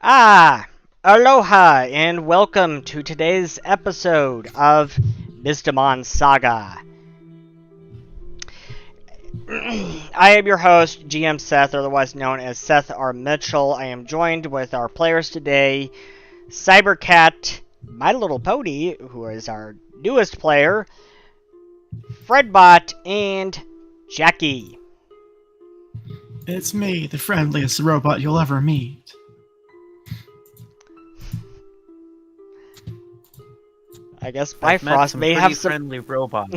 Aloha, and welcome to today's episode of Mystimon Saga. I am your host, GM Seth, otherwise known as Seth R. Mitchell. I am joined with our players today, Cybercat, My Little Pony, who is our newest player, Fredbot, and Jackie. It's me, the friendliest robot you'll ever meet. I guess Bifrost may have some friendly robot.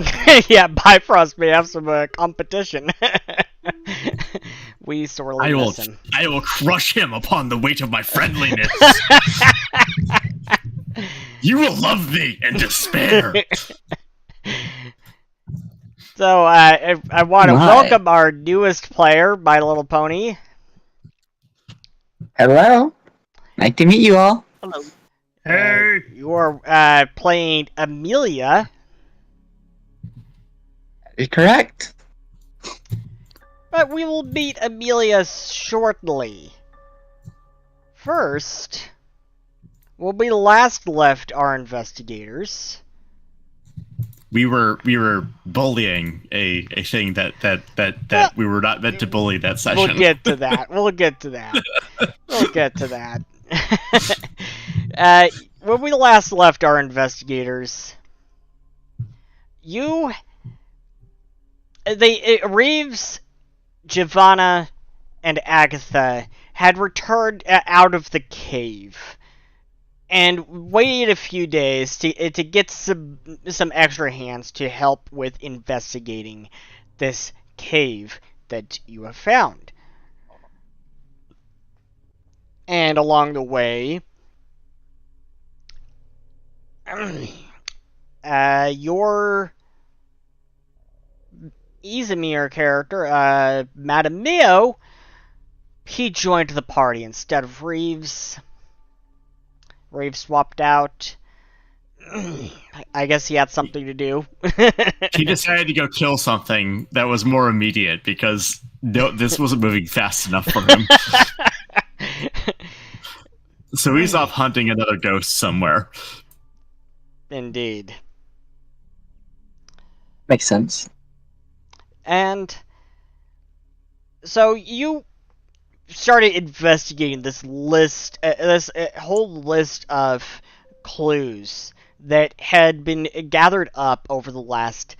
yeah, Bifrost may have some competition. We sorely miss him. I will crush him upon the weight of my friendliness. You will love me and despair. So, I want to welcome our newest player, My Little Pony. Hello. Nice to meet you all. Hello. Hey! You are playing Amelia. That is correct. But we will meet Amelia shortly. First, when we last left our investigators, We were bullying a thing that we were not meant to bully that session. we'll get to that. We'll get to that. When we last left our investigators, Reeves, Giovanna, and Agatha had returned out of the cave and waited a few days to get some extra hands to help with investigating this cave that you have found. And along the way, your Izamir character, Madame Mio, he joined the party instead of Reeves. Reeves swapped out. I guess he had something to do. He decided to go kill something that was more immediate because this wasn't moving fast enough for him. So he's off hunting another ghost somewhere. Indeed. Makes sense. And so you started investigating this list, this whole list of clues that had been gathered up over the last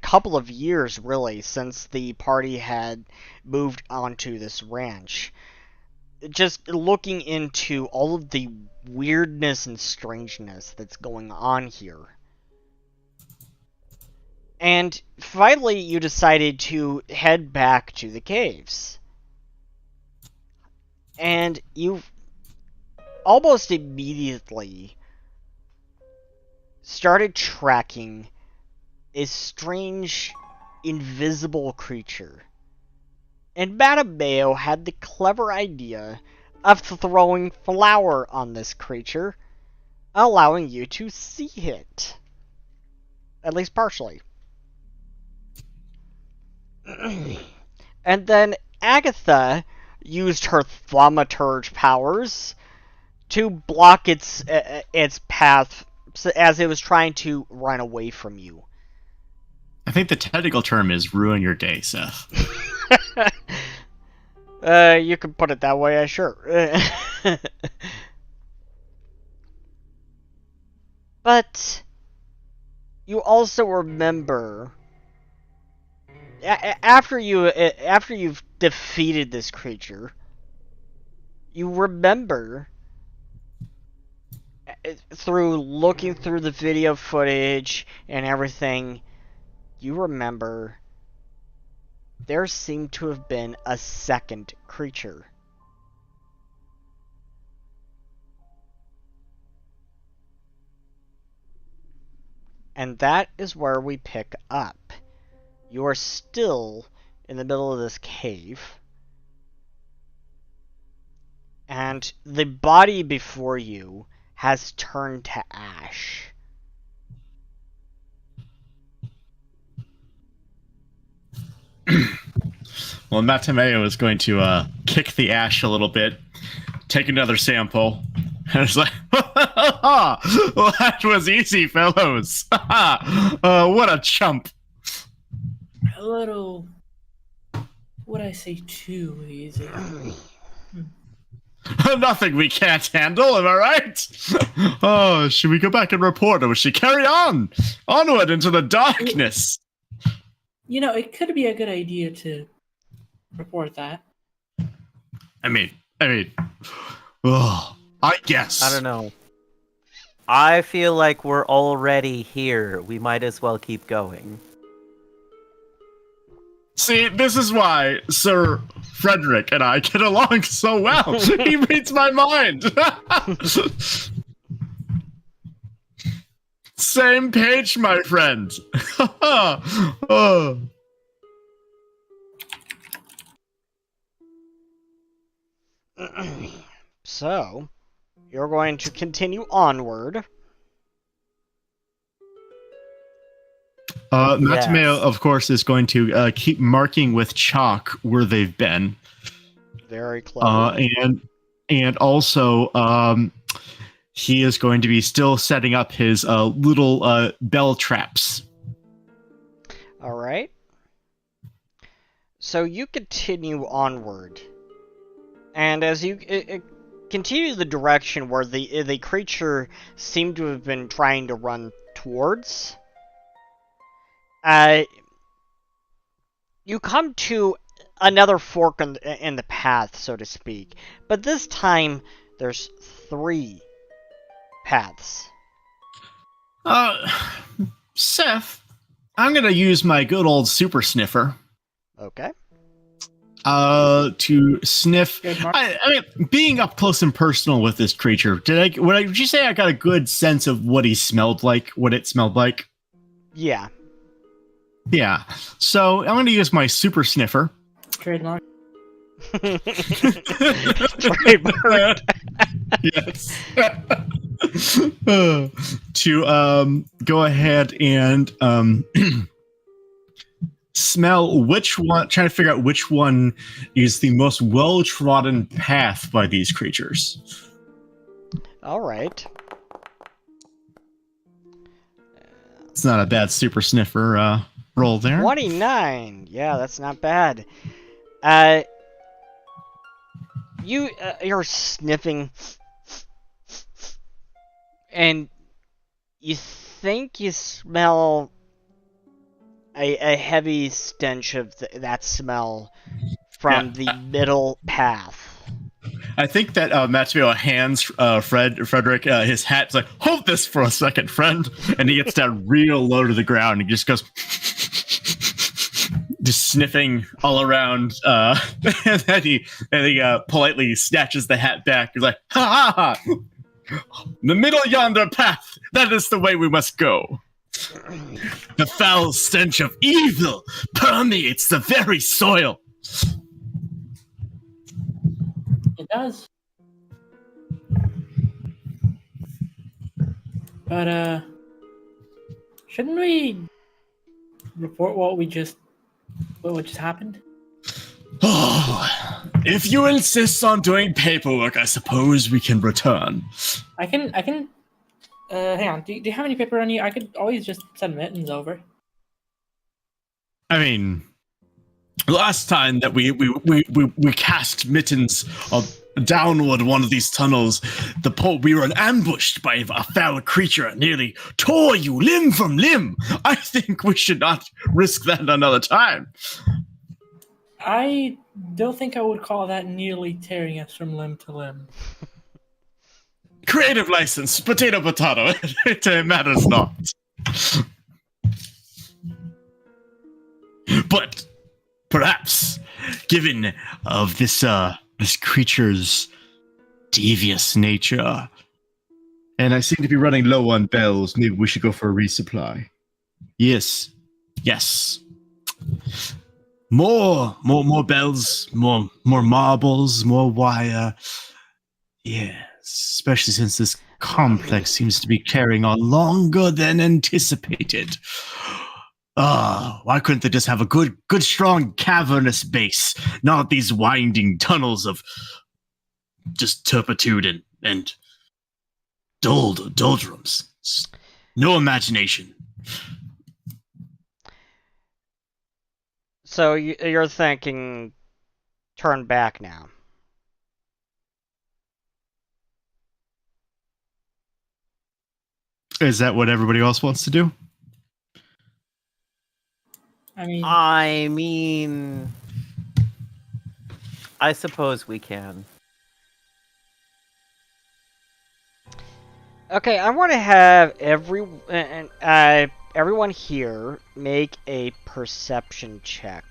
couple of years, really, since the party had moved onto this ranch. Just looking into all of the weirdness and strangeness that's going on here. And finally, you decided to head back to the caves. And you almost immediately started tracking a strange, invisible creature. And Madame Mayo had the clever idea of throwing flour on this creature, allowing you to see it. At least partially. And then Agatha used her thaumaturge powers to block its path as it was trying to run away from you. I think the technical term is ruin your day, Seth. You can put it that way, sure. But you also remember, after you've defeated this creature, you remember through looking through the video footage and everything, you remember there seemed to have been a second creature. And that is where we pick up. You are still in the middle of this cave. And the body before you has turned to ash. Well, Matameo is going to kick the ash a little bit, take another sample, and it's like, well, that was easy, fellows. What a chump. A little, would I say too easy? Nothing we can't handle, am I right? Oh, should we go back and report, or should we carry on? Onward into the darkness. You know, it could be a good idea to report that. I mean, I guess. I don't know. I feel like we're already here. We might as well keep going. See, this is why Sir Frederick and I get along so well. He reads my mind. Same page, my friend. Oh. So, you're going to continue onward. Matameo, Yes. of course, is going to keep marking with chalk where they've been. Very clever. And also, he is going to be still setting up his little bell traps. All right. So you continue onward, and as you continue the direction where the creature seemed to have been trying to run towards, you come to another fork in the path, so to speak. But this time, there's 3 paths. Seth, I'm gonna use my good old super sniffer. Okay. To sniff. Good mark. I mean, being up close and personal with this creature, would you say I got a good sense of what he smelled like, what it smelled like? Yeah. Yeah. So I'm gonna use my super sniffer. Trademark. Trademark. Yes. To go ahead and smell which one, trying to figure out which one is the most well-trodden path by these creatures. All right. It's not a bad super sniffer roll there. 29. Yeah, that's not bad. You're sniffing, and you think you smell a heavy stench of that smell from the middle path. I think that Matsumio hands Frederick his hat. It's like, hold this for a second, friend. And he gets down real low to the ground and just goes, just sniffing all around. And then he politely snatches the hat back. He's like, ha ha ha! The middle yonder path, that is the way we must go. The foul stench of evil permeates the very soil. It does. But, shouldn't we report what just happened? Oh, if you insist on doing paperwork, I suppose we can return. I can, hang on, do you have any paper on you? I could always just send mittens over. I mean, last time that we cast mittens downward one of these tunnels, we were ambushed by a foul creature and nearly tore you limb from limb. I think we should not risk that another time. I don't think I would call that nearly tearing us from limb to limb. Creative license, potato. It matters not. But perhaps, given of this creature's devious nature, and I seem to be running low on bells, maybe we should go for a resupply. Yes. More bells, more marbles, more wire. Yes, especially since this complex seems to be carrying on longer than anticipated. Why couldn't they just have a good, strong, cavernous base, not these winding tunnels of just turpitude and doldrums? No imagination. So you're thinking turn back now. Is that what everybody else wants to do? I mean, I suppose we can. Okay, I want to have everyone here make a perception check.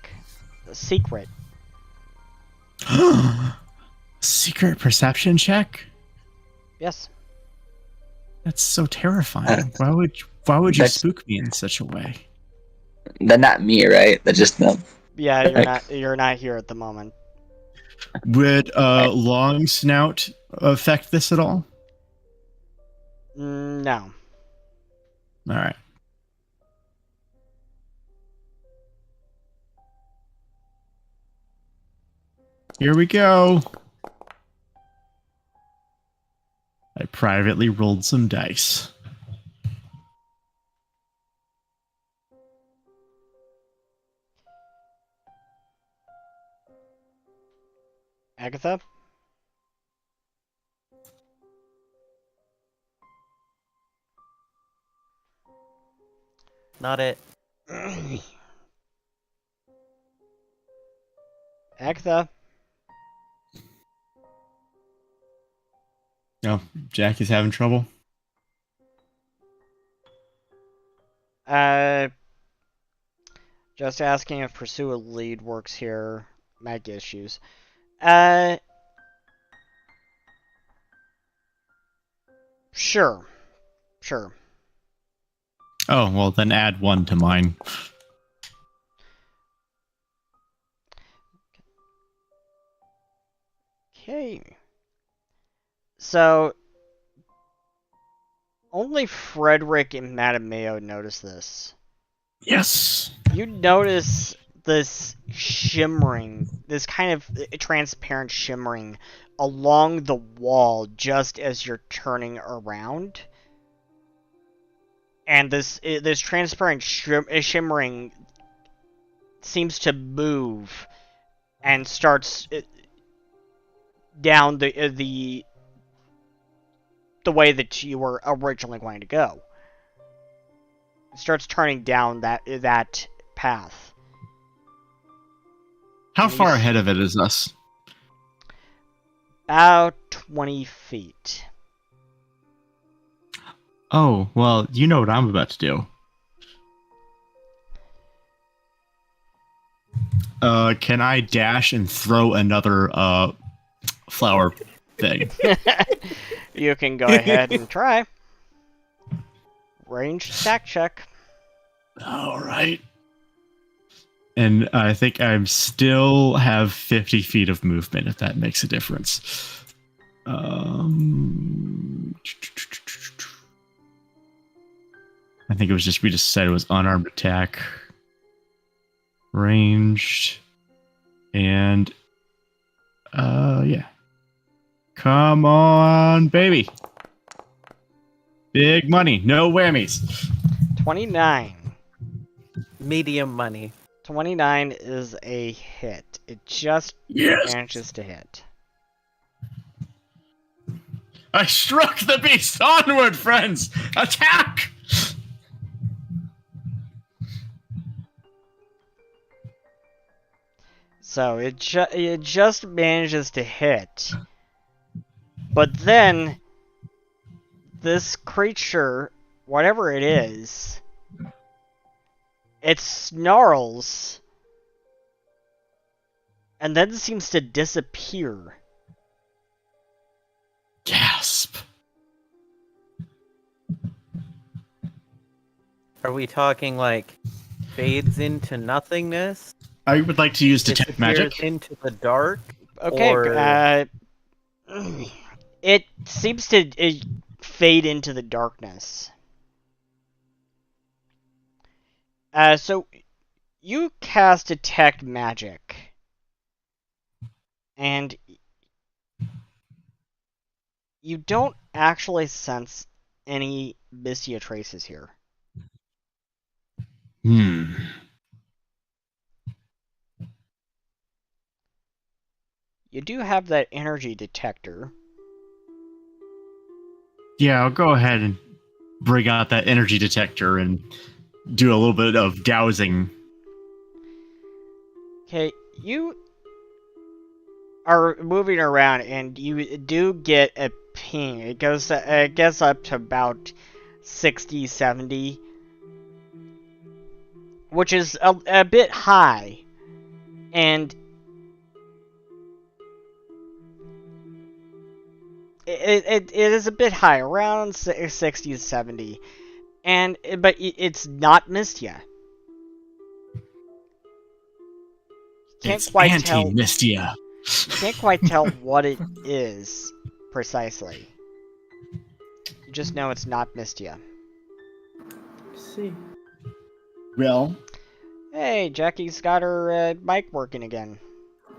A secret. Secret perception check? Yes. That's so terrifying. Why would you spook me in such a way? They're not me, right? They're just them. Yeah, you're not here at the moment. Would long snout affect this at all? No. All right. Here we go. I privately rolled some dice. Agatha? Not it. Agatha? No, Jackie's having trouble. Just asking if pursue a lead works here. Might get issues. Sure. Oh, well, then add 1 to mine. Okay. So, only Frederick and Matameo notice this. Yes. You notice this shimmering, this kind of transparent shimmering along the wall just as you're turning around. And this transparent shimmering seems to move and starts down the way that you were originally going to go. It starts turning down that path. How far ahead of it is us? About 20 feet. Oh, well, you know what I'm about to do. Can I dash and throw another flower thing? You can go ahead and try. Range stack check. All right. And I think I still have 50 feet of movement, if that makes a difference. I think it was just, we just said it was unarmed attack. Ranged. And, yeah. Come on, baby. Big money, no whammies. 29. Medium money. 29 is a hit. It just manages to hit. I struck the beast! Onward, friends! Attack! So it just manages to hit. But then this creature, whatever it is, it snarls and then seems to disappear. Gasp. Are we talking like fades into nothingness? I would like to use detect magic. Disappears into the dark? Okay, Or... it seems to fade into the darkness. So you cast Detect Magic. And you don't actually sense any Mystia traces here. Hmm. You do have that energy detector. Yeah, I'll go ahead and bring out that energy detector and do a little bit of dowsing. Okay, you are moving around and you do get a ping. It gets up to about 60, 70, which is a bit high. And it is a bit high, around 60 to 70. But it's not Mystia. It's anti-Mystia. You can't quite tell what it is precisely. You just know it's not Mystia. Let's see. Well, Hey, Jackie's got her mic working again.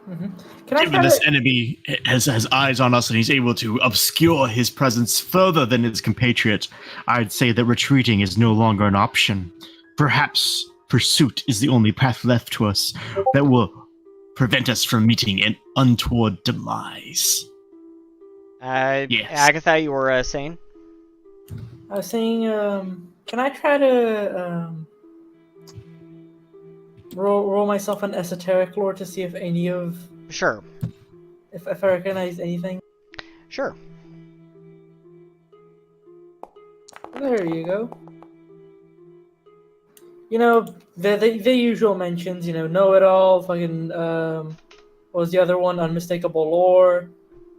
Mm-hmm. Can I given try this to... enemy has eyes on us and he's able to obscure his presence further than his compatriot, I'd say that retreating is no longer an option. Perhaps pursuit is the only path left to us that will prevent us from meeting an untoward demise. Yes. Agatha, you were saying? I was saying, can I try to roll myself an esoteric lore to see if any of... Sure. If I recognize anything? Sure. There you go. You know, the usual mentions, you know it all, fucking, what was the other one? Unmistakable lore,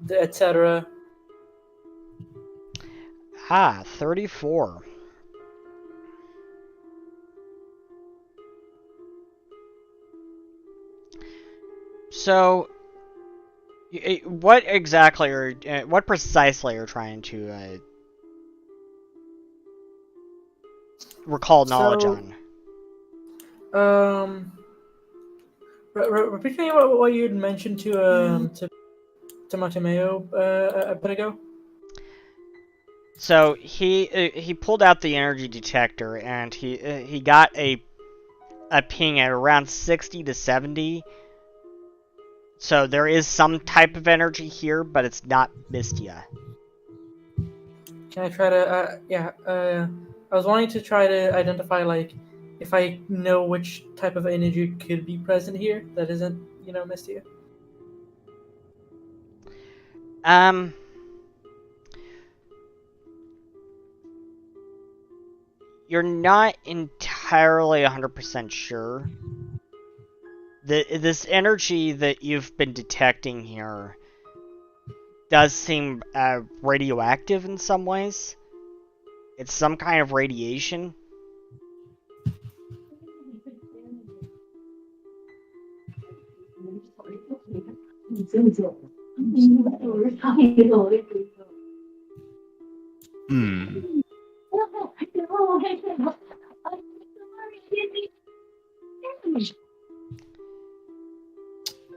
etc. 34. So, what precisely are you trying to recall knowledge on? Repeat me what you had mentioned to Matameo a bit ago. So he pulled out the energy detector and he got a ping at around 60 to 70. So there is some type of energy here, but it's not Mystia. Can I try to? I was wanting to try to identify, like, if I know which type of energy could be present here that isn't, Mystia. You're not entirely 100% sure. This energy that you've been detecting here does seem radioactive in some ways. It's some kind of radiation.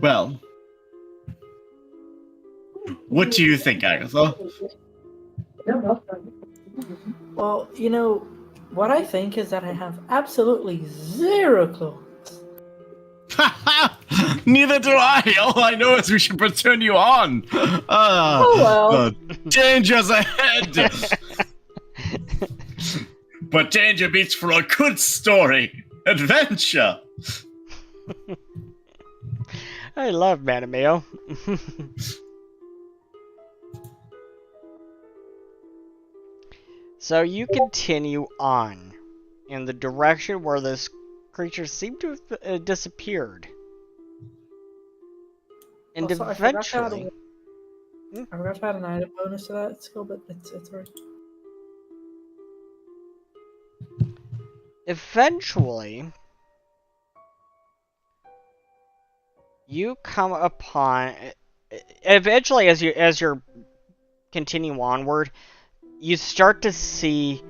Well, what do you think, Agatha? Well, what I think is that I have absolutely zero clue. Neither do I. All I know is we should return you on. Well. Danger's ahead. But danger beats for a good story. Adventure. I love Matameo. So you continue on in the direction where this creature seemed to have disappeared. And eventually... I forgot to add an item bonus to that skill, but it's alright. Eventually, you come upon... Eventually, as you're continuing onward, you start to see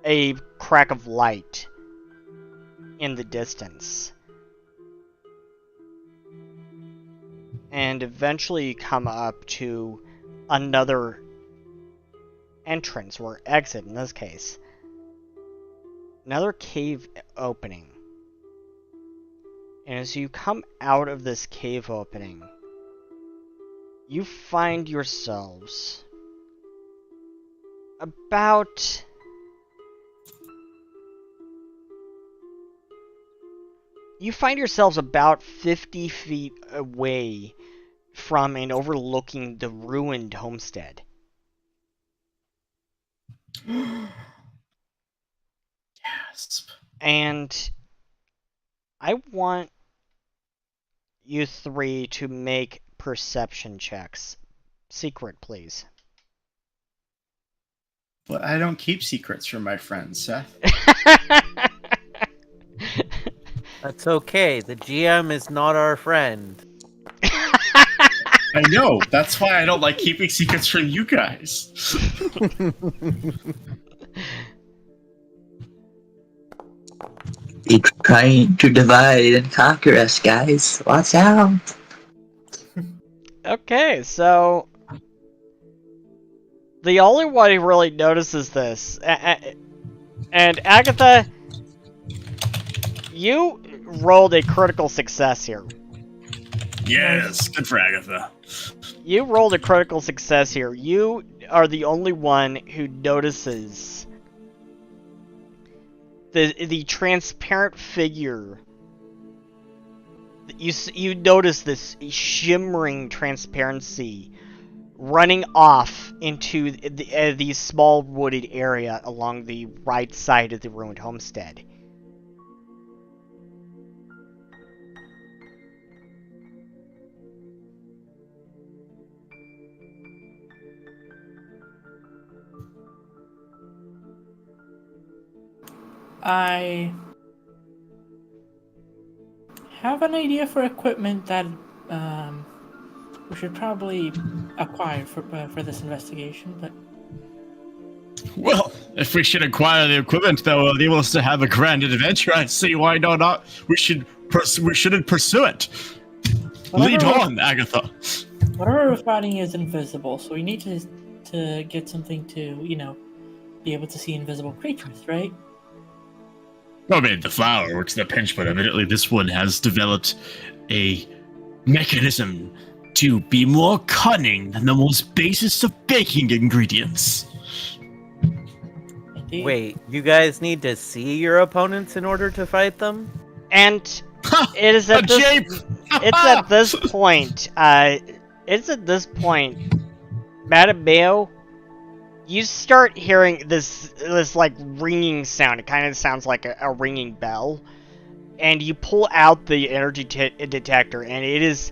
a crack of light in the distance. And eventually you come up to another entrance, or exit in this case. Another cave opening. And as you come out of this cave opening, you find yourselves about... You find yourselves about 50 feet away from and overlooking the ruined homestead. Gasp. And I want you three to make perception checks. Secret, please. But I don't keep secrets from my friends, Seth. That's okay. The GM is not our friend. I know. That's why I don't like keeping secrets from you guys. They're trying to divide and conquer us, guys. Watch out. Okay, so the only one who really notices this, and Agatha, you rolled a critical success here. Yes, good for Agatha. You rolled a critical success here. You are the only one who notices the transparent figure. You notice this shimmering transparency running off into the small wooded area along the right side of the ruined homestead. I have an idea for equipment that we should probably acquire for this investigation, but Well, if we should acquire the equipment that will enable us to have a grand adventure, I see why not. We shouldn't pursue it. Lead on, Agatha. whatever we're fighting is invisible, so we need to get something to, be able to see invisible creatures, right? I mean, the flower works in a pinch, but evidently this one has developed a mechanism to be more cunning than the most basest of baking ingredients. Indeed. Wait, you guys need to see your opponents in order to fight them? And it is at this. It's at this point. Madam Mayo, you start hearing this like ringing sound. It kind of sounds like a ringing bell, and you pull out the energy detector, and it is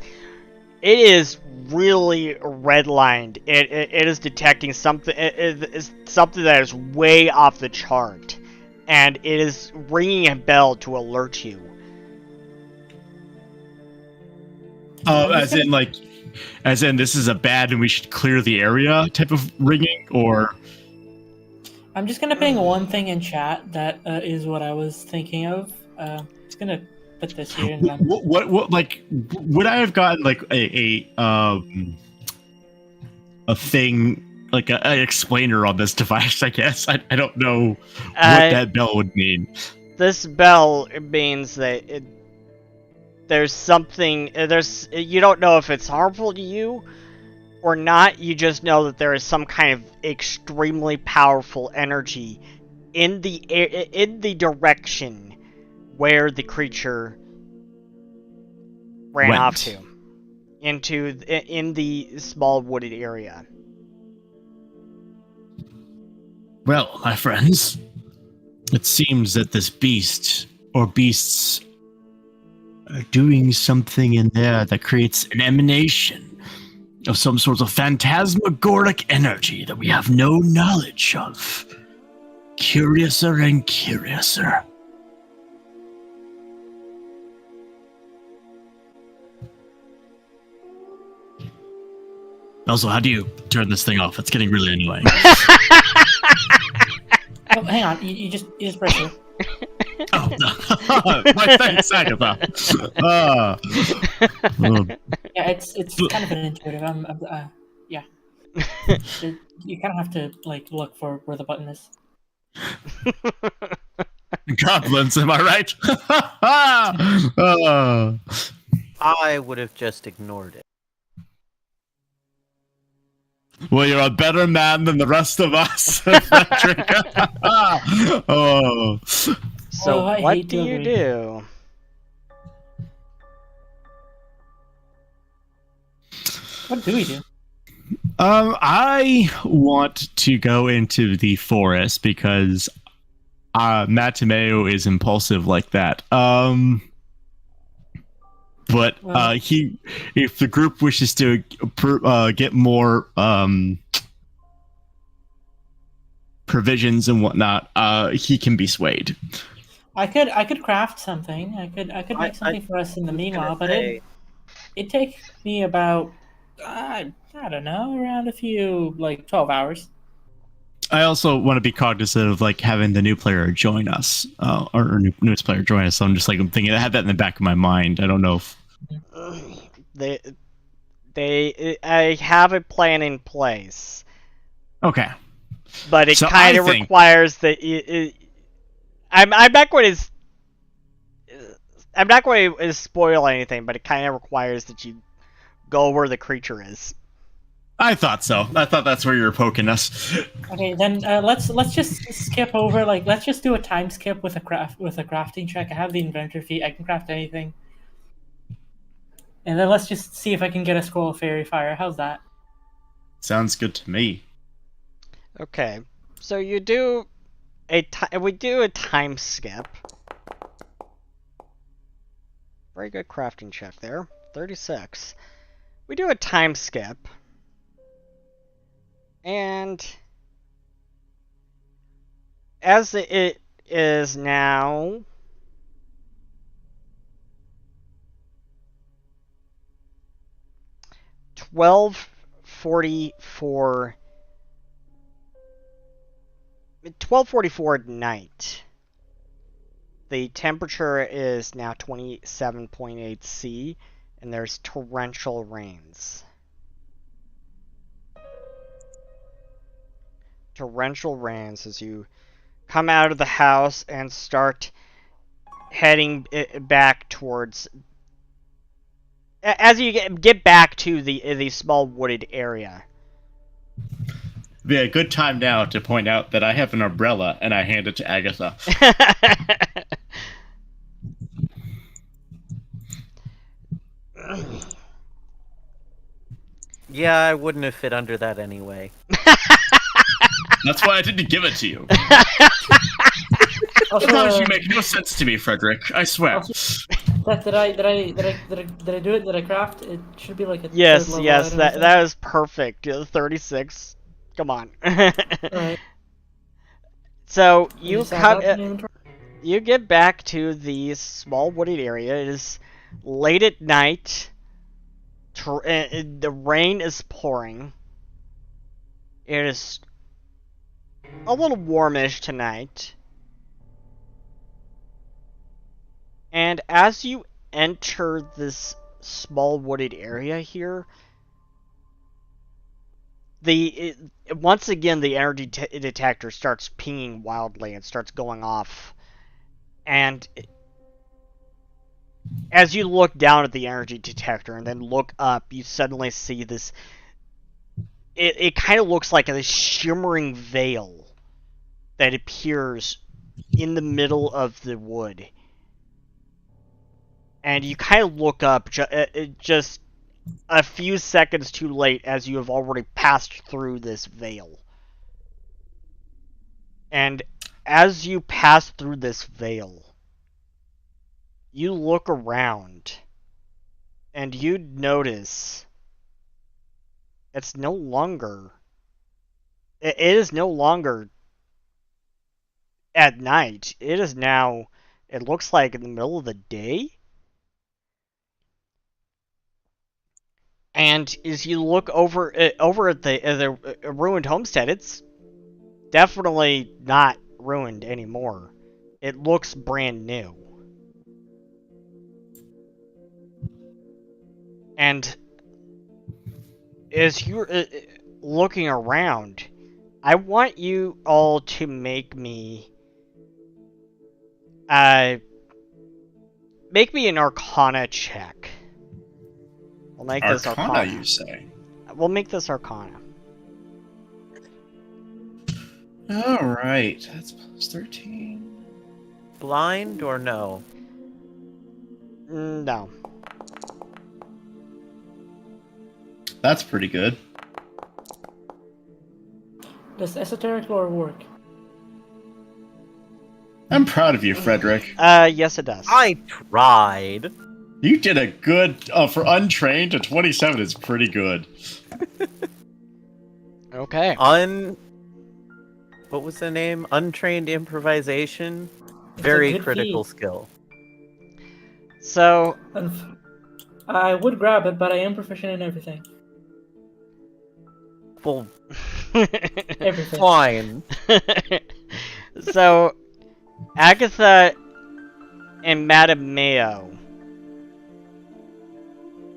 really redlined. It is detecting something. It is something that is way off the chart, and it is ringing a bell to alert you. Oh, as in this is a bad and we should clear the area type of ringing, or? I'm just gonna ping one thing in chat that is what I was thinking of. Just gonna put this here. And then... What like would I have gotten like a thing, like an explainer on this device? I guess I don't know what that bell would mean. This bell means that there's something. You don't know if it's harmful to you or not. You just know that there is some kind of extremely powerful energy in the direction where the creature ran off to, in the small wooded area. Well, my friends, it seems that this beast or beasts are doing something in there that creates an emanation of some sort of phantasmagoric energy that we have no knowledge of. Curiouser and curiouser. Also, how do you turn this thing off? It's getting really annoying. Oh, hang on. You just press it. Oh, my thanks, Agatha. Uh, Yeah, it's kind of an intuitive. Yeah. You kind of have to like look for where the button is. goblins, am I right? I would have just ignored it. Well, you're a better man than the rest of us, Frederick. Oh. So I what hate do to you agree. do? What do we do? I want to go into the forest because Matameo is impulsive like that. But if the group wishes to get more provisions and whatnot, he can be swayed. I could craft something. I could make something for us in the meanwhile, but it'd take me about I don't know, around a few 12 hours. I also want to be cognizant of like having the new player join us, or newest player join us. So I'm just like I'm thinking I had that in the back of my mind. I don't know if I have a plan in place, okay, but it So kind I of think- requires that I'm not going to spoil anything, but it kind of requires that you go where the creature is. I thought so. I thought that's where you were poking us. Okay, then let's just skip over. Let's just do a time skip with a crafting check. I have the inventor feat. I can craft anything. And then let's just see if I can get a scroll of fairy fire. How's that? Sounds good to me. Okay, so we do a time skip. Very good crafting check there. 36. We do a time skip. And as it is now 12:44 at night. The temperature is now 27.8 C, and there's torrential rains. Torrential rains as you come out of the house and start heading back towards. As you get back to the small wooded area. Be a good time now to point out that I have an umbrella and I hand it to Agatha. Yeah, I wouldn't have fit under that anyway. That's why I didn't give it to you. Also, Sometimes you make no sense to me, Frederick. I swear. did I do it? Did I craft? It should be like a yes, third level yes, item, that isn't that is perfect. 36. Come on. it? Alright. So You you just add that to come. the inventory? You get back to the small wooded area. It is late at night. The rain is pouring. It is a little warmish tonight. And as you enter this small wooded area here, once again the energy detector starts pinging wildly and starts going off. And as you look down at the energy detector and then look up, you suddenly see this. It kind of looks like a shimmering veil that appears in the middle of the wood. And you kind of look up just a few seconds too late as you have already passed through this veil. And as you pass through this veil, you look around and you notice it's no longer. It is no longer at night. It is now. It looks like in the middle of the day. And as you look over at the ruined homestead, it's definitely not ruined anymore. It looks brand new. And as you're looking around, I want you all to make me an Arcana check. We'll make this Arcana. You say? We'll make this Arcana. All right, that's plus 13. Blind or no? No. That's pretty good. Does esoteric lore work? I'm proud of you, Frederick. Yes, it does. I tried. You did a good for untrained. A 27 is pretty good. Okay. What was the name? Untrained improvisation. Very critical skill. So I would grab it, but I am proficient in everything. Well, Everything. fine. So, Agatha and Madame Mayo,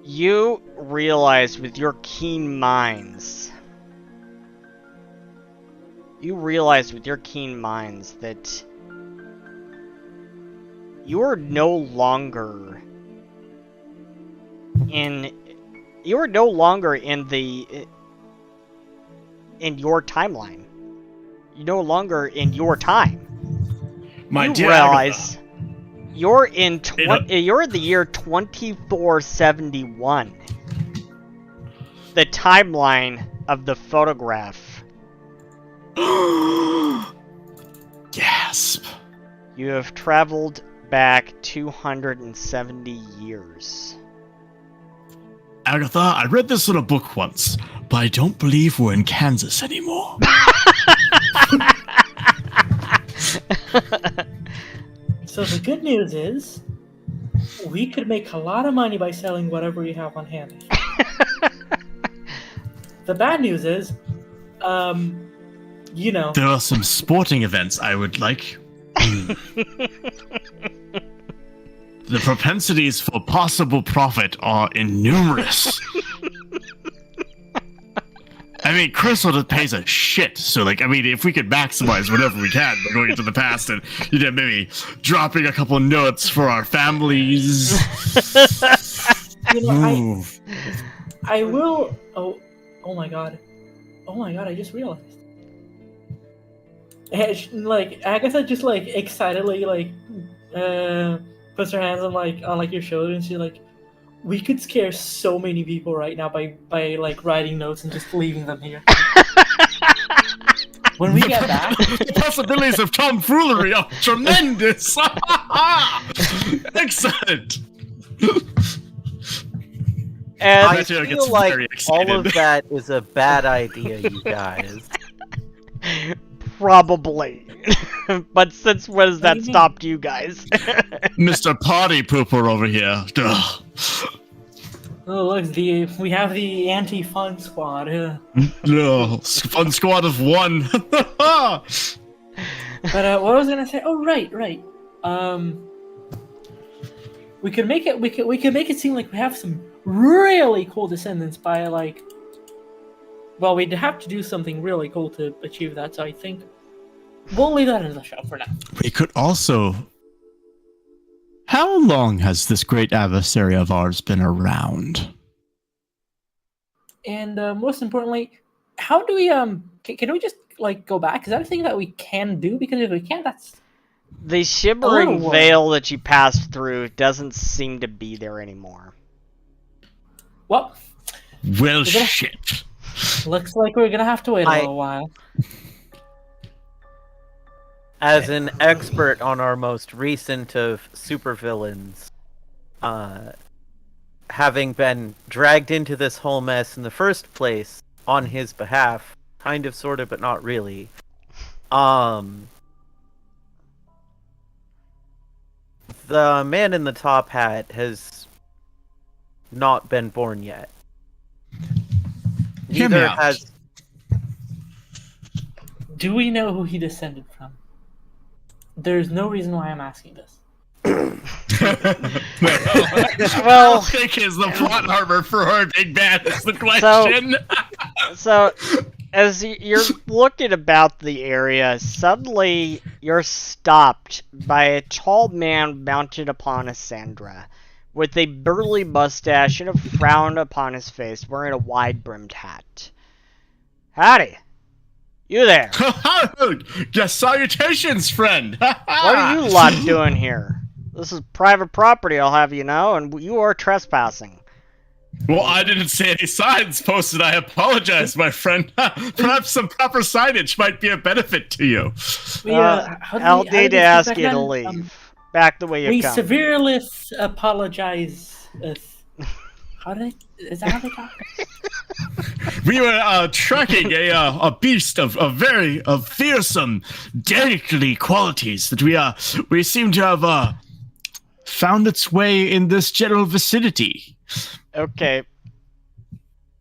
you realize with your keen minds, that you are no longer in your timeline. You're no longer in your time. My You dear realize Agatha, you're in you're in the year 2471. The timeline of the photograph. gasp. You have traveled back 270 years. Agatha, I read this in a book once, but I don't believe we're in Kansas anymore. So the good news is, we could make a lot of money by selling whatever you have on hand. The bad news is, you know, There are some sporting events I would like. The propensities for possible profit are innumerous. I mean, Crystal pays a shit, so if we could maximize whatever we can by going into the past and maybe dropping a couple notes for our families. you know, Ooh. I will. Oh my god! I just realized. Agatha just excitedly puts her hands on your shoulder and she's like, we could scare so many people right now by writing notes and just leaving them here. When we get back, The possibilities of tomfoolery are tremendous. Excellent. And I Mateo feel gets like very excited. all of that is a bad idea, you guys. probably. But since when has that What do you mean? stopped you guys? Mr. Party Pooper over here. Ugh. oh look, we have the anti-fun squad. No, fun squad of one. But what I was gonna say? Oh right. We could make it seem like we have some really cool descendants by well, we'd have to do something really cool to achieve that. So I think we'll leave that in the show for now. We could also. How long has this great adversary of ours been around? And most importantly, how do we can we just go back? Is that a thing that we can do? Because if we can't, that's The shimmering little veil that you passed through doesn't seem to be there anymore. well. Well, gonna- shit. Looks like we're gonna have to wait a little while. As an expert on our most recent of supervillains, having been dragged into this whole mess in the first place on his behalf, kind of, sort of, but not really. The man in the top hat has not been born yet. Hear me Neither out. Do we know who he descended from? There's no reason why I'm asking this. Well, Well, I think is the plot armor for our big bad is the question. So, as you're looking about the area, suddenly you're stopped by a tall man mounted upon a Sandra, with a burly mustache and a frown upon his face, wearing a wide-brimmed hat. Howdy! You there! Just salutations, friend. What are you lot doing here? This is private property, I'll have you know, and you are trespassing. Well, I didn't see any signs posted. I apologize, my friend. Perhaps some proper signage might be a benefit to you. I'll need to ask you to leave. Back the way you we come. severely apologize. Is that how they talk? We were tracking a beast of very fearsome, deadly qualities that we seem to have found its way in this general vicinity. Okay.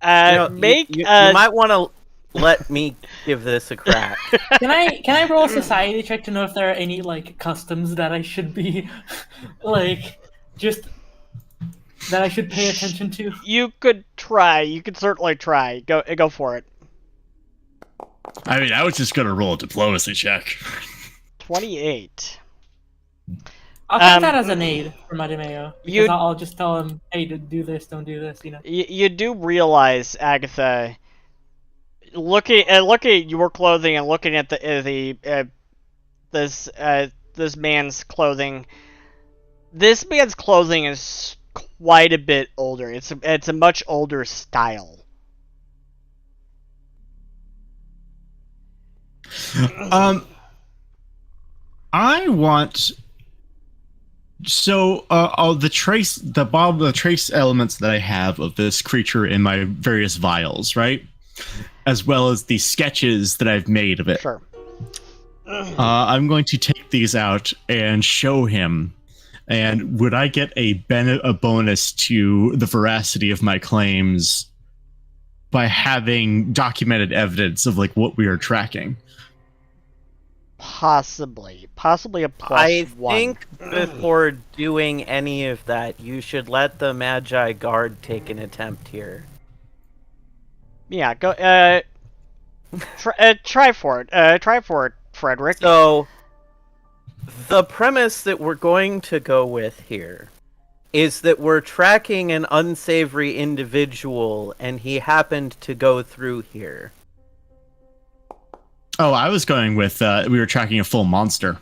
You might want to let me give this a crack. Can I roll a society check to know if there are any like customs that I should be that I should pay attention to? You could try. You could certainly try. Go for it. I mean, I was just gonna roll a diplomacy check. 28. I'll take that as an aid for Madimeo. You- Because I'll just tell him, hey, do this, don't do this, you know. You do realize, Agatha, looking at your clothing and looking at this man's clothing. This man's clothing is quite a bit older. It's a much older style. I want. So, all the trace elements that I have of this creature in my various vials, right? As well as the sketches that I've made of it. Sure. I'm going to take these out and show him. And would I get a bonus to the veracity of my claims by having documented evidence of like what we are tracking? Possibly a plus I one. think before doing any of that, you should let the Magi Guard take an attempt here. Yeah, go. Try for it. Try for it, Frederick. So, the premise that we're going to go with here is that we're tracking an unsavory individual, and he happened to go through here. Oh, I was going with we were tracking a full monster.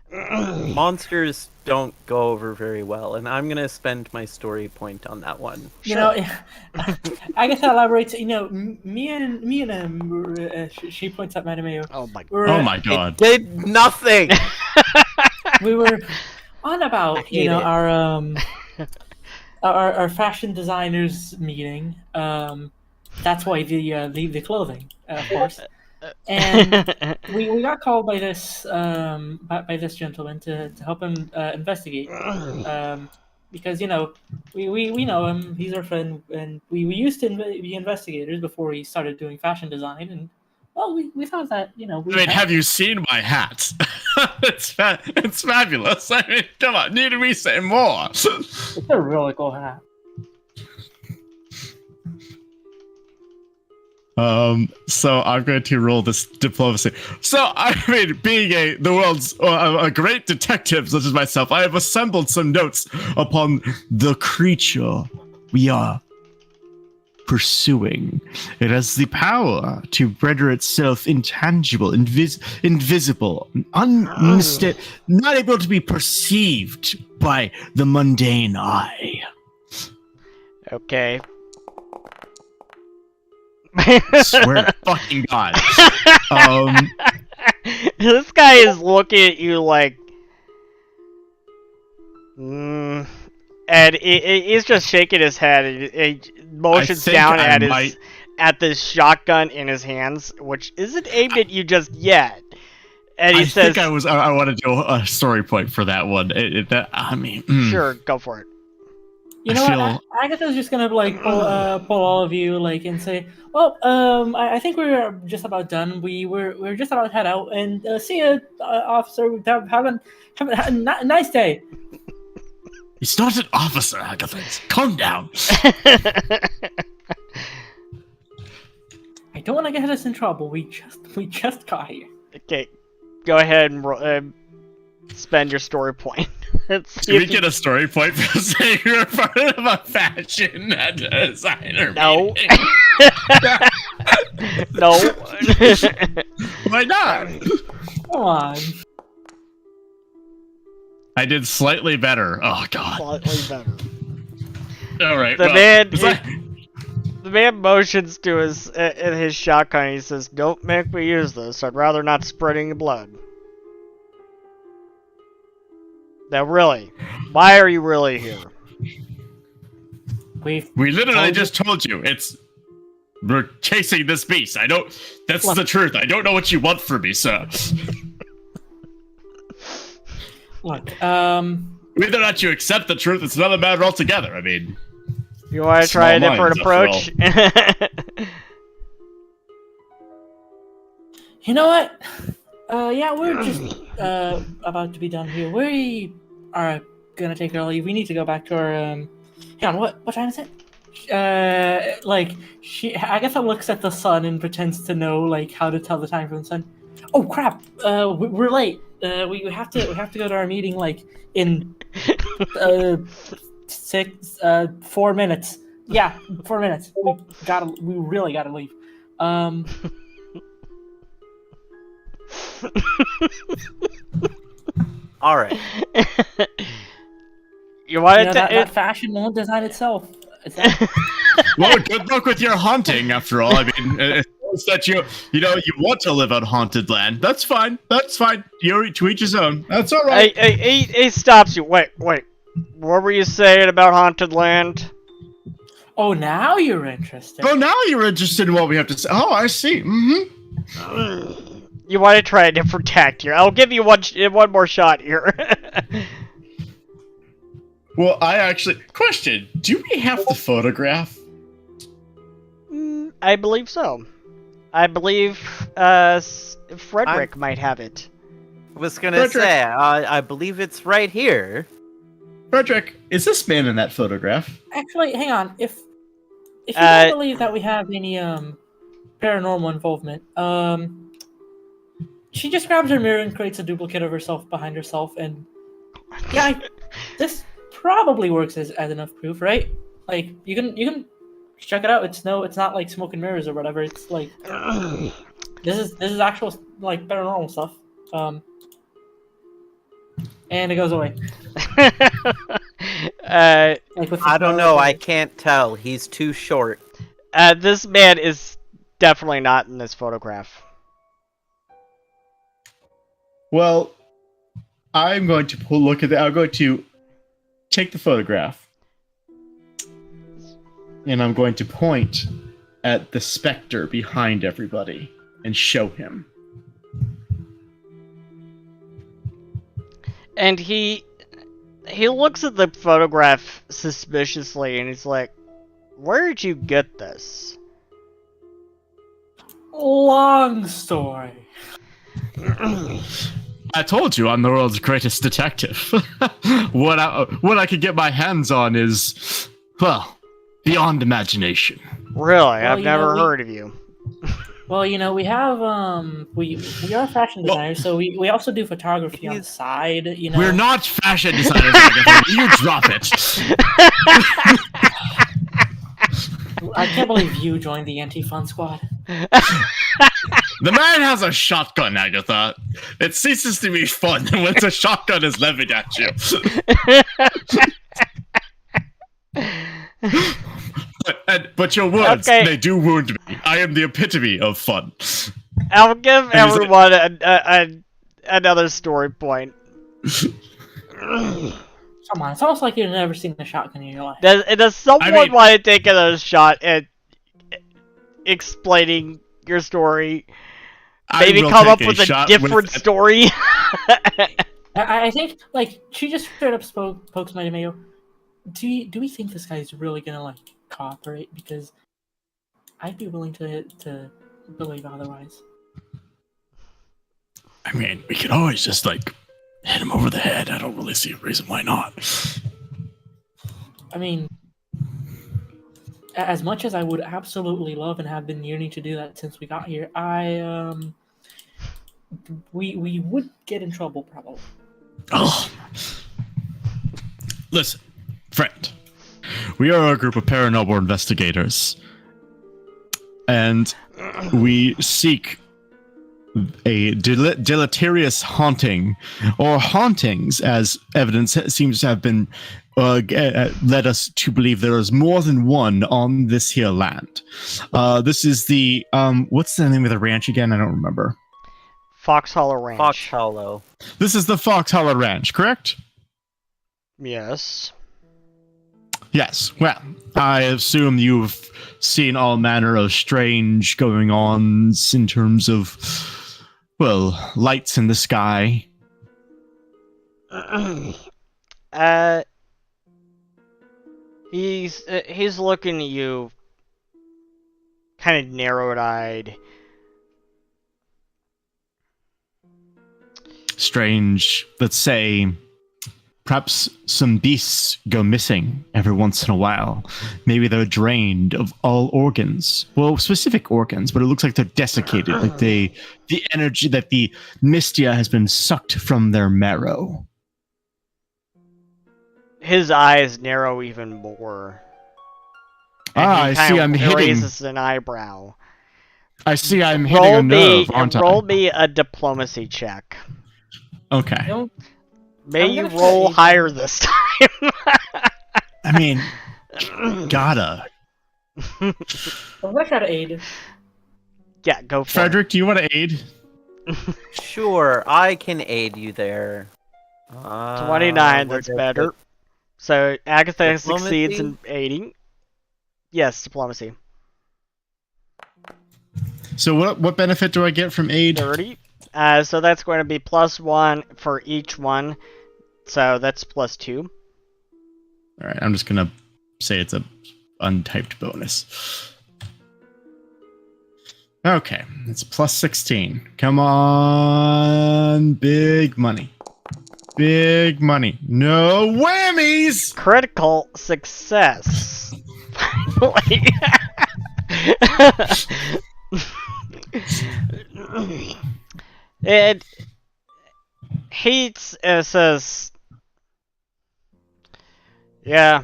Monsters don't go over very well, and I'm going to spend my story point on that one. You know, I guess I'll elaborate. You know, me and she points at Madimeo. Oh my. Oh my god. It did nothing! We were on about hate it. our fashion designers meeting. That's why the clothing, of course. And we got called by this gentleman to help him investigate. Because you know we know him. He's our friend, and we used to be investigators before we started doing fashion design. And well, we thought that I mean, have you seen my hat? It's fabulous. I mean, come on, need we say more? It's a really cool hat. So I'm going to roll this diplomacy. So, I mean, being the world's a great detective such as myself, I have assembled some notes upon the creature we are pursuing. It has the power to render itself intangible, invisible, not able to be perceived by the mundane eye. Okay. Swear to fucking God. This guy is looking at you like, and he's just shaking his head. And he motions down at this shotgun in his hands, which isn't aimed at you just yet. And he says, I want to do a story point for that one. Sure, go for it. You know what? Agatha's just gonna like pull all of you like and say, "Well, I think we're just about done. We're just about to head out and see you, officer. Have a nice day." He's not an officer, Agatha. Calm down. I don't want to get us in trouble. We just got here. Okay, go ahead and spend your story point. Do we get a story point for saying you're part of a fashion designer? No. No. Why not? Come on. I did slightly better. Oh god. Slightly better. All right. The man motions to his shotgun. He says, "Don't make me use this. I'd rather not spreading blood." Now, really, why are you really here? We literally just told you we're chasing this beast. That's the truth. I don't know what you want from me, sir. Look, whether or not you accept the truth, it's another matter altogether. I mean, you want to try a different approach? You know what? Yeah, we're just about to be done here. We are gonna take our leave. We need to go back to our hang on, what time is it? Agatha looks at the sun and pretends to know like how to tell the time from the sun. Oh crap! We're late. We have to go to our meeting like in 4 minutes. Yeah, 4 minutes. We really gotta leave. All right. You want that fashion won't design itself. Well, good luck with your haunting. After all, I mean, it's that you want to live on haunted land. That's fine. That's fine. You're to each his own. That's all right. He stops you. Wait. What were you saying about haunted land? Oh, now you're interested. Oh, now you're interested in what we have to say. Oh, I see. Mm-hmm. You want to try a different tact here? I'll give you one more shot here. Well, question, do we have the photograph? I believe so. I believe Frederick might have it. I was gonna say, I believe it's right here. Frederick, is this man in that photograph? Actually, hang on. If you don't believe that we have any paranormal involvement, she just grabs her mirror and creates a duplicate of herself behind herself, and yeah, this probably works as enough proof, right? Like you can check it out. It's not like smoke and mirrors or whatever. It's like this is actual like paranormal stuff. And it goes away. I don't know. I can't tell. He's too short. This man is definitely not in this photograph. Well, I'm going to look at I'm going to take the photograph, and I'm going to point at the specter behind everybody and show him. And he looks at the photograph suspiciously, and he's like, "Where did you get this?" Long story. I told you I'm the world's greatest detective. What I could get my hands on is, well, beyond imagination. Really? I've never heard of you. Well, we have we are fashion designers, so we also do photography on the side. We're not fashion designers. Agatha. You drop it. I can't believe you joined the anti-fun squad. The man has a shotgun, Agatha. It ceases to be fun when the shotgun is levied at you. But your words, they do wound me. I am the epitome of fun. I'll give everyone another story point. Come on, it's almost like you've never seen a shotgun in your life. Does someone want to take another shot at explaining your story? Maybe come up with a different story? I think, like, she just straight up pokes my tomato. do we think this guy's really gonna like cooperate? Because I'd be willing to believe otherwise. I mean, we could always just like hit him over the head. I don't really see a reason why not. I mean, as much as I would absolutely love and have been yearning to do that since we got here, we would get in trouble probably. Oh. Listen, friend. We are a group of paranormal investigators. And we seek a deleterious haunting, or hauntings, as evidence seems to have been led us to believe there is more than one on this here land. This is the, what's the name of the ranch again? I don't remember. Foxhollow Ranch. Foxhollow. This is the Foxhollow Ranch, correct? Yes. Yes. Well, I assume you've seen all manner of strange going-ons in terms of, well, lights in the sky. He's looking at you, kind of narrow-eyed. Strange, let's say, perhaps some beasts go missing every once in a while. Maybe they're drained of all organs. Well, specific organs, but it looks like they're desiccated. Like the energy that the Mystia has been sucked from their marrow. His eyes narrow even more. I see. I'm hitting. Raises an eyebrow. I see. I'm hitting a nerve, aren't I? Roll me a diplomacy check. Okay. May you roll higher this time. I mean, gotta. I'm gonna try to aid. Yeah, go for Frederick, do you want to aid? Sure, I can aid you there. 29, that's better. So, Agatha Diplomacy? succeeds in aiding. Yes, diplomacy. So what benefit do I get from aid? 30. So that's going to be +1 for each one. So that's +2. Alright, I'm just gonna say it's a untyped bonus. Okay, it's +16. Come on, big money. Big money. No whammies! Critical success. Finally. And he says, yeah,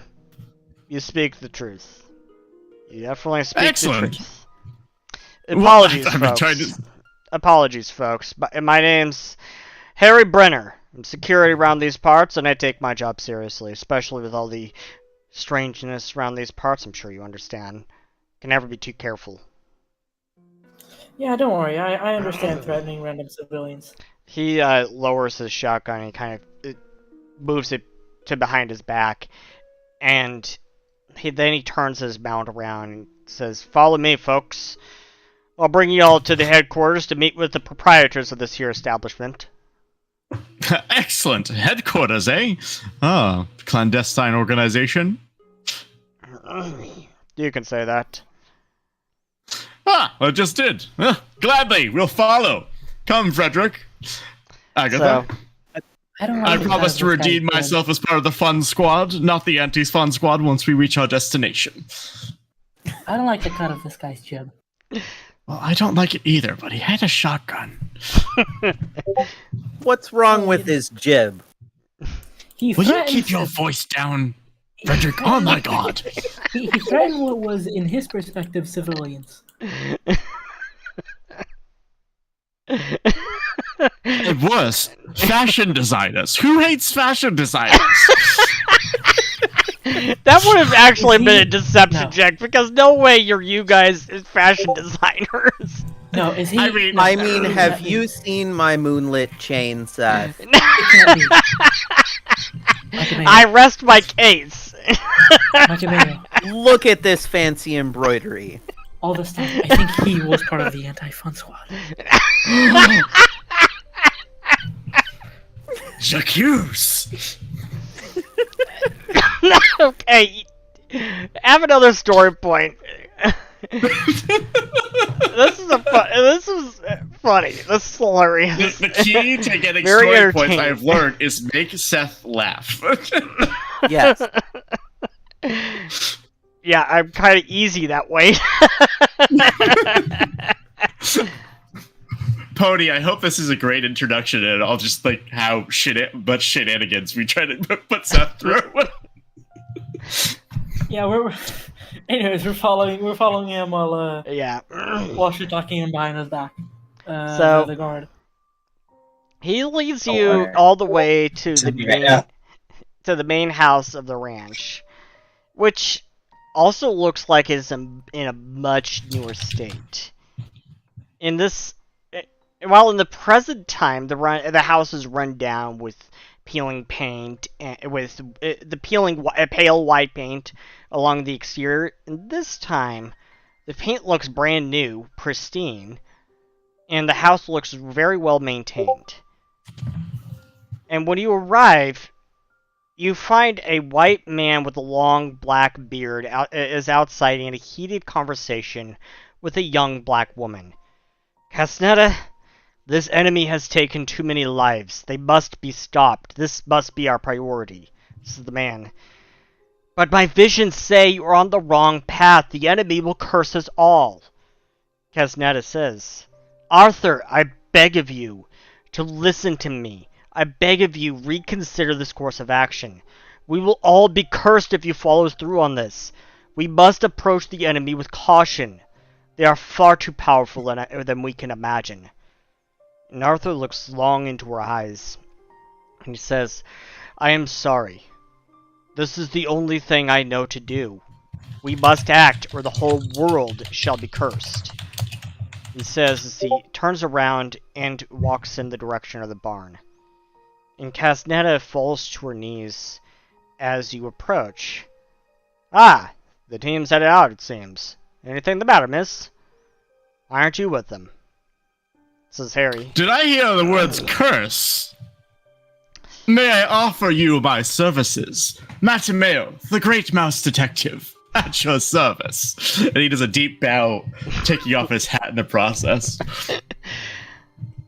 you speak the truth. You definitely speak Excellent. the truth. Apologies, I've been folks. trying to- Apologies, folks. My name's Harry Brenner. I'm security around these parts, and I take my job seriously, especially with all the strangeness around these parts. I'm sure you understand. Can never be too careful. Yeah, don't worry. I understand threatening random civilians. He lowers his shotgun and kind of moves it to behind his back, and then he turns his mount around and says, "Follow me, folks. I'll bring you all to the headquarters to meet with the proprietors of this here establishment." Excellent. Headquarters, eh? Oh, clandestine organization. You can say that. Ah, I just did. Gladly, we'll follow. Come, Frederick. Agatha. So, I don't. I like promise to this guy's redeem plan. myself as part of the fun squad, not the anti-fun squad, once we reach our destination. I don't like the cut of this guy's jib. Well, I don't like it either, but he had a shotgun. What's wrong with his jib? He Will you threatened keep your voice down, Frederick? Oh my god. he threatened what was, in his perspective, civilians. And worse, fashion designers. Who hates fashion designers? that would have actually been a No. deception check, because no way you're you guys as fashion designers. No, is he? I mean- no, I mean, it have can't be. you seen my moonlit chain, Seth? It can't be. Machiavelli. I rest my case. Machiavelli. Look at this fancy embroidery. All this stuff. I think he was part of the anti-fun squad. J'accuse. Okay, have another story point. This is funny. This is hilarious. The key to getting Very story points entertaining. I've learned is make Seth laugh. Yes. Yeah, I'm kind of easy that way. Pony, I hope this is a great introduction, and I'll just like how much shenanigans we try to put Seth through. Yeah, anyways, we're following him while Yeah. she's talking him behind his back. So- the guard. He leads you all the way to the main house of the ranch, which also looks like it's in a much newer state. While in the present time, the house is run down with peeling paint and with the pale white paint along the exterior. And this time, the paint looks brand new, pristine, and the house looks very well maintained. And when you arrive, you find a white man with a long black beard is outside in a heated conversation with a young black woman. Casnetta, this enemy has taken too many lives. They must be stopped. This must be our priority. This is the man. But my visions say you are on the wrong path. The enemy will curse us all. Casnetta says, Arthur, I beg of you to listen to me. I beg of you, reconsider this course of action. We will all be cursed if you follow through on this. We must approach the enemy with caution. They are far too powerful than we can imagine. And Arthur looks long into her eyes, and he says, I am sorry. This is the only thing I know to do. We must act, or the whole world shall be cursed. He says as he turns around and walks in the direction of the barn. And Casnetta falls to her knees as you approach. Ah, the team's headed out, it seems. Anything the matter, miss? Why aren't you with them? Says Harry. Did I hear the words curse? May I offer you my services? Matameo, the great mouse detective, at your service. And he does a deep bow, taking off his hat in the process.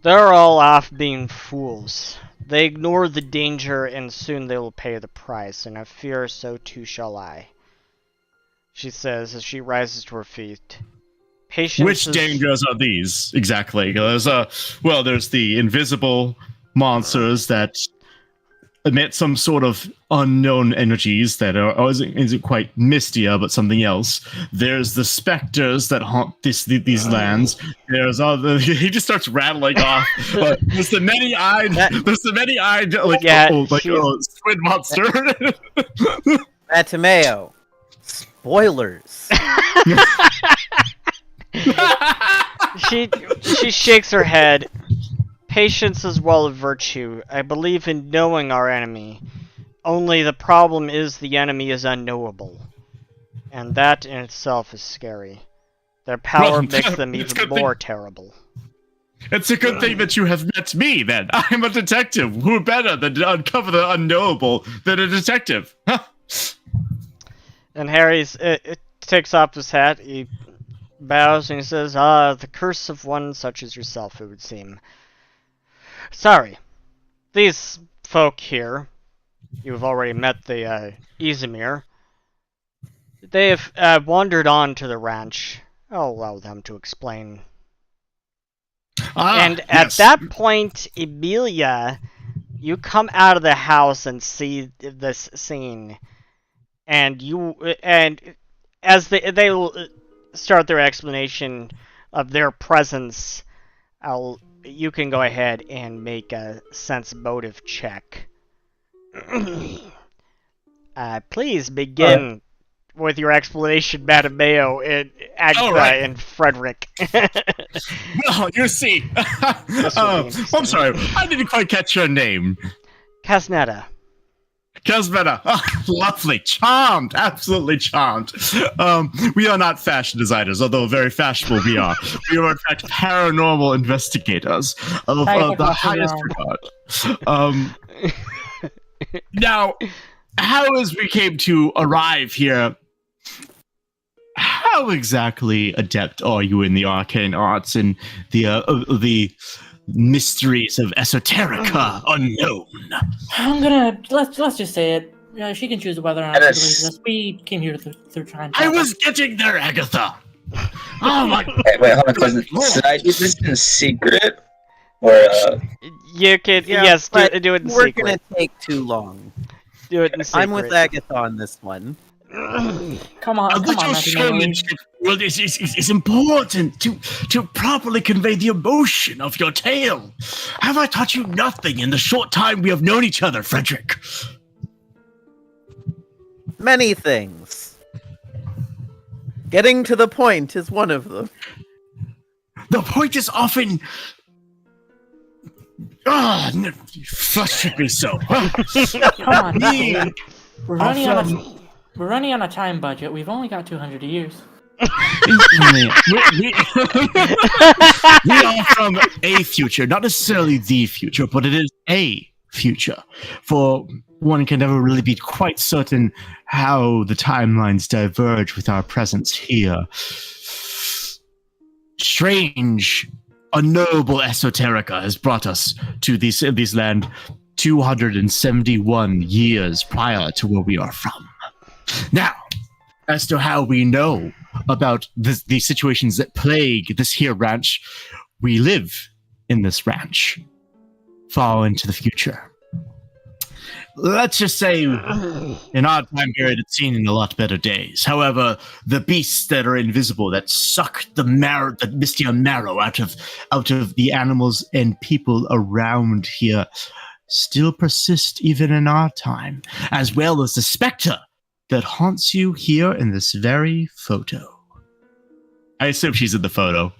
They're all off being fools. They ignore the danger, and soon they will pay the price, and I fear so too shall I. She says as she rises to her feet. Patience Which dangers are these, exactly? There's the invisible monsters that emit some sort of unknown energies that isn't quite Mystia, but something else. There's the specters that haunt these lands. There's other. He just starts rattling off. There's the many-eyed. Squid monster. Matameo. Spoilers. She shakes her head. Patience is well a virtue. I believe in knowing our enemy. Only the problem is the enemy is unknowable. And that in itself is scary. Their power makes them even more terrible. It's a good thing that you have met me, then. I'm a detective. Who better than to uncover the unknowable than a detective? And Harry takes off his hat. He bows and he says, the curse of one such as yourself, it would seem. Sorry. These folk here, you have already met the Izmir. They have wandered on to the ranch. I'll allow them to explain. And at that point, Emilia, you come out of the house and see this scene. And as they start their explanation of their presence, you can go ahead and make a sense motive check. Please begin with your explanation, Matameo, and Agatha, and Frederick. Well, you see. I'm sorry, I didn't quite catch your name. Casnetta. Casnetta. Oh, lovely. Charmed. Absolutely charmed. We are not fashion designers, although very fashionable we are. We are, in fact, paranormal investigators of the highest regard. Now, how as we came to arrive here, how exactly adept are you in the arcane arts and the mysteries of esoterica unknown? I'm gonna let's just say it. She can choose whether or not she believes us. We came here through time. I was getting there, Agatha. Oh my! Wait, hold on, cousin. Should I do this in secret? Or, You could, Yeah, yes, but do it in we're secret. gonna take too long. Do it in secret. I'm with Agatha on this one. Come on, little showmanship is important to properly convey the emotion of your tale. Have I taught you nothing in the short time we have known each other, Frederick? Many things. Getting to the point is one of them. The point is often... frustrate me so. Come on, Me, we're running on a time budget. We've only got 200 years. we are from a future, not necessarily the future, but it is a future. For one can never really be quite certain how the timelines diverge with our presence here. Strange, unknowable esoterica has brought us to this land 271 years prior to where we are from. Now, as to how we know about the situations that plague this here ranch, we live in this ranch far into the future. Let's just say in our time period it's seen in a lot better days. However, the beasts that are invisible, that suck the Mystimon marrow out of the animals and people around here, still persist even in our time, as well as the specter that haunts you here in this very photo. I assume she's in the photo.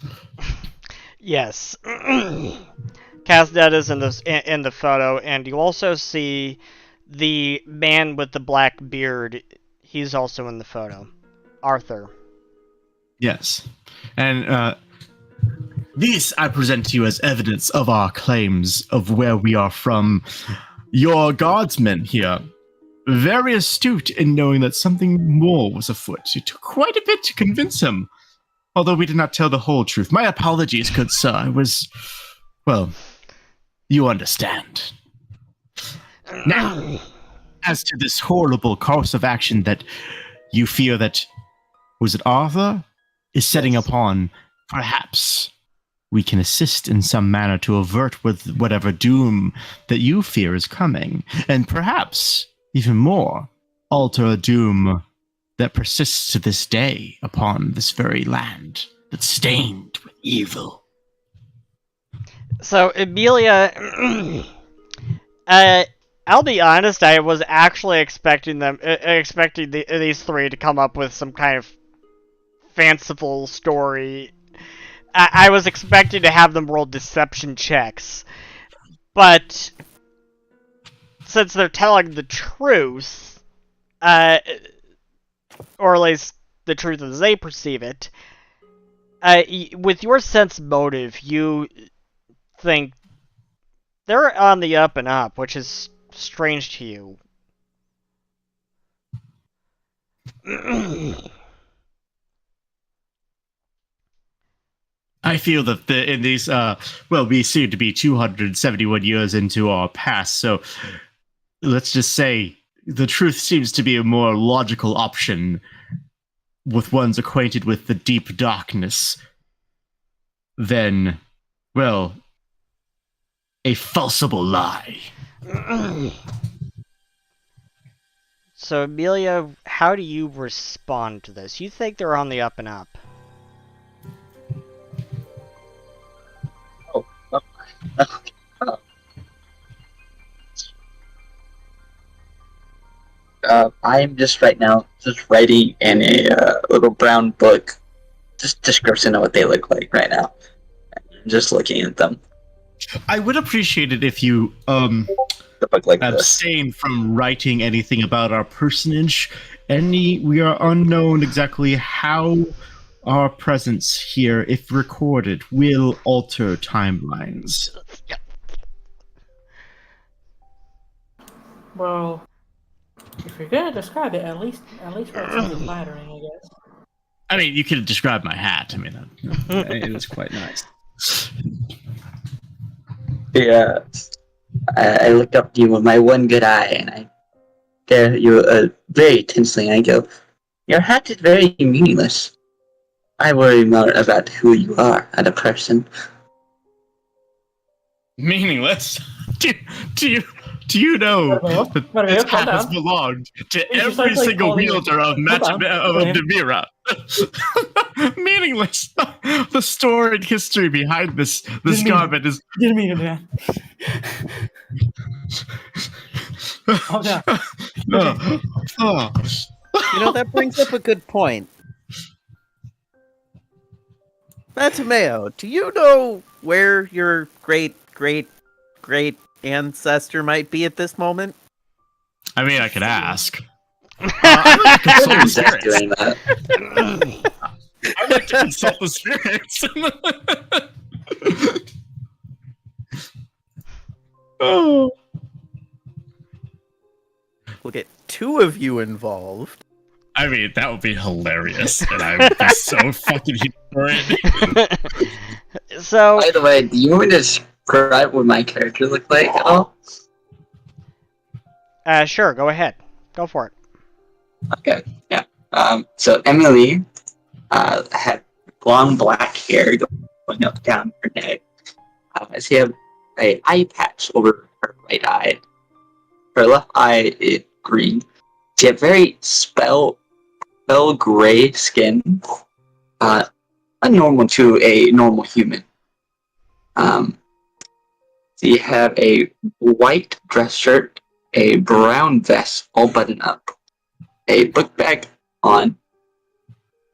Yes. Casdet is in the photo, and you also see the man with the black beard. He's also in the photo. Arthur. Yes. And these I present to you as evidence of our claims of where we are from. Your guardsmen here, very astute in knowing that something more was afoot. It took quite a bit to convince him, although we did not tell the whole truth. My apologies, good sir. I was, well, you understand. Now, as to this horrible course of action that you fear that, was it Arthur, is setting upon, perhaps we can assist in some manner to avert with whatever doom that you fear is coming, and perhaps, even more, alter a doom that persists to this day upon this very land that's stained with evil. So, Amelia, I'll be honest, I was actually expecting these three to come up with some kind of fanciful story. I was expecting to have them roll deception checks, but since they're telling the truth, or at least the truth as they perceive it, with your sense motive, you think they're on the up and up, which is strange to you. I feel that in these, we seem to be 271 years into our past, so let's just say the truth seems to be a more logical option with one's acquainted with the deep darkness than, well, a falsible lie. So, Amelia, how do you respond to this? You think they're on the up and up. I'm just right now just writing in a little brown book, just description of what they look like right now. Just looking at them. I would appreciate it if you The book like abstain from writing anything about our personage. We are unknown exactly how our presence here, if recorded, will alter timelines. Well, If you're gonna describe it, at least write something flattering, I guess. I mean, you could describe my hat. I mean, it was quite nice. Yeah, I looked up to you with my one good eye, and I stare at you very intensely, and I go, "Your hat is very meaningless. I worry more about who you are as a person." Meaningless. Do you know that this hat has belonged to every single wielder of Namira? Meaningless. The story and history behind this garment is. Didn't mean it, man. Oh, yeah. Oh. You know, that brings up a good point. Matameo, do you know where your great ancestor might be at this moment? I mean, I could ask. I'd like to consult the Zach spirits. doing that. I'd like to consult the spirits. Oh. We'll get two of you involved. I mean, that would be hilarious, and I would be so fucking here for it. So, By the way, do you want me to describe what my character looked like at all? sure, go ahead. Go for it. Okay, yeah. So Emily had long black hair going up down her neck. She had an eye patch over her right eye. Her left eye is green. She had very pale gray skin, normal to a normal human. She had a white dress shirt, a brown vest all buttoned up, a book bag on,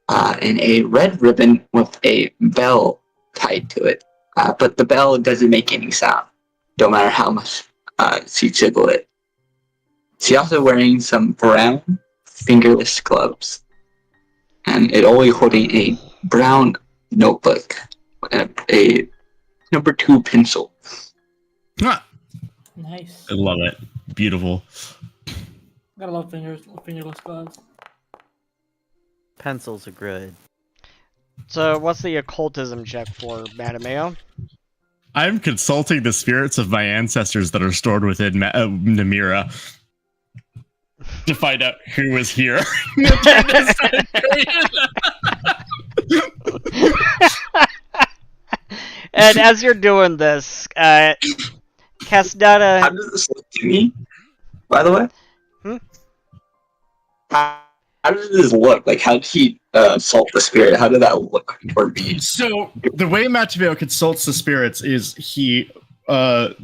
and a red ribbon with a bell tied to it. But the bell doesn't make any sound, no matter how much she jiggle it. She's also wearing some brown fingerless gloves, and it only holding a brown notebook and a number 2 pencil. Ah, Nice. I love it. Beautiful. Gotta love fingerless gloves. Pencils are good. So, what's the occultism check for Matameo? I'm consulting the spirits of my ancestors that are stored within Namira to find out who was here. And as you're doing this, How Casdata... does this look to me, by the way? How does this look? Like, how did he salt the spirit? How did that look toward me? So, the way Matameo consults the spirits is he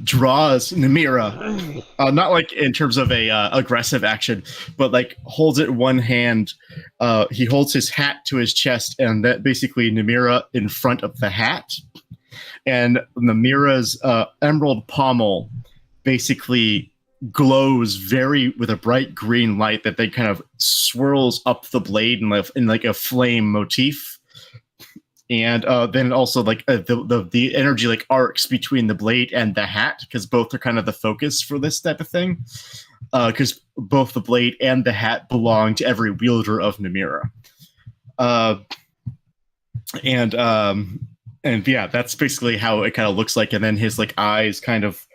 draws Namira, not like in terms of a aggressive action, but like holds it in one hand. He holds his hat to his chest, and that basically Namira in front of the hat. And Namira's emerald pommel basically glows with a bright green light that then kind of swirls up the blade in like a flame motif. And then also like the energy like arcs between the blade and the hat, because both are kind of the focus for this type of thing. Because both the blade and the hat belong to every wielder of Namira. And yeah, that's basically how it kind of looks like. And then his like eyes kind of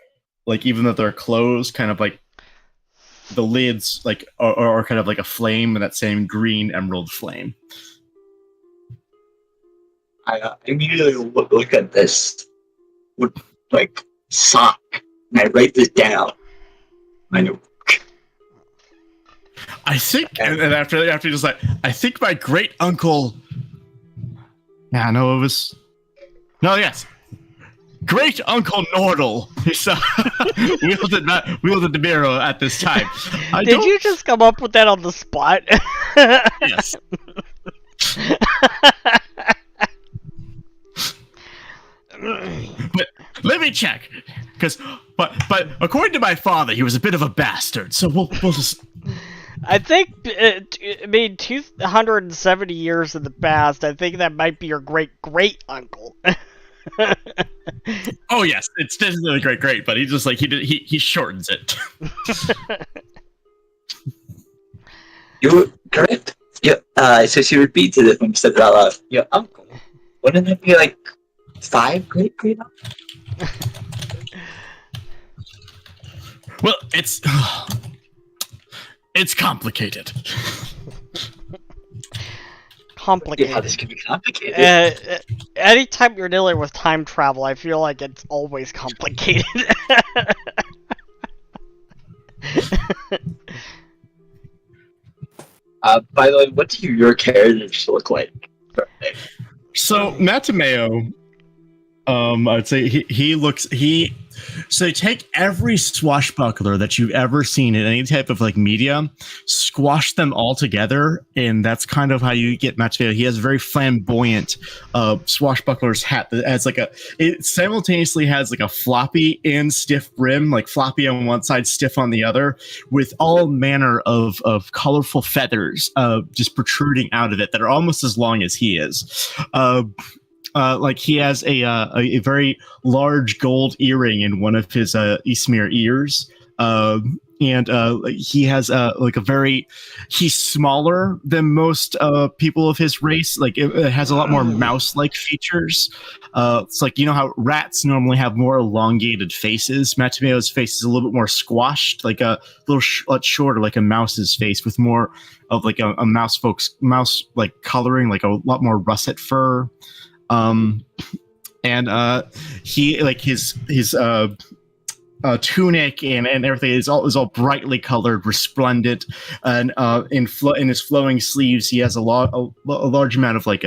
like, even though they're closed, kind of like the lids like are kind of like a flame, and that same green emerald flame. I immediately look at this with like sock, and I write this down. I know. I think, and after just like, I think my great uncle. Yeah, no, it was. No, yes, great uncle Nordal. He's wielded the mirror at this time. Did you just come up with that on the spot? Yes. But let me check, but according to my father, he was a bit of a bastard. So we'll just. I think, I mean, 270 years in the past, I think that might be your great-great-uncle. Oh yes, it's definitely great, but he just like he shortens it. You were correct. Yeah. So she repeated it when you said it out loud. Your uncle. Wouldn't that be like 5 great uncle? Well, it's complicated. Yeah, this Complicated. can be complicated. Anytime you're dealing with time travel, I feel like it's always complicated. By the way, what do your characters look like? So Matameo, I'd say he. So take every swashbuckler that you've ever seen in any type of like media, squash them all together, and that's kind of how you get Matameo. He has a very flamboyant swashbuckler's hat that has like it simultaneously has like a floppy and stiff brim, like floppy on one side, stiff on the other, with all manner of colorful feathers just protruding out of it that are almost as long as he is. Like he has a very large gold earring in one of his Ismir ears, and he has like a very he's smaller than most people of his race. Like it has a lot more mouse-like features. It's like you know how rats normally have more elongated faces. Matameo's face is a little bit more squashed, like a little shorter, like a mouse's face, with more of like a mouse like coloring, like a lot more russet fur. And he like his tunic and everything is all brightly colored, resplendent, and in his flowing sleeves he has a large amount of like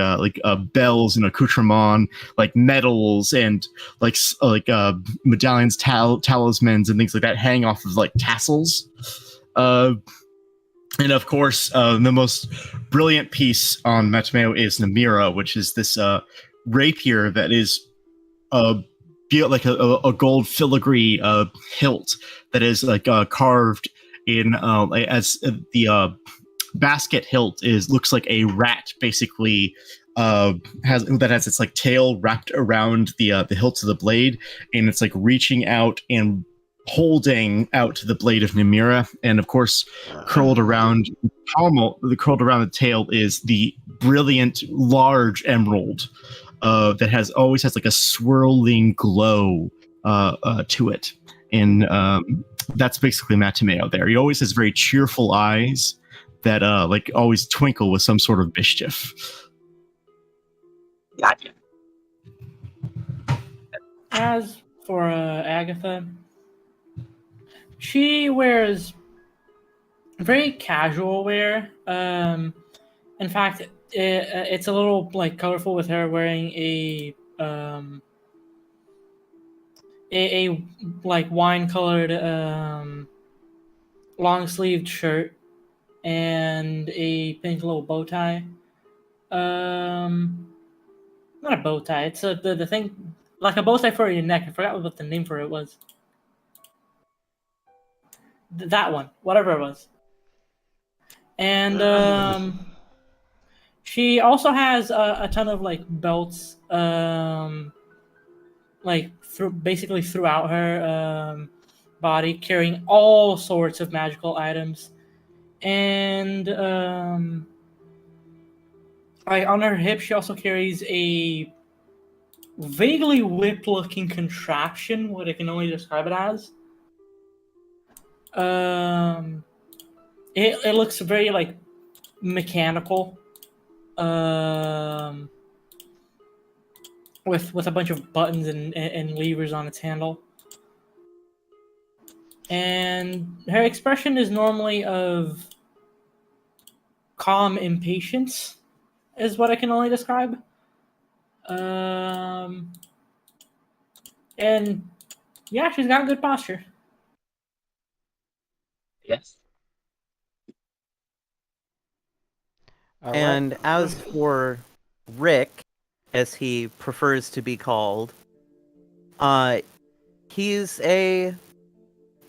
bells and accoutrements, like medals and medallions, talismans, and things like that hang off of like tassels. And of course, the most brilliant piece on Matameo is Namira, which is this rapier that is like a gold filigree hilt that is like carved in as the basket hilt looks like a rat basically has its like tail wrapped around the hilt of the blade, and it's like reaching out and holding out to the blade of Namira, and of course curled around the tail is the brilliant large emerald that always has like a swirling glow to it, and that's basically Matameo there. He always has very cheerful eyes that like always twinkle with some sort of mischief. Gotcha. As for Agatha, she wears very casual wear. In fact, it's a little like colorful with her wearing a like wine colored long sleeved shirt and a pink little bow tie. Not a bow tie. It's the thing like a bow tie for your neck. I forgot what the name for it was. That one, whatever it was. And she also has a ton of like belts, like basically throughout her body, carrying all sorts of magical items, and like on her hip, she also carries a vaguely whip-looking contraption. What I can only describe it as. It looks very like mechanical, with a bunch of buttons and levers on its handle, and her expression is normally of calm impatience, is what I can only describe. And yeah, she's got good posture. Yes. And as for Rick, as he prefers to be called, he's a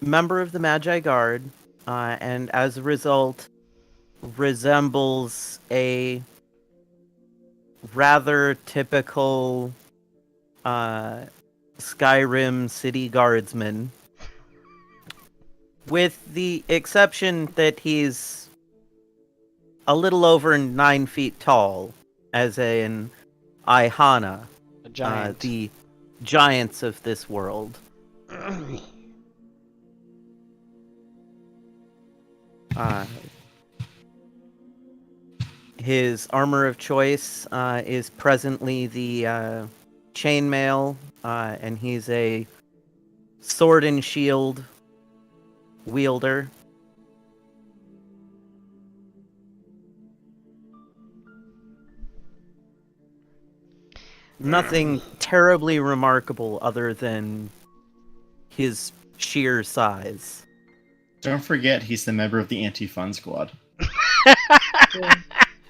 member of the Magi Guard, and as a result, resembles a rather typical Skyrim city guardsman, with the exception that he's a little over 9 feet tall, as an Ihana, A giant. the giants of this world. His armor of choice is presently the chainmail, and he's a sword and shield wielder. Nothing terribly remarkable other than his sheer size. Don't forget, he's the member of the anti-fun squad.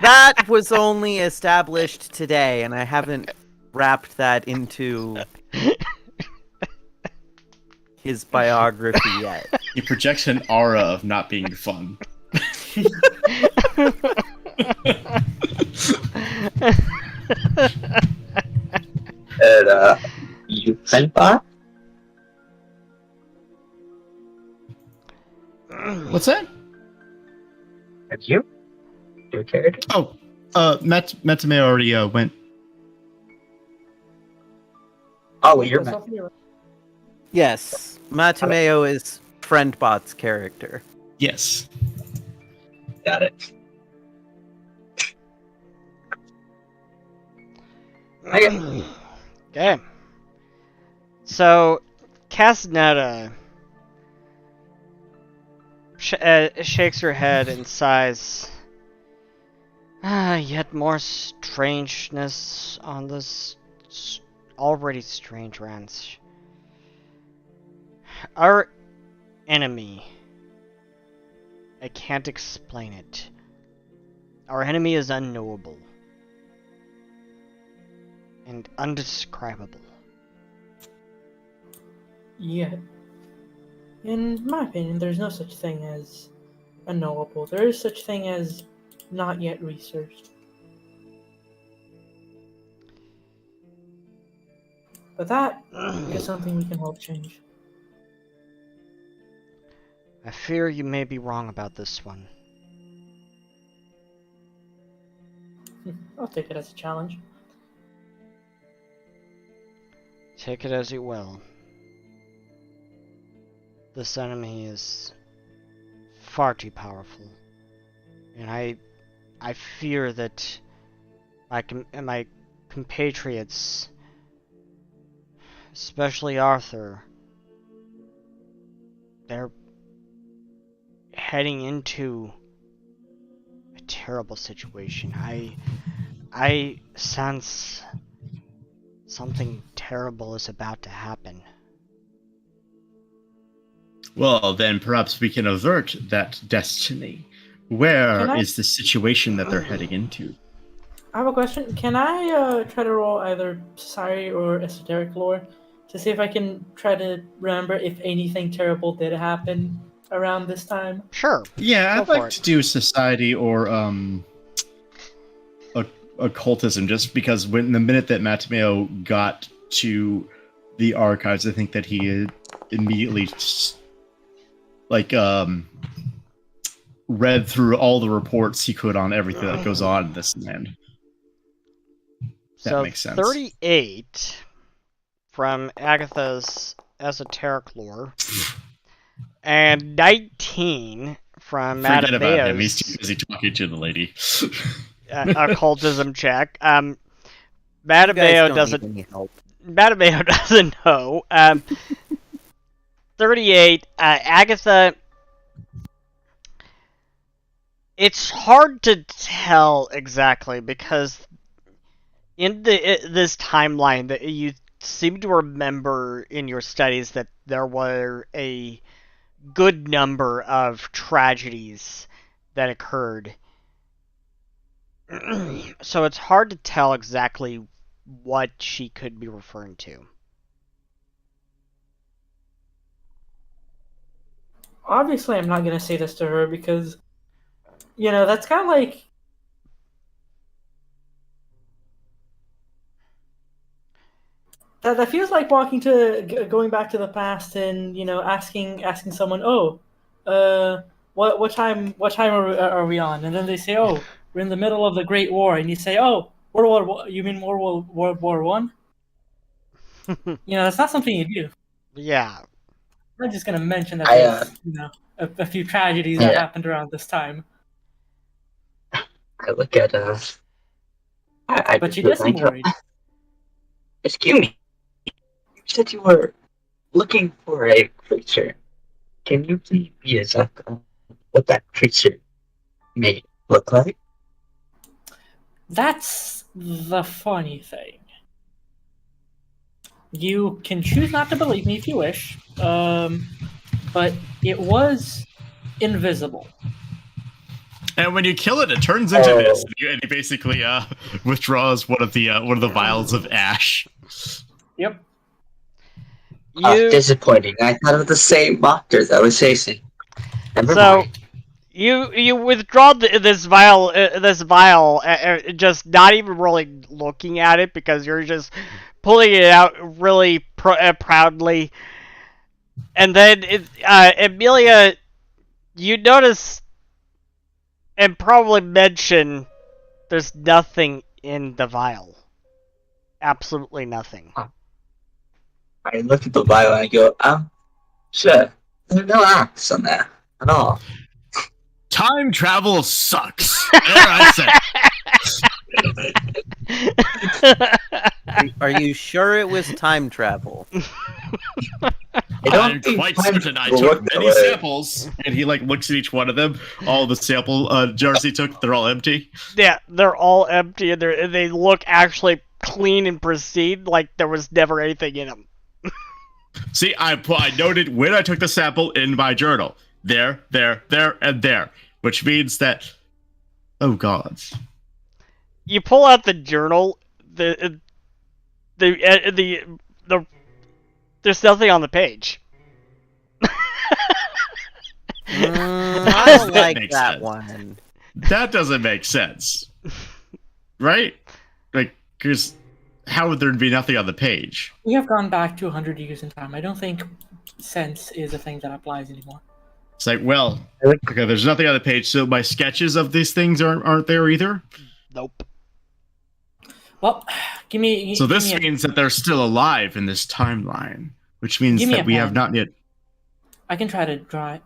That was only established today, and I haven't wrapped that into his biography yet. He projects an aura of not being fun. And, you Fenbot? What's that? Have you? Your character? Oh, Metame already went. Oh, you're That's Met. off your- Yes, Matameo is Friendbot's character. Yes. Got it. Okay. So, Castaneda shakes her head and sighs. Yet more strangeness on this already strange ranch. Our enemy. I can't explain it. Our enemy is unknowable. And undescribable. Yeah. In my opinion, there's no such thing as unknowable. There is such thing as not yet researched. But that is something we can hope change. I fear you may be wrong about this one. I'll take it as a challenge. Take it as you will. This enemy is far too powerful. And I fear that my compatriots, especially Arthur, they're heading into a terrible situation. I sense something terrible is about to happen. Well, then perhaps we can avert that destiny. Where Can I- is the situation that they're heading into? I have a question. Can I try to roll either society or esoteric lore to see if I can try to remember if anything terrible did happen around this time? Sure. Yeah, Go I'd for like it. to do society or occultism, just because when the minute that Matameo got to the archives, I think that he immediately read through all the reports he could on everything that goes on in this land. That So makes sense. 38 from Agatha's esoteric lore, and 19 from Forget about him. He's Matabeo's too busy talking to the lady. occultism check. You Matabeo guys don't doesn't. need any help. Matabeo doesn't know. 38. Agatha. It's hard to tell exactly because in this timeline that you seem to remember in your studies that there were a good number of tragedies that occurred. So it's hard to tell exactly what she could be referring to. Obviously, I'm not gonna say this to her because, that's kind of like that feels like going back to the past and asking someone, oh, what time are we on? And then they say, oh, we're in the middle of the Great War, and you say, oh, you mean World War One? That's not something you do. Yeah. I'm just gonna mention that there's a few tragedies that happened around this time. I look at But you did some worried. Excuse me. You said you were looking for a creature. Can you please be exact on what that creature may look like? That's the funny thing. You can choose not to believe me if you wish, but it was invisible. And when you kill it, it turns into this, and he basically withdraws one of the vials of ash. Yep. Disappointing. I thought of the same monster that was chasing. Never So, mind. you withdraw this vial, just not even really looking at it because you're just pulling it out really proudly. And then, Amelia, you notice and probably mention there's nothing in the vial. Absolutely nothing. I look at the vial and I go, sure. There's no axe on there at all. Time travel sucks. There I say. Are you sure it was time travel? I'm quite certain I took many samples. And he looks at each one of them. All the sample jars he took, they're all empty. Yeah, they're all empty and they look actually clean and pristine, like there was never anything in them. See, I noted when I took the sample in my journal. There, and there. Which means that... Oh, God. You pull out the journal, there's nothing on the page. I don't like that one. That doesn't make sense. Right? Because how would there be nothing on the page? We have gone back to 100 years in time. I don't think sense is a thing that applies anymore. It's well, okay, there's nothing on the page, so my sketches of these things aren't there either? Nope. Well, give me... So this means that they're still alive in this timeline, which means that we have not yet... I can try to draw it.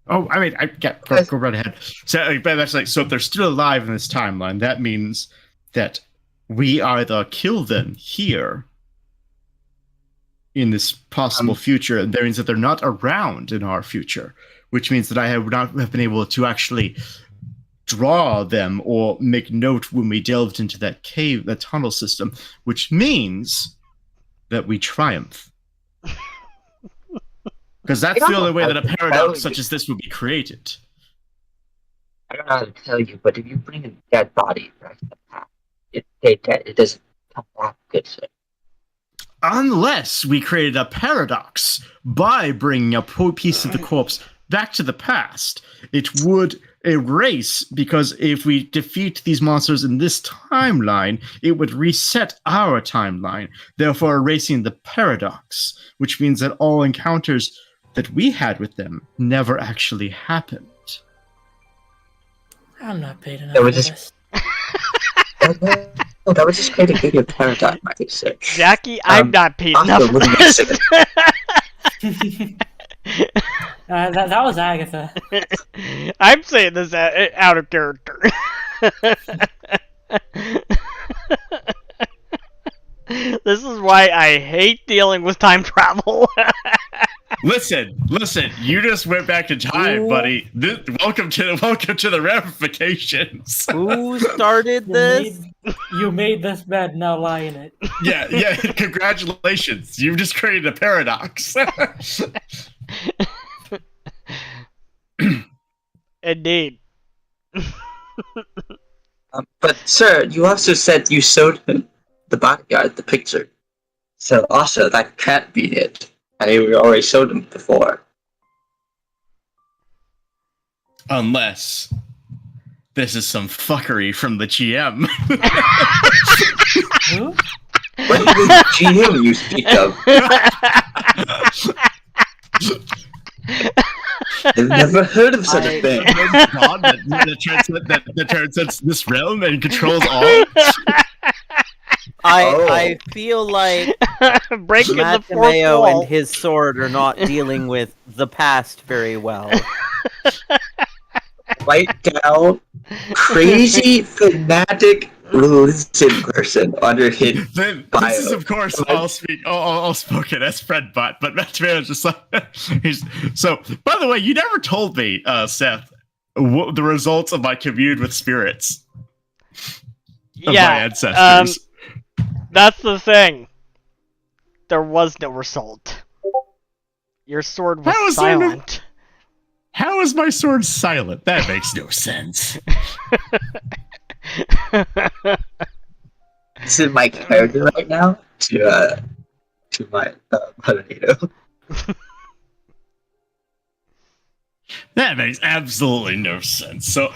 Oh, I mean, go right ahead. So that's so if they're still alive in this timeline, that means that we either kill them here in this possible future, and that means that they're not around in our future, which means that I have not been able to actually draw them or make note when we delved into that cave, that tunnel system, which means that we triumph. Because that's the only way that a paradox such as this would be created. I don't know how to tell you, but if you bring a dead body back to the past, it doesn't come back good. So. Unless we created a paradox by bringing a piece of the corpse back to the past, it would erase, because if we defeat these monsters in this timeline, it would reset our timeline, therefore erasing the paradox, which means that all encounters that we had with them never actually happened. I'm not paid enough for this. That was just creating a paradigm, I think so. Jackie, I'm not paid enough for this. That was Agatha. I'm saying this out of character. This is why I hate dealing with time travel. Listen, you just went back to time, buddy. Welcome to the ramifications. Who started this? You made this bed, now lie in it. Yeah, congratulations. You've just created a paradox. Indeed. But, sir, you also said you showed him, the bodyguard, the picture. So, also, that can't be it. I mean, we already showed him before. Unless this is some fuckery from the GM. Who? What is the GM you speak of? I've never heard of such a thing. God that transcends this realm and controls all. I feel like Breaking the fourth Matameo wall. and his sword are not dealing with the past very well. Write down crazy fanatic religion person under his bio. This is, of course, all spoken as Fred Butt, but Matameo is just like so. By the way, you never told me, Seth, the results of my commune with spirits of my ancestors. That's the thing. There was no result. Your sword was silent. How is my sword silent? That makes no sense. This is my character right now to my tornado. That makes absolutely no sense. So,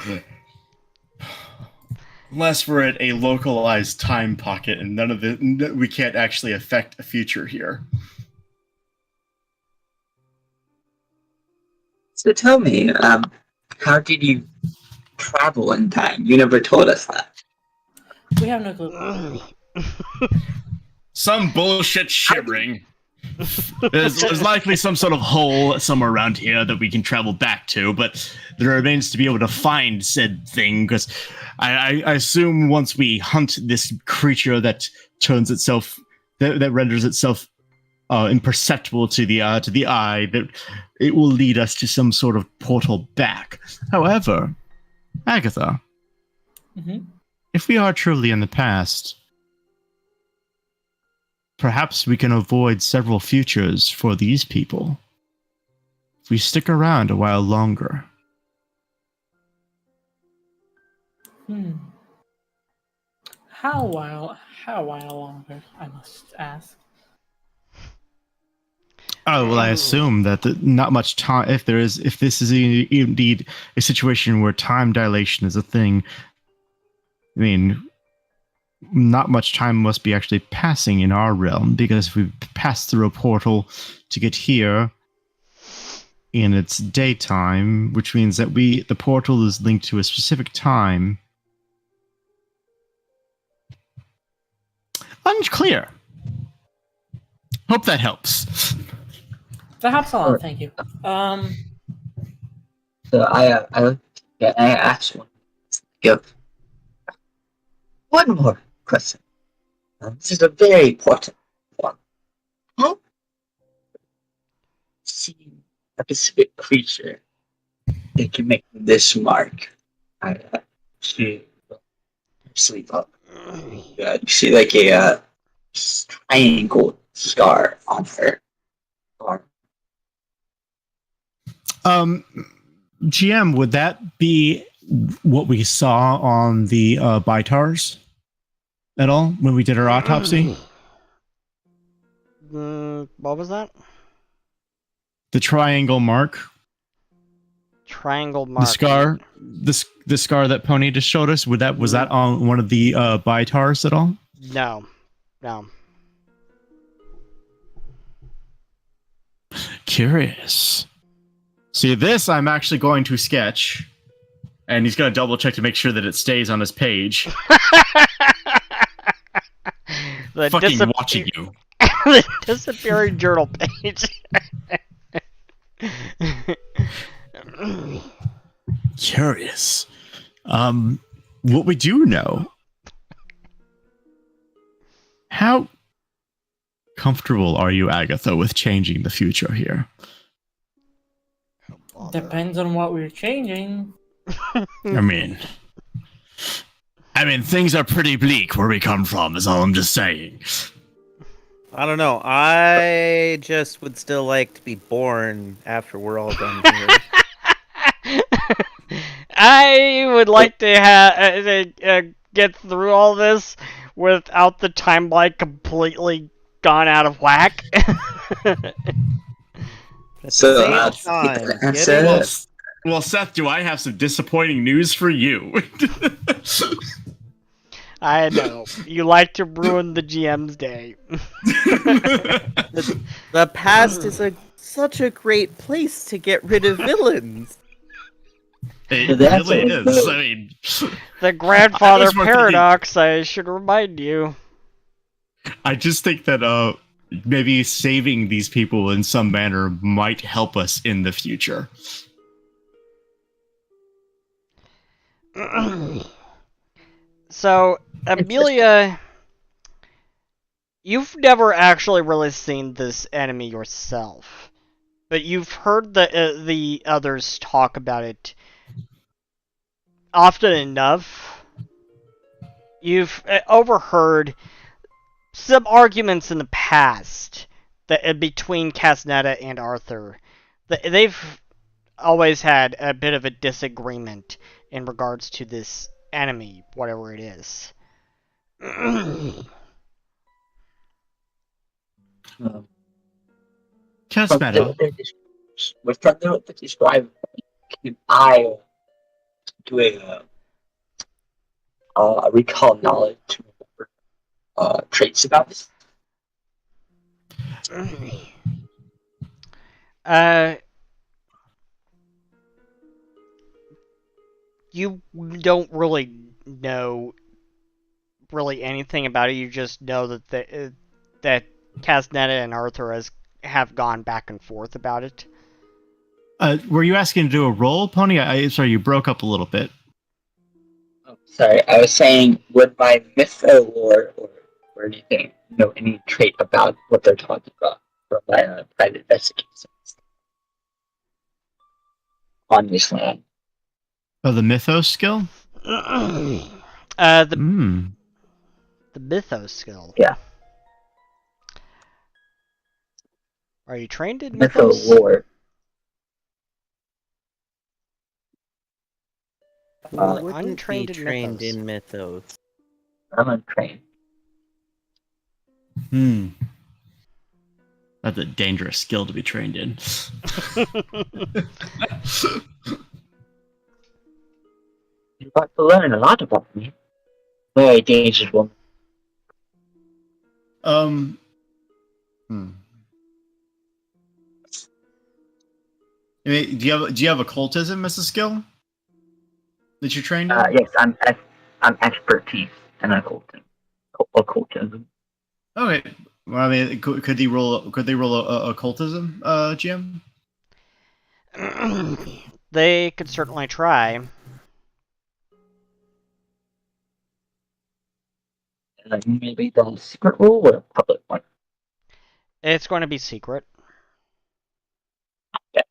unless we're at a localized time pocket and none of it, we can't actually affect a future here. So tell me, how did you travel in time? You never told us that. We have no clue. Some bullshit shivering. There's likely some sort of hole somewhere around here that we can travel back to, but there remains to be able to find said thing, because I assume once we hunt this creature that turns itself, that renders itself imperceptible to the eye, that it will lead us to some sort of portal back. However, Agatha, if we are truly in the past, perhaps we can avoid several futures for these people if we stick around a while longer. How while longer, I must ask. Oh, well, I assume that not much time, if this is indeed a situation where time dilation is a thing, I mean, not much time must be actually passing in our realm, because if we pass through a portal to get here in its daytime, which means that the portal is linked to a specific time. Unclear. Hope that helps. That helps a lot, thank you. So I asked one more question. This is a very important one. How see a specific creature that can make this mark? She sleep up. You see like a triangle scar on her arm. GM, would that be what we saw on the Bitars at all when we did our autopsy? What was that? The triangle mark. Triangle mark. The scar. The scar that Pony just showed us. Was that on one of the Bitars at all? No. Curious. See, this I'm actually going to sketch, and he's going to double check to make sure that it stays on his page. Fucking watching you. The disappearing journal page. Curious. What we do know. How comfortable are you, Agatha, with changing the future here? Depends on what we're changing. I mean, things are pretty bleak where we come from, is all I'm just saying. I don't know. I just would still like to be born after we're all done here. I would like to get through all this without the timeline completely gone out of whack. So, well, Seth, do I have some disappointing news for you? I know. You like to ruin the GM's day. The past is a such a great place to get rid of villains. It The answer really is is. no. I mean, The grandfather was more thinking- paradox, I should remind you. I just think that maybe saving these people in some manner might help us in the future. So, Amelia, you've never actually really seen this enemy yourself, but you've heard the others talk about it often enough. You've overheard some arguments in the past that between Casnetta and Arthur. They've always had a bit of a disagreement in regards to this enemy, whatever it is. Casmeta, From what they describe, can I do a recall knowledge to remember traits about this? You don't really know anything about it. You just know that that Casnetta and Arthur have gone back and forth about it. were you asking to do a roll, Pony? Sorry, you broke up a little bit. Oh, sorry, I was saying, would my mytho lore or anything know any trait about what they're talking about from my private investigations on this land? Oh, the mythos skill? The mythos skill. Yeah. Are you trained in Mytho mythos? lore. Who Uh, wouldn't untrained be in trained mythos. in mythos? I'm untrained. That's a dangerous skill to be trained in. You've got to learn a lot about me. Very dangerous woman. I mean, do you have occultism as a skill that you're trained in? Yes, I'm expertise in occultism. Okay. Well, I mean, could they roll a occultism, GM? They could certainly try. Maybe the secret rule or a public one? It's going to be secret. Yeah.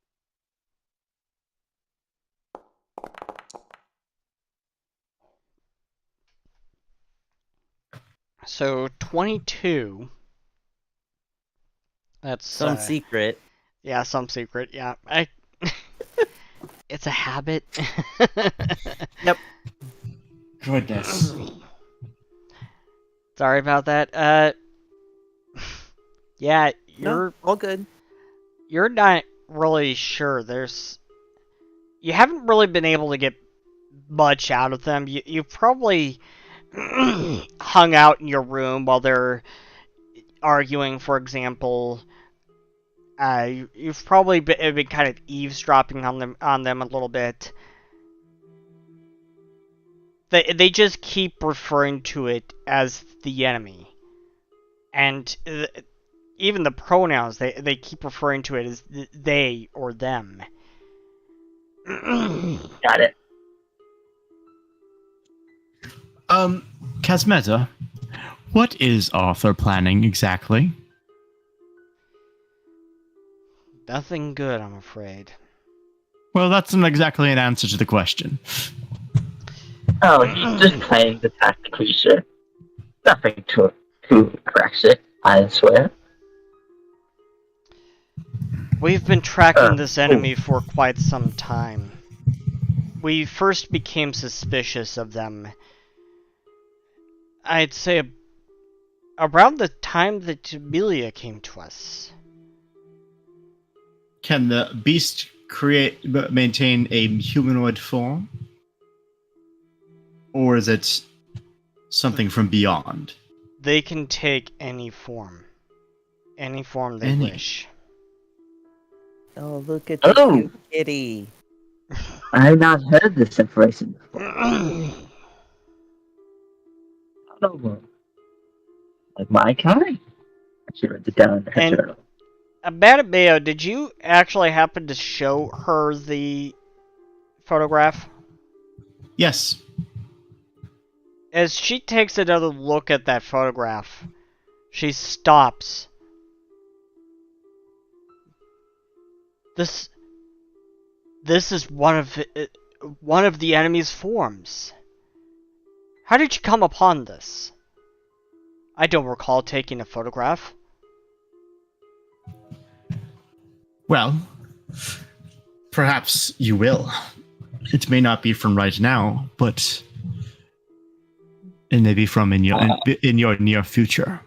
So 22. That's Some secret. Yeah, some secret. Yeah, it's a habit. Yep. Goodness. Sorry about that. Yeah, No, all good. you're not really sure. You haven't really been able to get much out of them. You've probably hung out in your room while they're arguing, for example. You've probably been kind of eavesdropping on them a little bit. They just keep referring to it as the enemy, and even the pronouns they keep referring to it as they or them. Got it. Casmeta, what is Arthur planning exactly? Nothing good, I'm afraid. Well, that's not exactly an answer to the question. Oh, he's just playing the tact creature. Nothing to correct it, I swear. We've been tracking this enemy for quite some time. We first became suspicious of them, I'd say, around the time that Amelia came to us. Can the beast maintain a humanoid form? Or is it something from beyond? They can take any form. Any form they wish. Oh, look at the Oh. cute kitty. I have not heard this information before. Oh, like my kind? I should write it down in her And- journal. Matameo, did you actually happen to show her the photograph? Yes. As she takes another look at that photograph, she stops. This is one of the enemy's forms. How did you come upon this? I don't recall taking a photograph. Well, perhaps you will. It may not be from right now, but it may be from in your near future.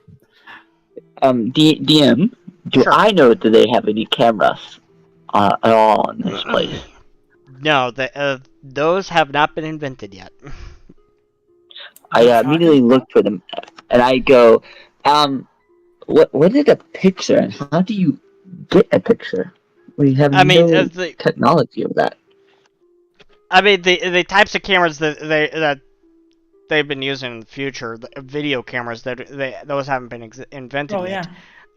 DM, do Sure. I know that they have any cameras at all in this place? No, those have not been invented yet. I immediately look for them, and I go, what is a picture, and how do you get a picture? We have no technology of that. I mean, the types of cameras that they've been using in the future, the video cameras, those haven't been invented yet.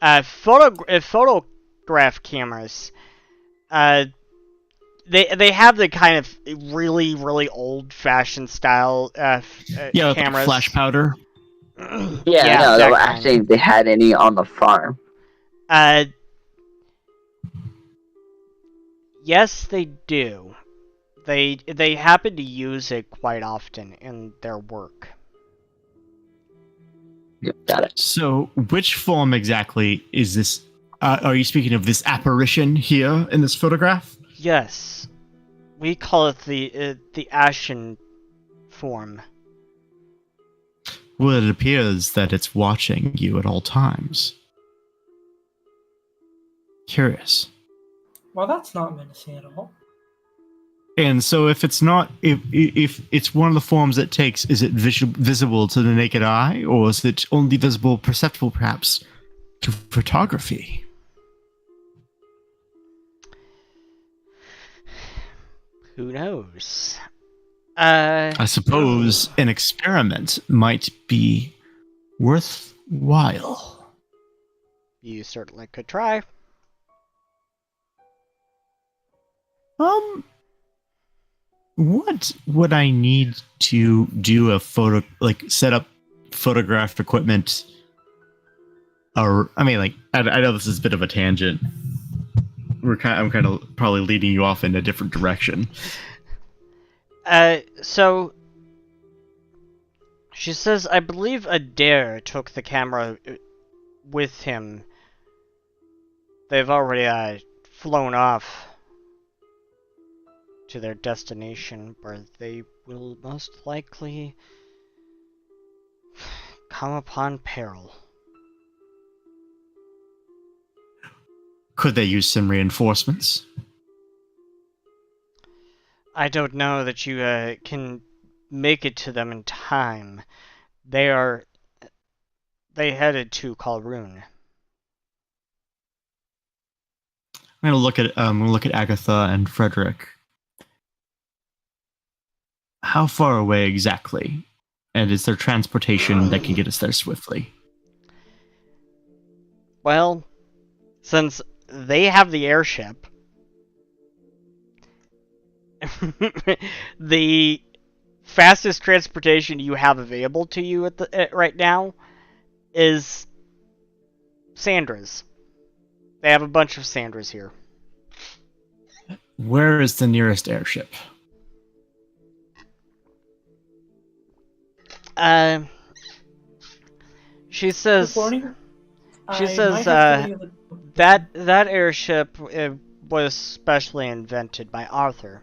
Yeah. Photograph cameras, they have the kind of really, really old-fashioned style Yeah, cameras. like flash powder. Yeah, no, they were asking if they had any on the farm. Yes, they do. They happen to use it quite often in their work. Yep, got it. So, which form exactly is this? Are you speaking of this apparition here in this photograph? Yes, we call it the Ashen form. Well, it appears that it's watching you at all times. Curious. Well, that's not menacing at all. And so, if it's not, if it's one of the forms it takes, is it visible to the naked eye, or is it only visible, perceptible, perhaps, to photography? Who knows? I suppose an experiment might be worthwhile. You certainly could try. What would I need to do a photo, like set up photograph equipment? Or, I mean, like, I know this is a bit of a tangent. I'm kind of probably leading you off in a different direction. So she says, I believe Adair took the camera with him. They've already flown off to their destination, where they will most likely come upon peril. Could they use some reinforcements? I don't know that you can make it to them in time. They headed to Kalroon. I'm gonna look at Agatha and Frederick. How far away exactly? And is there transportation that can get us there swiftly? Well, since they have the airship, the fastest transportation you have available to you right now is Sandra's. They have a bunch of Sandras here. Where is the nearest airship? She says. Good morning. She says that airship was specially invented by Arthur.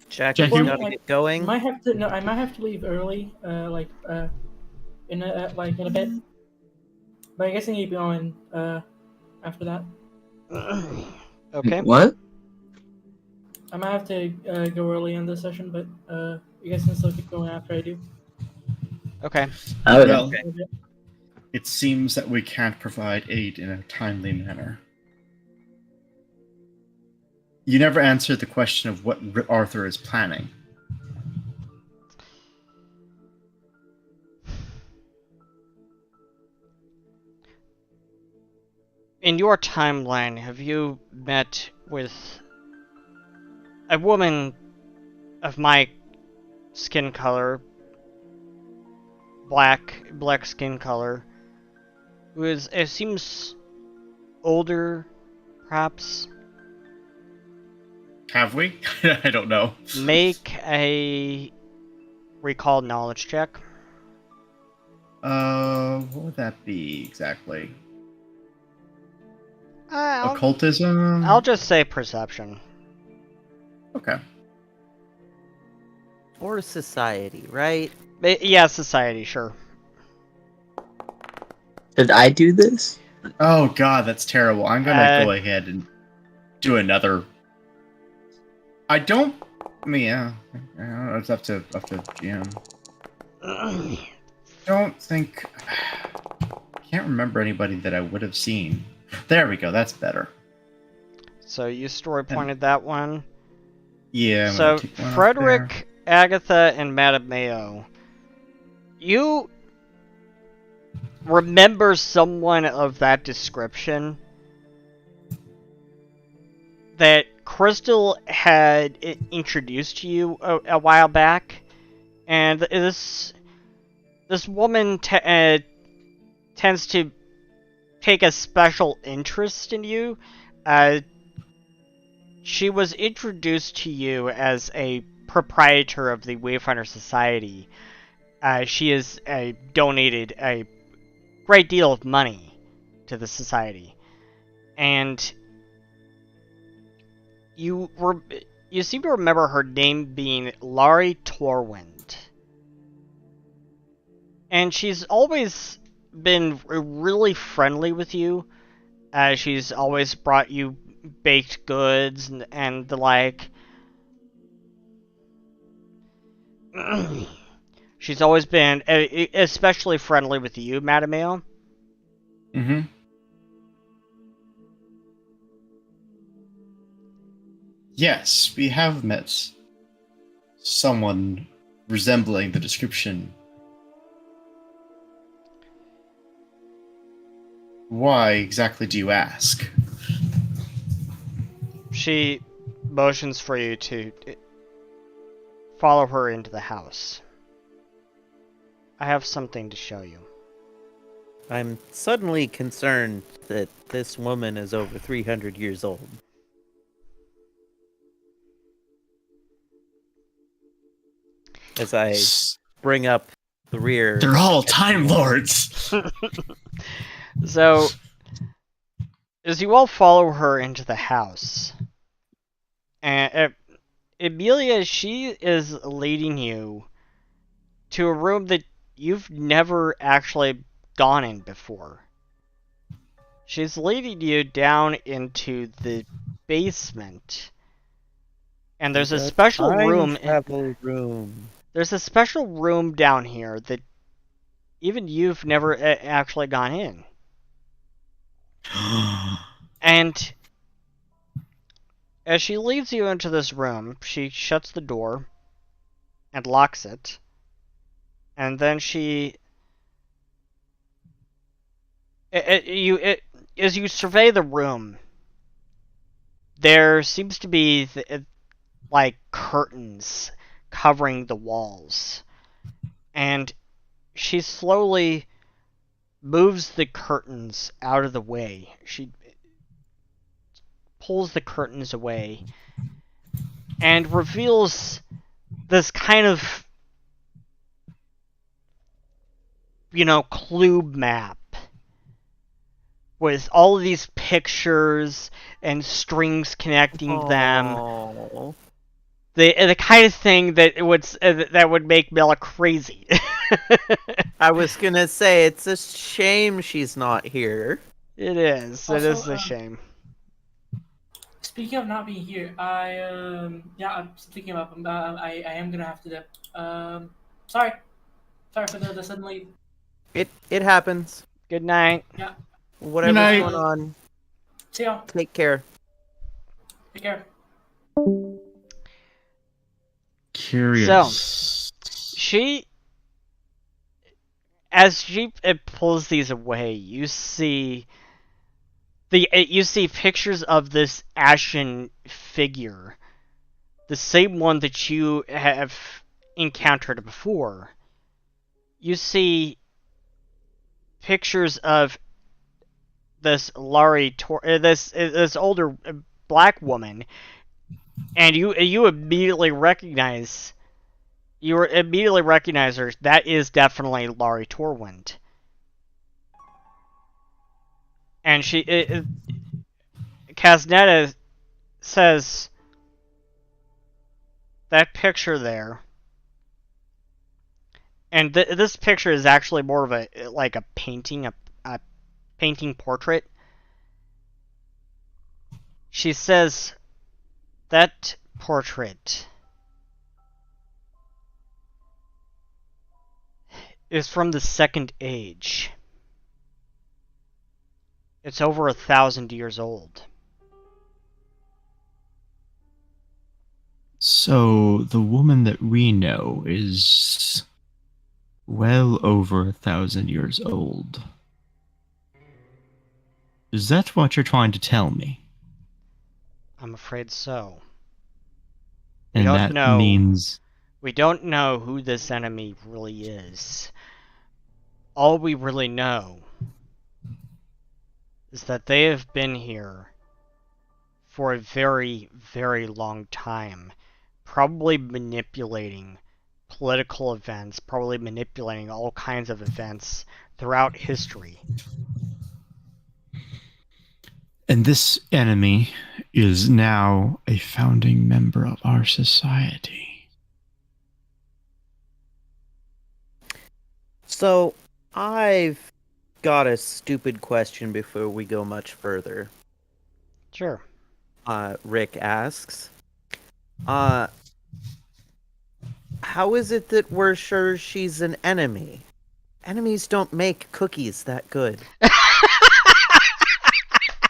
Jack, Jack, you you- gotta get going. I might have to leave early, in a bit. But I guess I need to be on after that. Okay. What? I might have to go early in this session, but you guys can still keep going after I do. Okay. Oh, Well, It seems that we can't provide aid in a timely manner. You never answered the question of what Arthur is planning. In your timeline, have you met with a woman of my skin color, black skin color, who is, it seems, older, perhaps? Have we? I don't know. Make a recall knowledge check. What would that be exactly? I'll Occultism? just say perception. Okay. Or society, right? Yeah, society, sure. Did I do this? Oh god, that's terrible. I'm gonna go ahead and do another. I don't. I mean, yeah, I don't know, it's up to GM. Don't think. Can't remember anybody that I would have seen. There we go. That's better. So you story pointed that one. Yeah. I'm So gonna take one off there. Frederick, Agatha, and Madame Mayo, you remember someone of that description that Crystal had introduced to you a while back, and this woman tends to take a special interest in you. She was introduced to you as a proprietor of the Wayfinder Society. She has donated a great deal of money to the society, and you seem to remember her name being Laurie Torwind, and she's always been really friendly with you. She's always brought you baked goods and the like. She's always been especially friendly with you, Madame Mayo. Mm-hmm. Yes, we have met someone resembling the description. Why exactly do you ask? She motions for you to follow her into the house. I have something to show you. I'm suddenly concerned that this woman is over 300 years old. As I bring up the rear. They're all Time Lords! So, as you all follow her into the house, and Emilia, she is leading you to a room that you've never actually gone in before. She's leading you down into the basement, and there's a special room. There's a special room down here that even you've never actually gone in. And as she leads you into this room, she shuts the door and locks it. And then as you survey the room, there seems to be like curtains covering the walls. And she slowly moves the curtains out of the way. She pulls the curtains away and reveals this kind of, clue map with all of these pictures and strings connecting them. The kind of thing that would make Mela crazy. I was gonna say, it's a shame she's not here. It is. Also, it is a shame. Speaking of not being here, I'm thinking about. I am gonna have to dip. Sorry for the sudden leave. It happens. Good night. Whatever's night. going on, See y'all. take care. Take care. Curious. As she pulls these away, you see pictures of this ashen figure, the same one that you have encountered before. You see pictures of this this older black woman, and you immediately recognize her. That is definitely Laurie Torwind. And Casnetta says, that picture there, and this picture is actually more of a painting, a painting portrait. She says, that portrait is from the Second Age. It's over 1,000 years old. So the woman that we know is well over 1,000 years old. Is that what you're trying to tell me? I'm afraid so. And don't that know. means We don't know who this enemy really is. All we really know is that they have been here for a very, very long time. Probably manipulating political events, probably manipulating all kinds of events throughout history. and this enemy is now a founding member of our society. So, I've got a stupid question before we go much further. Sure. Rick asks, how is it that we're sure she's an enemy? Enemies don't make cookies that good.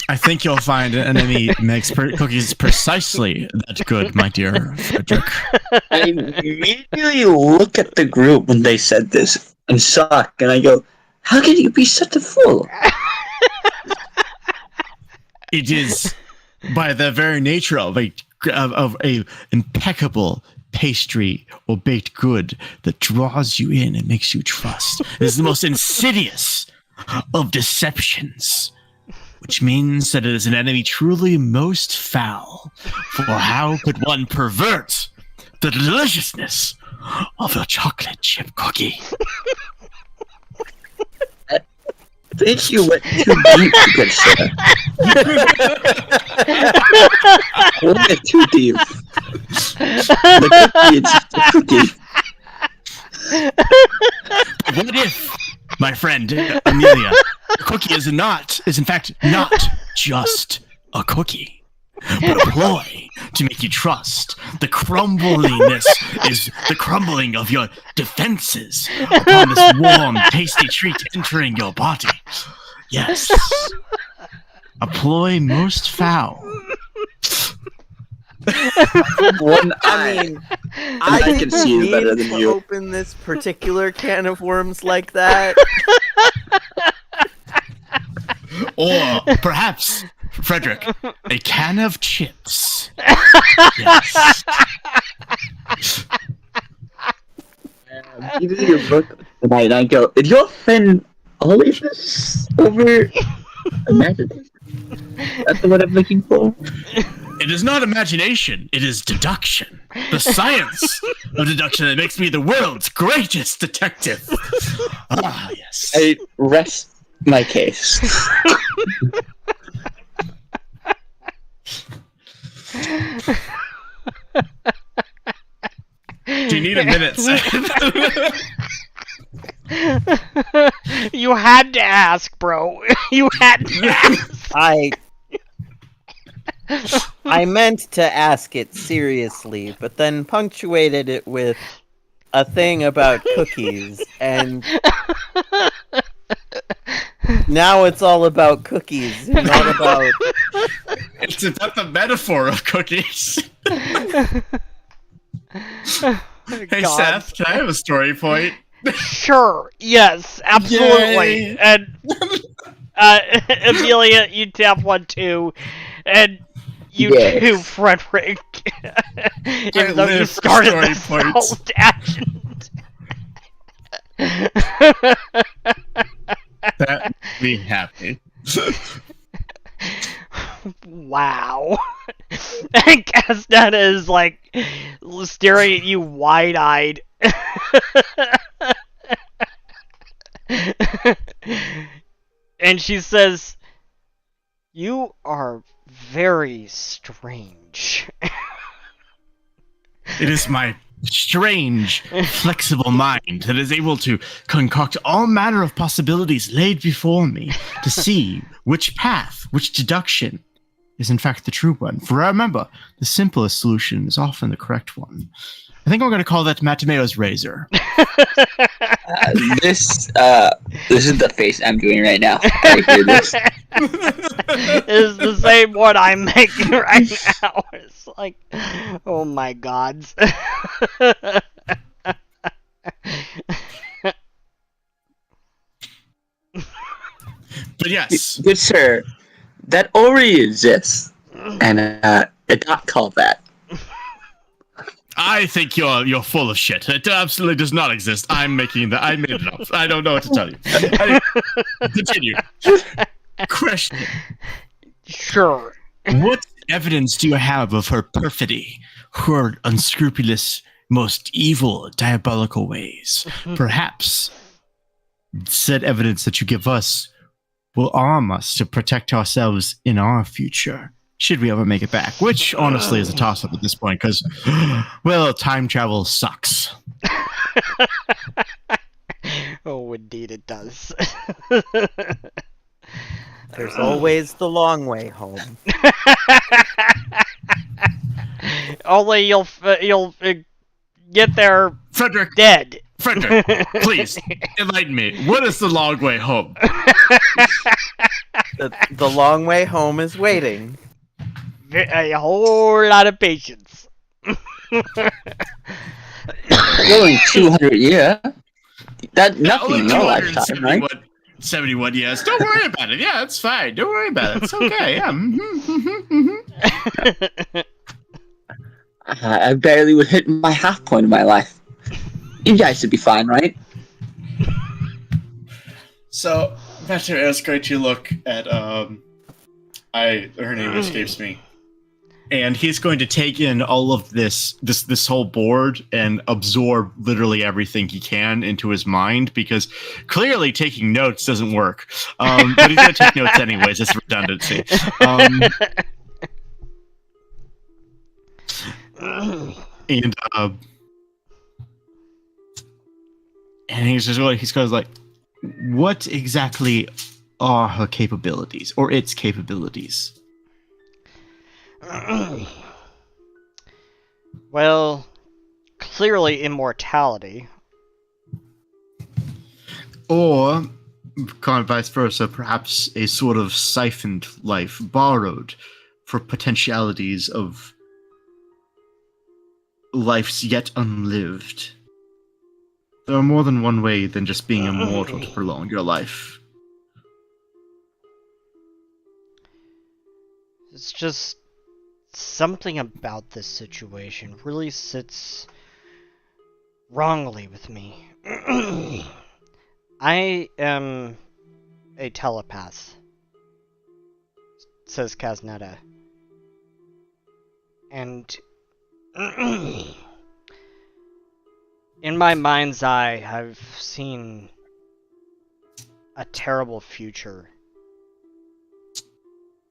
I think you'll find an enemy makes cookies precisely that good, my dear Frederick. I immediately look at the group when they said this and suck, and I go, how can you be such a fool? It is by the very nature of a impeccable pastry or baked good that draws you in and makes you trust. It is the most insidious of deceptions, which means that it is an enemy truly most foul. For how could one pervert the deliciousness of a chocolate chip cookie? I think you went too deep, good sir. You went too deep. The cookie is just a cookie. What if, my friend Amelia, the cookie is in fact not just a cookie, but a ploy to make you trust. The crumbliness is the crumbling of your defenses upon this warm, tasty treat entering your body. Yes, a ploy most foul. One I eye. mean, I I can didn't see it better mean than to you. open this particular can of worms like that. Or perhaps, Frederick, a can of chips. Yes. I'm reading your book tonight, and I go, did your friend always this over imagination? That's what I'm looking for. It is not imagination, it is deduction. The science of deduction that makes me the world's greatest detective. Ah, yes. I rest my case. Do you need a minute, Sam? You had to ask, bro. You had to ask. I meant to ask it seriously, but then punctuated it with a thing about cookies, and Now it's all about cookies, not about. It's about the metaphor of cookies. Hey, God. Seth, can I have a story point? Sure. Yes. Absolutely. Yay. And Amelia, you tap 1 2, and you Yes. too, Frederick. Even though you live for started story this points. whole action. That made me happy. Wow. And Castaneda is like staring at you wide-eyed. And she says, "You are very strange." It is my strange, flexible mind that is able to concoct all manner of possibilities laid before me to see which path, which deduction is in fact the true one. For remember, the simplest solution is often the correct one. I think I'm going to call that Matameo's razor. This is the face I'm doing right now. I hear this. Is the same one I'm making right now. It's like, oh my god. But yes, Good sir, that already exists, and it's not called that. I think you're full of shit. It absolutely does not exist. I'm making that. I made it up. I don't know what to tell you. Continue. Question. Sure. What evidence do you have of her perfidy, her unscrupulous, most evil, diabolical ways? Perhaps said evidence that you give us will arm us to protect ourselves in our future, should we ever make it back. Which, honestly, is a toss-up at this point, because, well, time travel sucks. Oh, indeed it does. There's always the long way home. Only you'll get there Frederick, dead. Frederick, please, enlighten me. What is the long way home? The long way home is waiting. A whole lot of patience. Only 200 years. That Only nothing in your lifetime, right? 71 years. Don't worry about it. Yeah, it's fine. Don't worry about it. It's okay. Yeah. I barely would hit my half point of my life. You guys should be fine, right? So, Master is going to look at, her name escapes me. And he's going to take in all of this whole board and absorb literally everything he can into his mind, because clearly taking notes doesn't work. But he's going to take notes anyways. It's redundancy. And he's just like, what exactly are her capabilities, or its capabilities? Well, clearly immortality. Or, kind of vice versa, perhaps a sort of siphoned life, borrowed for potentialities of lives yet unlived. There are more than one way than just being immortal to prolong your life. It's just something about this situation really sits wrongly with me. I am a telepath, says Kaznetta. And in my mind's eye, I've seen a terrible future.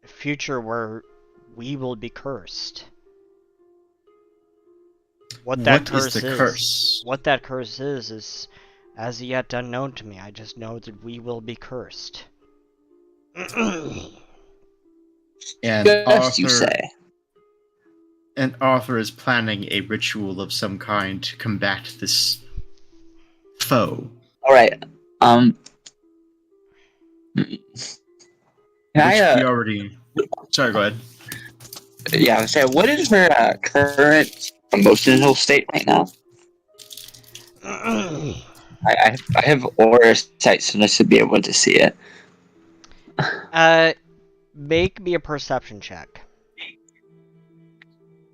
A future where we will be cursed. What that curse is, what that curse is as yet unknown to me. I just know that we will be cursed. And Yes, you say. And Arthur is planning a ritual of some kind to combat this foe. All right. Can Which I, we already. Sorry, go ahead. yeah, I was saying, what is her current emotional state right now? I have aura sight, so I should be able to see it. Make me a perception check.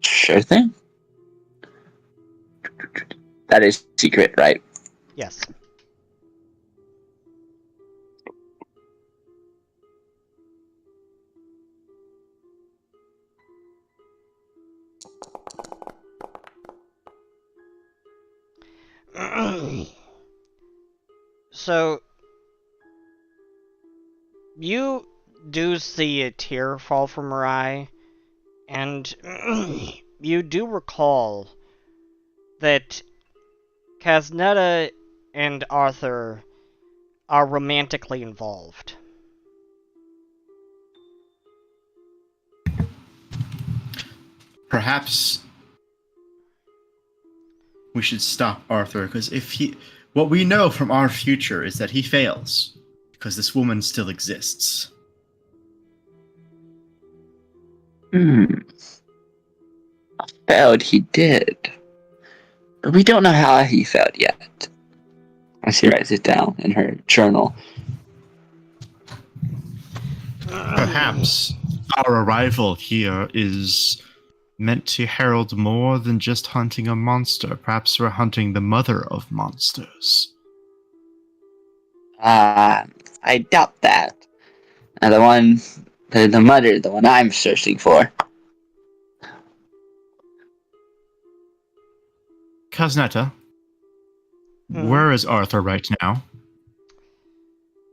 Sure thing. That is secret, right? Yes. So, you do see a tear fall from her eye, and you do recall that Kaznetta and Arthur are romantically involved. Perhaps we should stop Arthur, because what we know from our future is that he fails, because this woman still exists. Failed, he did. But we don't know how he failed yet. As she writes it down in her journal. Perhaps our arrival here is meant to herald more than just hunting a monster. Perhaps we're hunting the mother of monsters. I doubt that. And the mother, the one I'm searching for. Kaznetta, where is Arthur right now?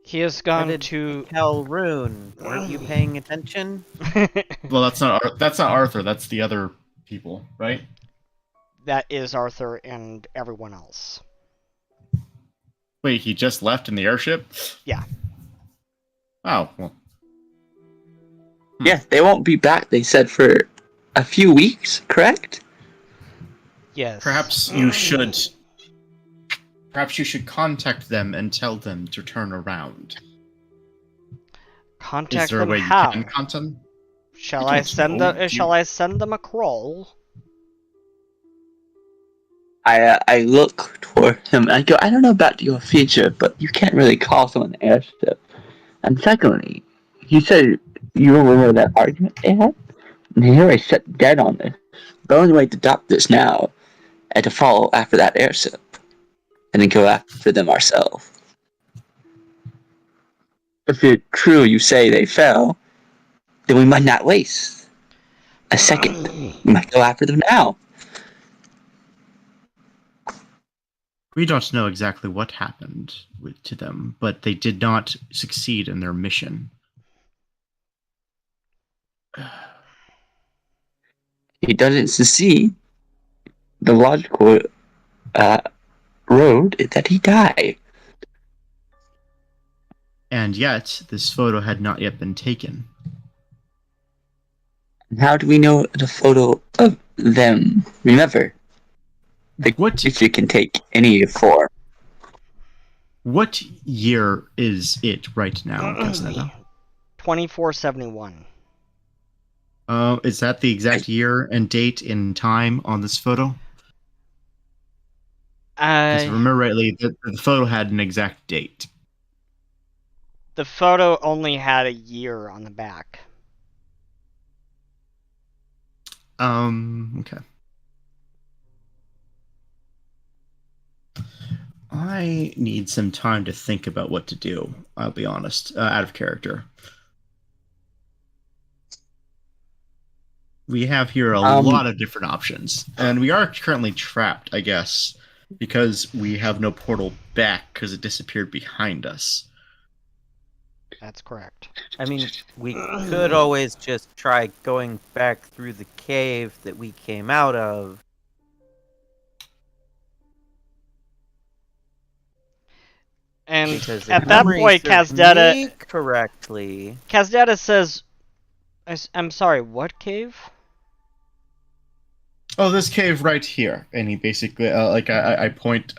He has gone Headed to... Calroon. Weren't you paying attention? Well, that's not Arthur. That's the other people, right? That is Arthur and everyone else. Wait, he just left in the airship? Yeah. Oh, well. Yeah, they won't be back, they said, for a few weeks, correct? Yes. Perhaps you should contact them and tell them to turn around. Contact Is there them a way how? you can contact them? Shall I I don't send know. Shall I send them a crawl? I look toward him and I go, I don't know about your future, but you can't really call someone an airship. And secondly, he said, you remember that argument they had? And here I sit dead on this. The only way to stop this now is to follow after that airship. And then go after them ourselves. If it's true you say they fell, then we might not waste a second. We might go after them now. We don't know exactly what happened to them, but they did not succeed in their mission. He doesn't succeed. The logical road is that he died. And yet, this photo had not yet been taken. And how do we know the photo of them? Remember, the future can take any form. What year is it right now, Kaznetta? 2471. Is that the exact year and date and time on this photo? If I remember rightly, the photo had an exact date. The photo only had a year on the back. Okay. I need some time to think about what to do, I'll be honest, out of character. We have here a lot of different options, and we are currently trapped, I guess, because we have no portal back because it disappeared behind us. That's correct. I mean, we could always just try going back through the cave that we came out of. And Because at that point, Kazdetta says, I'm sorry, what cave? Oh, this cave right here. And he basically, I point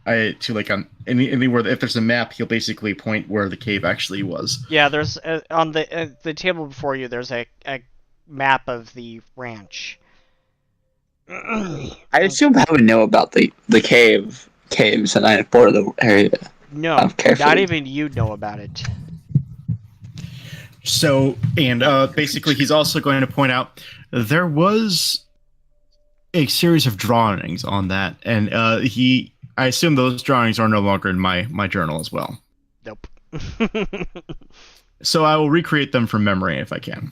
to like on anywhere. If there's a map, he'll basically point where the cave actually was. Yeah, there's on the table before you. There's a map of the ranch. I assume I would know about the caves, and I border the area. No, Carefully. not even you know about it. So, and basically, he's also going to point out there was a series of drawings on that, and I assume those drawings are no longer in my journal as well. Nope. So I will recreate them from memory if I can.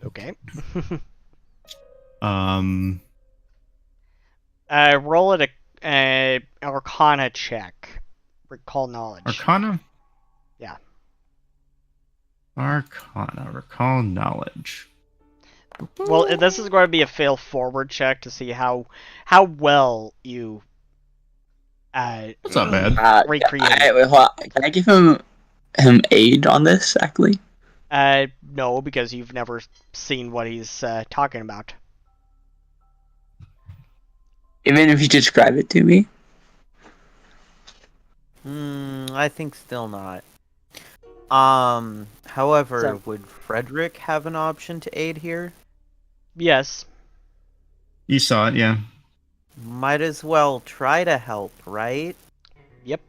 Okay. Roll it a Arcana check. Recall knowledge. Arcana? Yeah. Arcana. Recall knowledge. Well, this is going to be a fail forward check to see how well you That's not bad. recreate. Hold on. Can I give him aid on this, actually? No, because you've never seen what he's talking about. Even if you describe it to me? I think still not. However, So- would Frederick have an option to aid here? Yes. You saw it, yeah. Might as well try to help, right? Yep.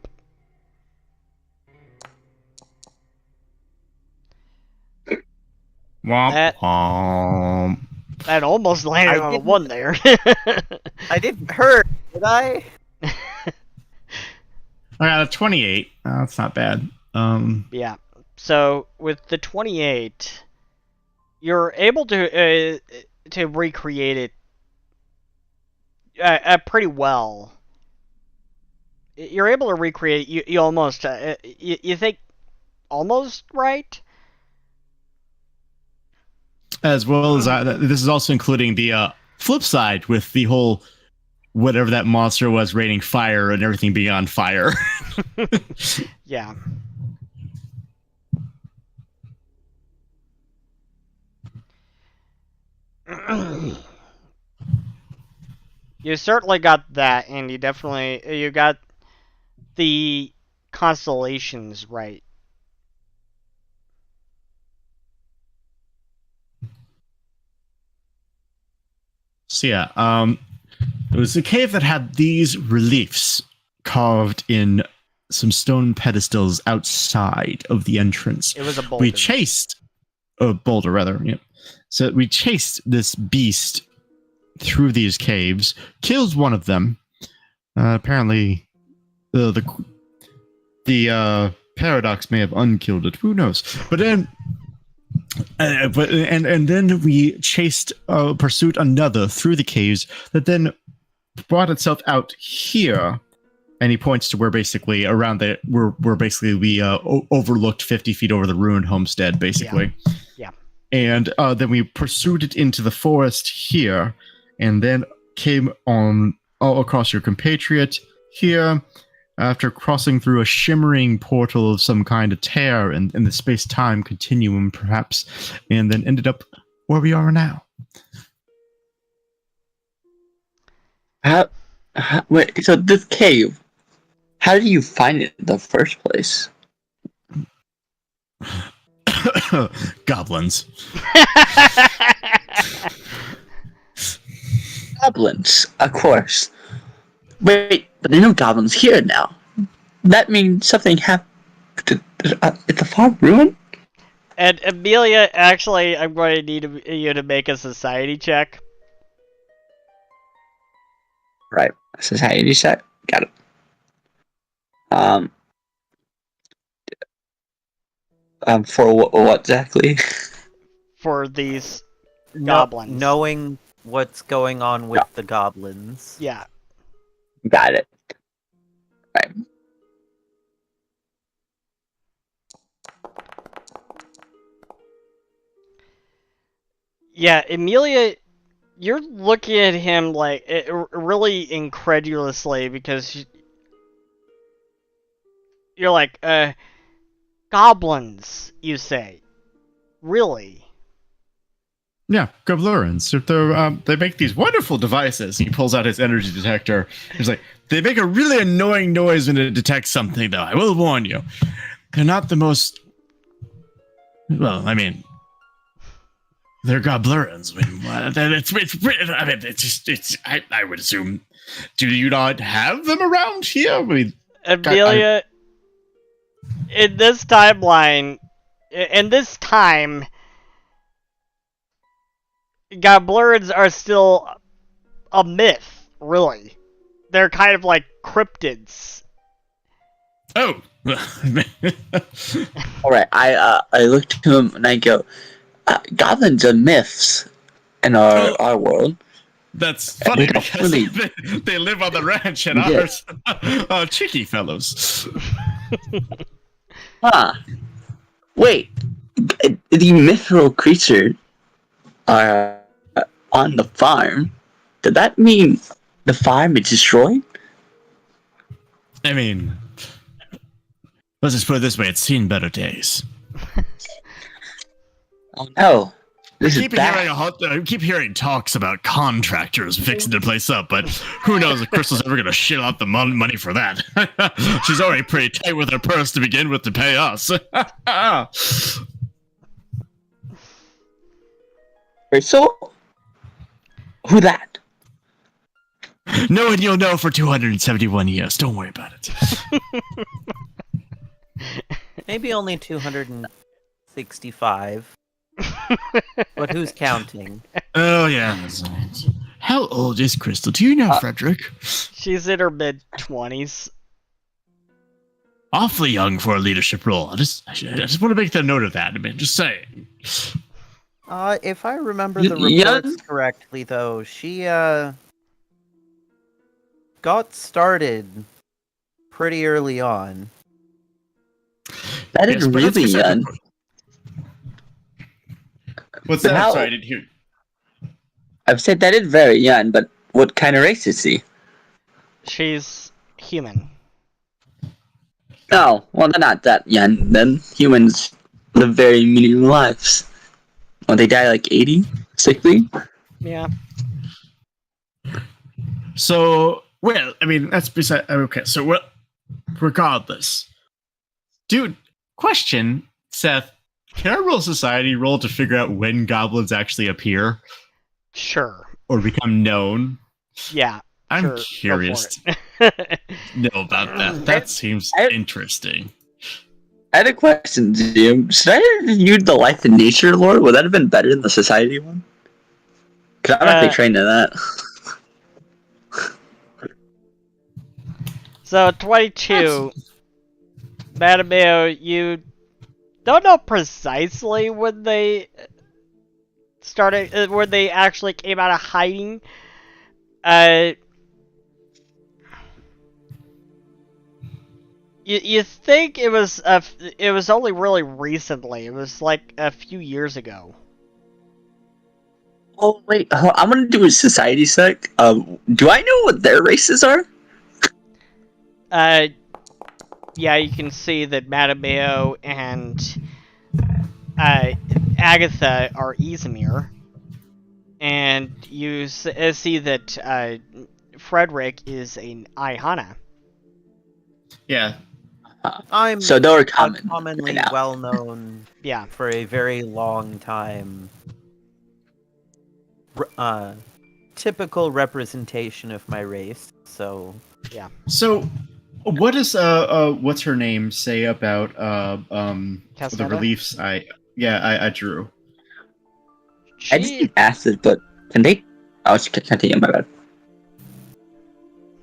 Womp That- womp. That almost landed I on a didn't- 1 there. I didn't hurt, did I? I got a 28. That's not bad. Yeah. So with the 28, you're able to recreate it pretty well. You're able to recreate. You almost you think almost right. As well as this is also including the flip side with the whole whatever that monster was raining fire and everything being on fire. Yeah. You certainly got that, and you got the constellations right. So yeah, it was a cave that had these reliefs carved in some stone pedestals outside of the entrance. It was a boulder. We chased a boulder rather, yeah. So we chased this beast through these caves, killed one of them. Apparently, the paradox may have unkilled it. Who knows? But then, and then we pursued another through the caves that then brought itself out here. And he points to where basically around where basically we overlooked 50 feet over the ruined homestead, basically. Yeah. And then we pursued it into the forest here, and then came on all across your compatriot here, after crossing through a shimmering portal of some kind of tear in the space-time continuum, perhaps, and then ended up where we are now. Wait, so this cave, how did you find it in the first place? Goblins. Goblins, of course. Wait, but there are no goblins here now. That means something happened. It's a far ruin? And Amelia, actually, I'm going to need you to make a society check. Right. Society check. Got it. For what exactly? For these No- goblins. knowing what's going on with the goblins. Yeah. Got it. Right. Yeah, Amelia, you're looking at him like really incredulously because you're like, goblins, you say. Really? Yeah, Goblurans. They make these wonderful devices. He pulls out his energy detector. He's like, they make a really annoying noise when it detects something, though. I will warn you. They're not the most... Well, I mean... They're Goblurans. I would assume... Do you not have them around here? I mean, Amelia, in this timeline, in this time, Goblurans are still a myth, really. They're kind of like cryptids. Oh. All right, I look to him and I go, goblins are myths in our world. That's funny They don't because really- they live on the ranch and Yes. ours cheeky fellows. Huh. Wait, the mythical creature are on the farm. Does that mean the farm is destroyed? I mean, let's just put it this way: it's seen better days. Oh no, this is I bad. keep hearing talks about contractors fixing the place up, but who knows if Crystal's ever gonna shell out the money for that? She's already pretty tight with her purse to begin with to pay us. Wait, so who that? No one you'll know for 271 years. Don't worry about it. Maybe only 265. But who's counting? Oh yeah. How old is Crystal? Do you know, Frederick? She's in her mid-20s. Awfully young for a leadership role. I just want to make the note of that. I mean, just saying. If I remember the Yeah. reports correctly, though, she got started pretty early on. That is Yes, but let's really get young. started. What's But that? how- Sorry, I didn't hear. I've said that is very young, but what kind of race is she? She's human. Oh, well, they're not that young. Then humans live very many lives. Well, they die like 80, 60. Yeah. So, well, I mean, that's beside. Okay, so what? Regardless, dude. Question, Seth. Can our roll society roll to figure out when goblins actually appear Sure. or become known? Yeah. I'm sure, go curious for to it. know about that. That seems interesting. I had a question, Jim. Should I have reviewed the Life and Nature lore? Would that have been better than the Society one? Because I'm actually trained in that. So 22. Madameo, you don't know precisely when they started, when they actually came out of hiding. You think it was only really recently. It was like a few years ago. Oh, wait. I'm going to do a Society sec. Do I know what their races are? Yeah, you can see that Madameo and Agatha are Izmir, and you see that Frederick is an Ihana. Yeah. I'm So they're common. commonly right now. well known Yeah. for a very long time. Typical representation of my race. So So, what does what's her name say about the Castaneda? reliefs? I drew. I just need acid, but can they... Oh, it's continue, my bad.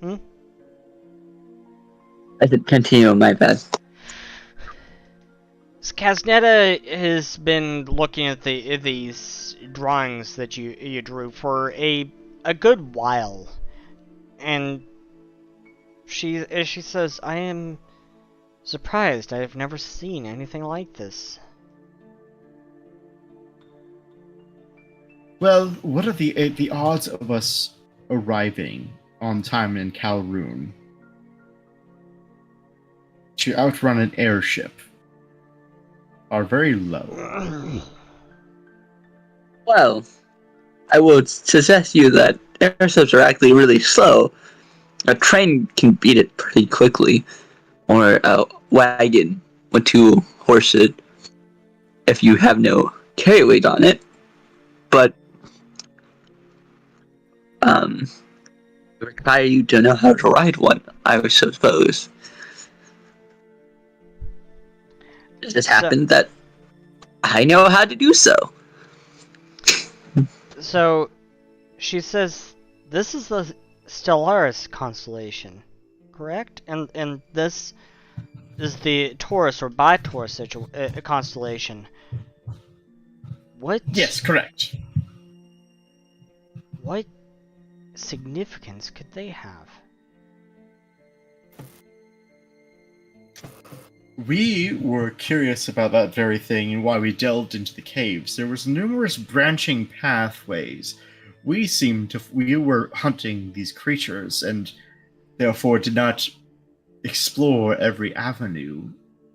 Hmm? I said continue, my bad. Castaneda has been looking at these drawings that you drew for a good while, and she says, "I am surprised. I have never seen anything like this." Well, what are the odds of us arriving on time in Calroon to outrun an airship are very low. Well, I would suggest you that airships are actually really slow. A train can beat it pretty quickly, or a wagon with 2 horses if you have no carry weight on it. But require you to know how to ride one, I would suppose. It just happened that I know how to do so. So, she says this is the Stellaris constellation, correct? And this is the Taurus or Bi-Taurus constellation. What? Yes, correct. What significance could they have? We were curious about that very thing and why we delved into the caves. There was numerous branching pathways. We were hunting these creatures and therefore did not explore every avenue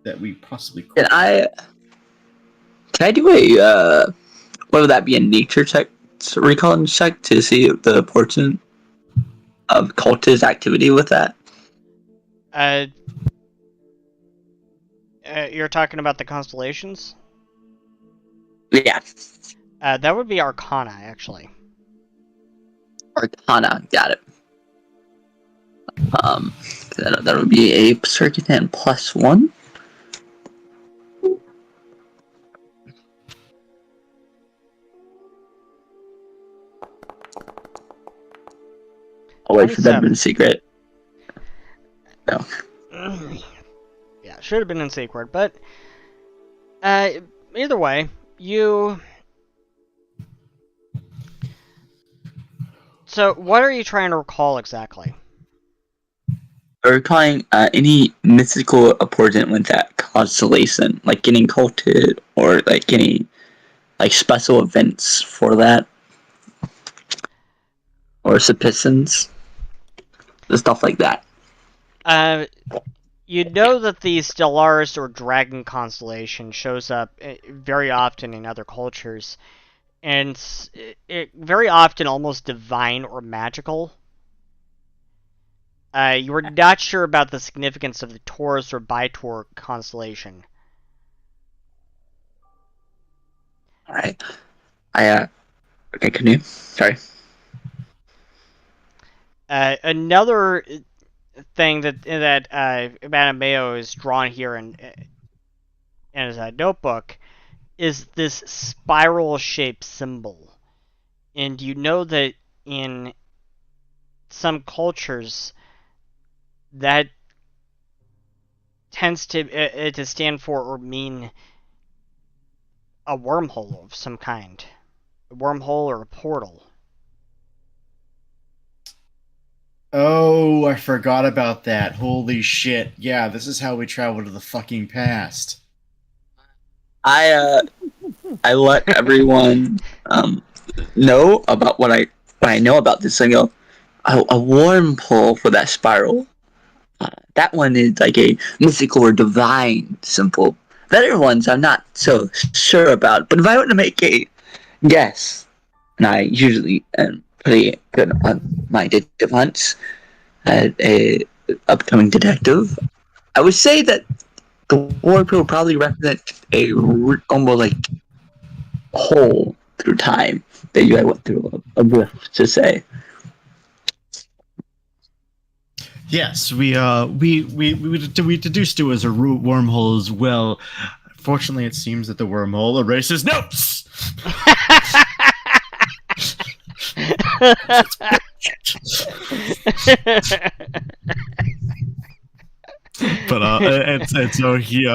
that we possibly could. Can I do a what would that be, a nature check, recon check, to see the portent of cultist activity with that? You're talking about the constellations? Yeah. That would be Arcana, actually. Arcana, got it. That would be a circuitant +1. Oh wait, should that have been secret? No. Yeah, should have been in secret, but either way, you. So, what are you trying to recall exactly? We're recalling any mystical portent with that constellation, like getting culted or like any like special events for that, or subsistence, stuff like that. You know that the Stellaris or Dragon constellation shows up very often in other cultures, and it very often almost divine or magical. You were not sure about the significance of the Taurus or Bi-Taur constellation. Alright. Okay, continue. Sorry. Another thing that Matameo is drawn here in his notebook is this spiral-shaped symbol. And you know that in some cultures, that tends to stand for or mean a wormhole of some kind. A wormhole or a portal. Oh, I forgot about that. Holy shit. Yeah, this is how we travel to the fucking past. I let everyone know about what I know about this thing. A wormhole for that spiral. That one is like a mystical or divine symbol. The other ones I'm not so sure about. But if I were to make a guess, and I usually am pretty good on my detective hunts as a upcoming detective, I would say that the warp will probably represent a almost like hole through time that you went through a rift, to say. Yes, we deduced it as a wormhole as well. Fortunately, it seems that the wormhole erases notes. But and so he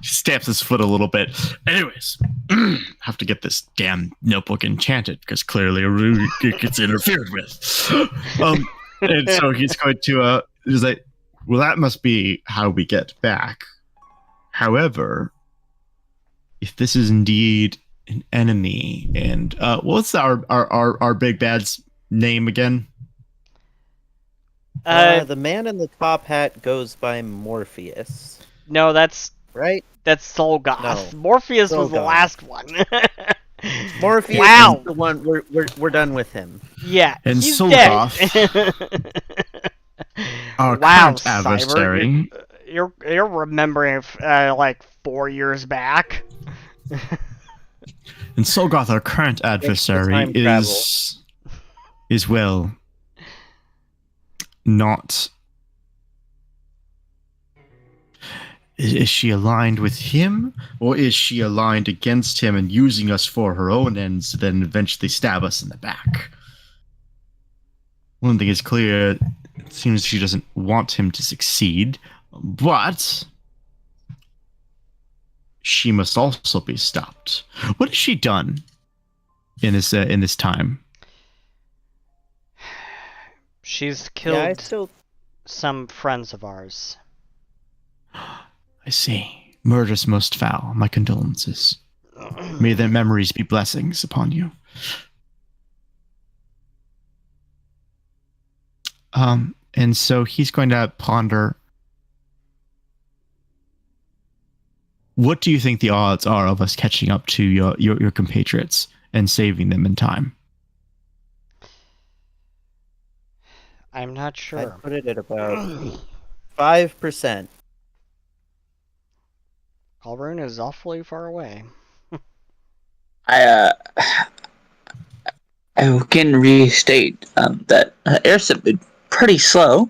stamps his foot a little bit. Anyways, have to get this damn notebook enchanted because clearly it gets interfered with. And so he's going to he's like, well, that must be how we get back. However, if this is indeed an enemy, and what's our big bad's name again? The man in the top hat goes by Morpheus. No, that's right. That's Solgoth. No. Morpheus was the Solgoth. last one. Morpheus Wow. is the one. We're done with him. Yeah, And he's Solgoth, dead. our Wow, current adversary, Cyber, you're remembering like 4 years back. and Solgoth, our current adversary, time travel. is well not. Is she aligned with him, or is she aligned against him and using us for her own ends to then eventually stab us in the back? One thing is clear, it seems she doesn't want him to succeed, but she must also be stopped. What has she done in this time? She's Yeah, I killed still. some friends of ours. I see. Murders most foul. My condolences. May their memories be blessings upon you. And so he's going to ponder. What do you think the odds are of us catching up to your compatriots and saving them in time? I'm not sure. I'd put it at about 5%. Calvern is awfully far away. I can restate that airship is pretty slow.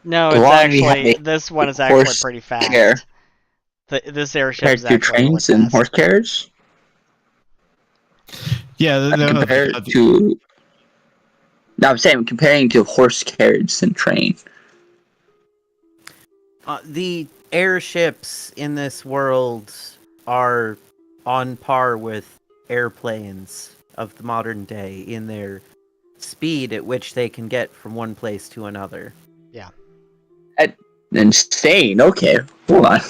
No, The it's one we have actually a this one is actually horse pretty fast. care. This airship Compared is to actually really trains and fast. horse carriage. Yeah, Compared to. No, I'm saying comparing to horse carriage and train. The airships in this world are on par with airplanes of the modern day in their speed at which they can get from one place to another. Insane. Okay, hold on.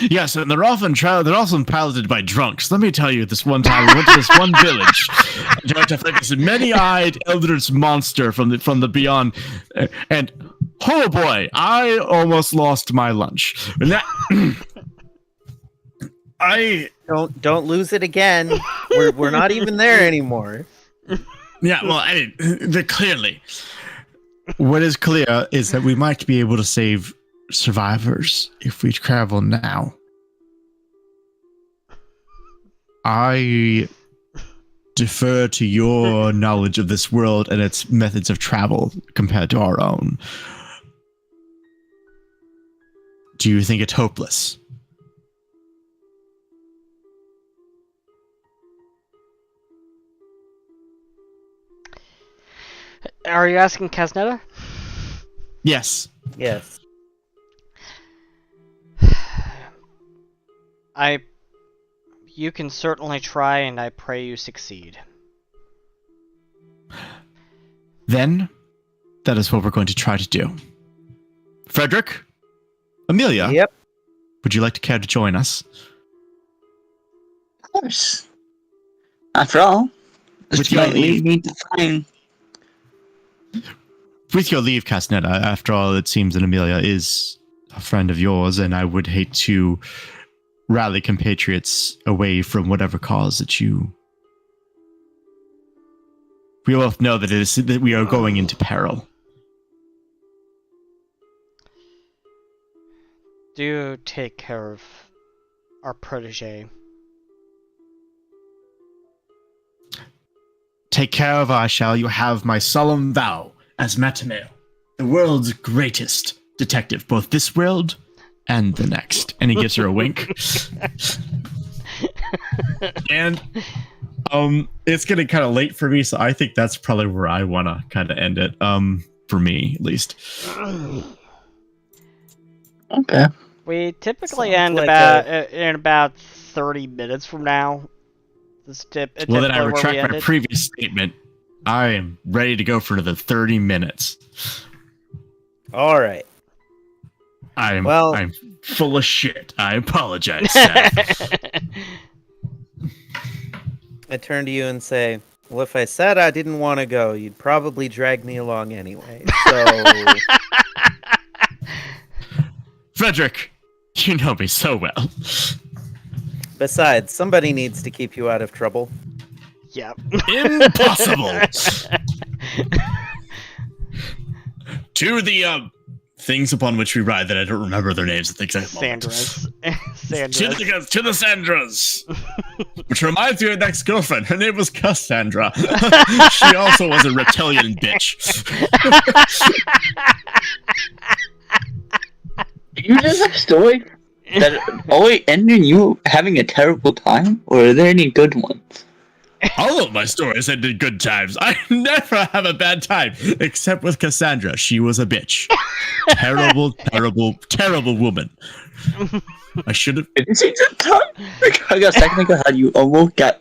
Yes, and they're often piloted by drunks. Let me tell you, this one time we went to this one village and tried to fight this many-eyed eldritch monster from the beyond, and oh boy, I almost lost my lunch. And that, Don't lose it again. We're not even there anymore. Yeah, well, clearly, what is clear is that we might be able to save survivors if we travel now. I defer to your knowledge of this world and its methods of travel compared to our own. Do you think it's hopeless? Are you asking Casnetta? Yes. Yes. You can certainly try, and I pray you succeed. Then, that is what we're going to try to do. Frederick? Amelia? Yep. Would you like to care to join us? Of course. After all, this might lead me to find. With your leave, Casnetta, after all, it seems that Amelia is a friend of yours, and I would hate to rally compatriots away from whatever cause that you... We both know that we are going into peril. Do take care of our protege. Take care of I shall. You have my solemn vow as Matameo, the world's greatest detective, both this world and the next. And he gives her a wink. And it's getting kind of late for me, so I think that's probably where I want to kind of end it. For me, at least. Okay. We typically Sounds end like in about 30 minutes from now. Well, then I retract my previous statement. I am ready to go for the 30 minutes. All right. I'm full of shit. I apologize, Seth. I turn to you and say, well, if I said I didn't want to go, you'd probably drag me along anyway. So, Frederick, you know me so well. Besides, somebody needs to keep you out of trouble. Yep. Impossible. To the things upon which we ride that I don't remember their names at the exact moment. Sandras. To the Sandras. Which reminds me of my ex-girlfriend. Her name was Cassandra. She also was a reptilian bitch. You just have stories that always end in you having a terrible time, or are there any good ones? All of my stories ended good times. I never have a bad time, except with Cassandra. She was a bitch. Terrible, terrible, terrible woman. I should have. Did you say good time? I got a second ago how you almost got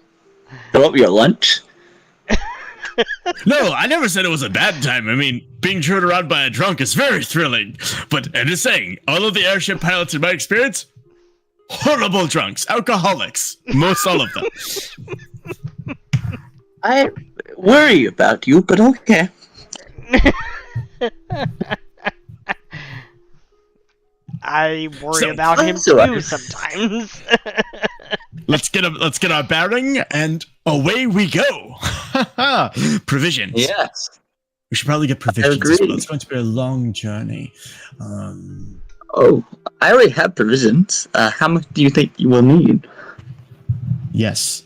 throw up your lunch. No, I never said it was a bad time. I mean, being turned around by a drunk is very thrilling. But I'm just saying, all of the airship pilots in my experience, horrible drunks, alcoholics, most all of them. I worry about you, but okay. I worry about him so too sometimes. Let's get our bearing, and away we go. Provisions. Yes. We should probably get provisions. agree. As well. It's going to be a long journey. Oh, I already have provisions. How much do you think you will need? Yes.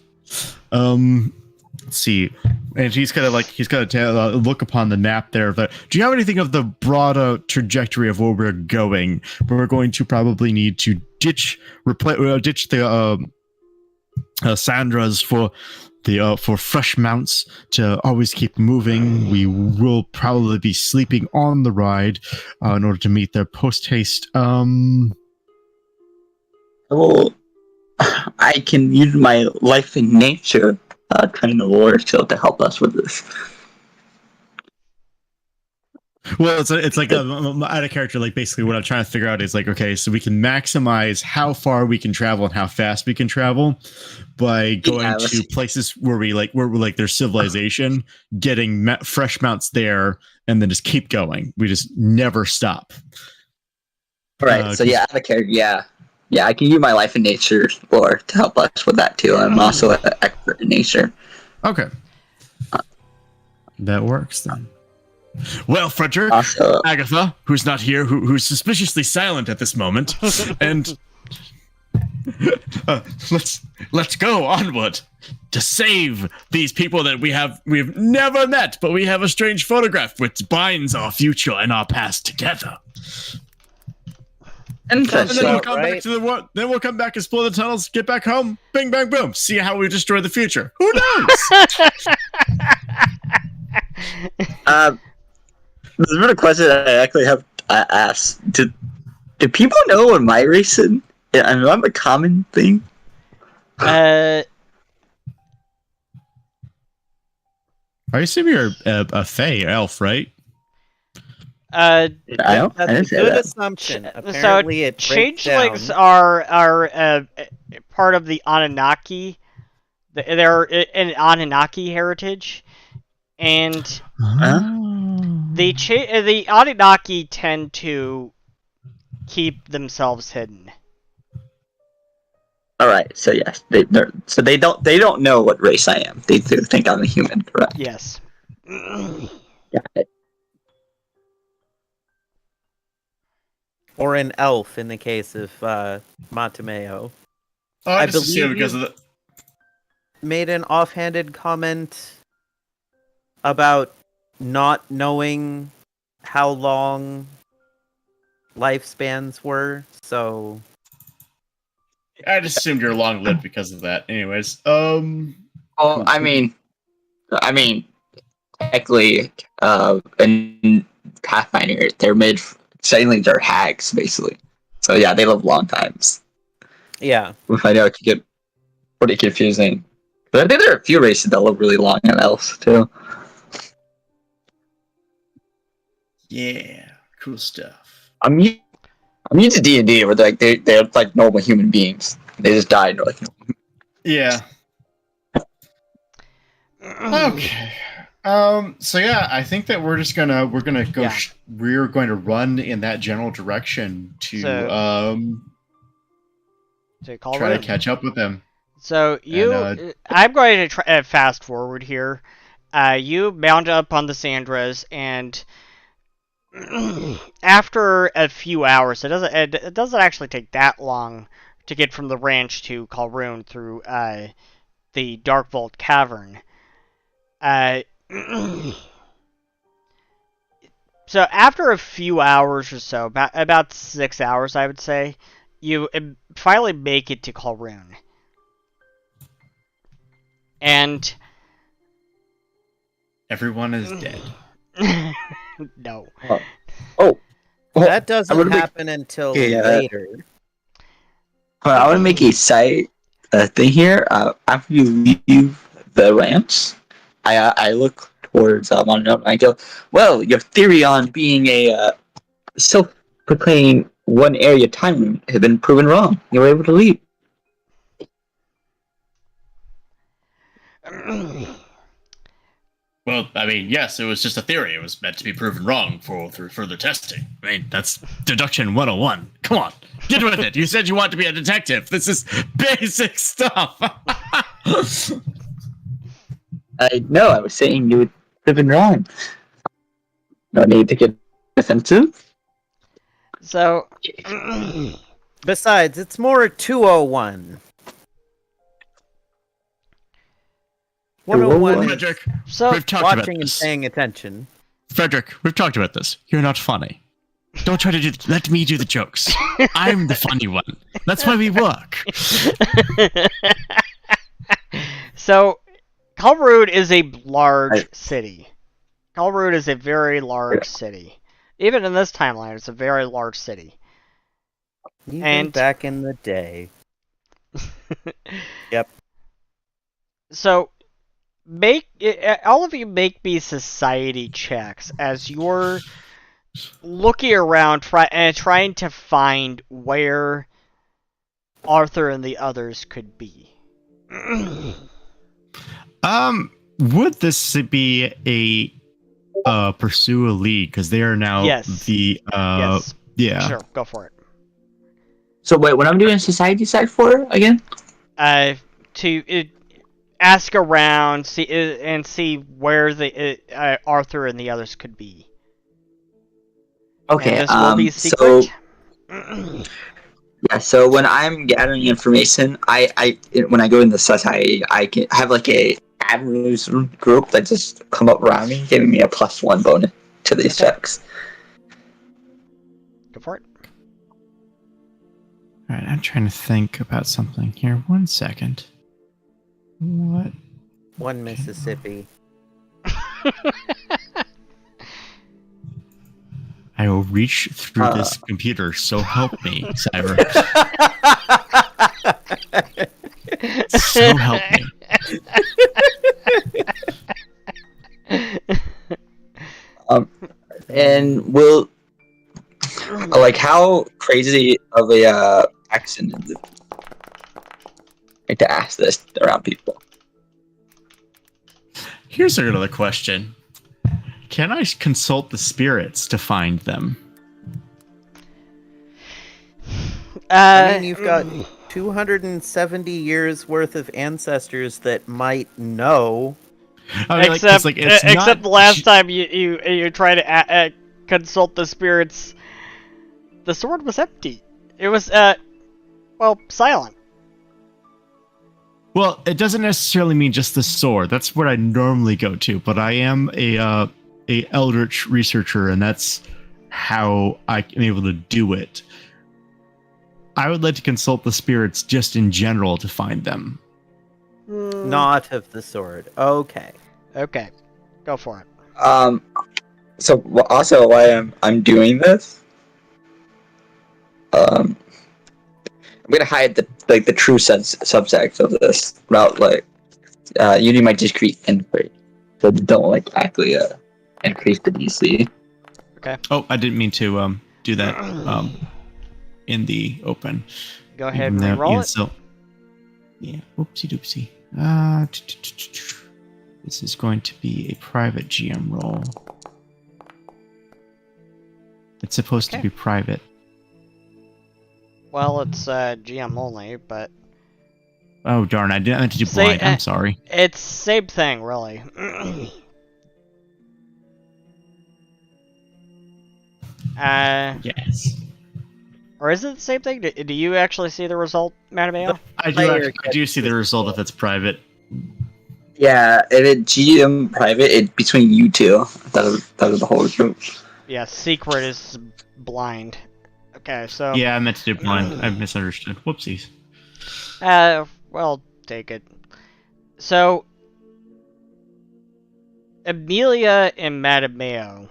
Let's see. And he's gonna look upon the map there. But do you have anything of the broader trajectory of where we're going? We're going to probably need to ditch the Sandras for fresh mounts to always keep moving. We will probably be sleeping on the ride in order to meet their post haste. Well, I can use my life in nature train the war skill to help us with this. Well, it's like out of character. Like basically, what I'm trying to figure out is like, okay, so we can maximize how far we can travel and how fast we can travel by going to places where we're there's civilization, getting fresh mounts there, and then just keep going. We just never stop. Right. So out of character, yeah, I can use my life in nature lore to help us with that too. I'm also an expert in nature. Okay, that works then. Well, Frederick, Also, Agatha, who's not here, who's suspiciously silent at this moment, and let's go onward to save these people that we've never met, but we have a strange photograph which binds our future and our past together. And then we'll come back to the world. Then we'll come back, explore the tunnels, get back home, bing, bang, boom. See how we destroy the future. Who knows? There's been a question that I actually have asked. Do people know what my race is? And I'm a common thing. I assume you're a fae elf, right? That's a didn't say good that. assumption. So Apparently, it breaks changelings down. are part of the Anunnaki. They're an Anunnaki heritage, and the Anunnaki tend to keep themselves hidden. All right. So yes, they don't know what race I am. They do think I'm a human, correct? Yes. Got it. Or an elf in the case of Montemeo. I believe assume because of the. Made an offhanded comment about not knowing how long lifespans were, so I just assumed you're long lived because of that. Anyways, Well, I mean, technically, in Pathfinder, they're changelings are hags, basically. So yeah, they live long times. yeah. Which I know it could get pretty confusing. But I think there are a few races that live really long in elves too. yeah, cool stuff. I'm used to D&D where they're like normal human beings. They just died. Like, Yeah. Okay. So yeah, I think that we're gonna go. Yeah. We're going to run in that general direction to to call Try Rune. to catch up with them. So you, I'm going to try fast forward here. You mount up on the Sandras, and after a few hours, it doesn't actually take that long to get from the ranch to Kalrun through the Dark Vault Cavern. So after a few hours or so, about 6 hours, I would say, you finally make it to Kalrun. And Everyone is dead. no. Oh, well, That doesn't happen until later. I want to make a side thing here. After you leave the ranch, I look towards Mono and I go, well, your theory on being a self-proclaimed one area time room had been proven wrong. You were able to leave. Well, I mean, yes, it was just a theory. It was meant to be proven wrong through further testing. I mean, that's deduction 101. Come on, get with it. You said you want to be a detective. This is basic stuff. No, I was saying you would have been wrong. No need to get defensive. So, Besides, it's more 201. 101 is Frederick, so we've talked about watching and this. paying attention. Frederick, we've talked about this. You're not funny. Don't try to let me do the jokes. I'm the funny one. That's why we work. So, Kalrun is a large city. Kalrun is a very large city. Even in this timeline, it's a very large city. Even back in the day. Yep. So, all of you make me society checks as you're looking around trying to find where Arthur and the others could be. Would this be a pursue a lead, because they are now Yes. Yes. Yeah. Sure, go for it. So wait, what I'm doing society side for again? To ask around, see where the Arthur and the others could be. Okay, And this will be secret. Yeah, so when I'm gathering information, I when I go in the society, I can have like a admirals group that just come up around me, giving me a +1 bonus to these checks. Go for it. All right, I'm trying to think about something here. 1 second. What? One Mississippi. I will reach through this computer, so help me, Cyber. So help me. And will like how crazy of a accident is it? Like to ask this around people. Here's another question. Can I consult the spirits to find them? I mean, you've got 270 years worth of ancestors that might know. I mean, except it's except not- the last time you try to consult the spirits, the sword was empty. It was silent. Well, it doesn't necessarily mean just the sword. That's what I normally go to, but I am a eldritch researcher, and that's how I am able to do it. I would like to consult the spirits just in general to find them. Not of the sword. Okay. Okay, go for it. So also why I'm doing this. I'm gonna hide the true subtext of this route, using my discrete inquiry, so don't actually increase the DC. Okay. Oh, I didn't mean to do that in the open. Go ahead and roll it. So, yeah, oopsie doopsie. This is going to be a private GM roll. It's supposed to be private. Well, it's GM only, but Oh darn! I didn't meant to do Say, blind. I'm sorry. it's same thing, really. Yes. Or is it the same thing? Do you actually see the result, Madame? I do. Player I do see the result if it's private. Yeah, if it GM private, it between you two. That was the whole group. Yeah, secret is blind. Okay, so Yeah, I meant to do blind. I misunderstood. Whoopsies. well, take it. So, Amelia and Madame.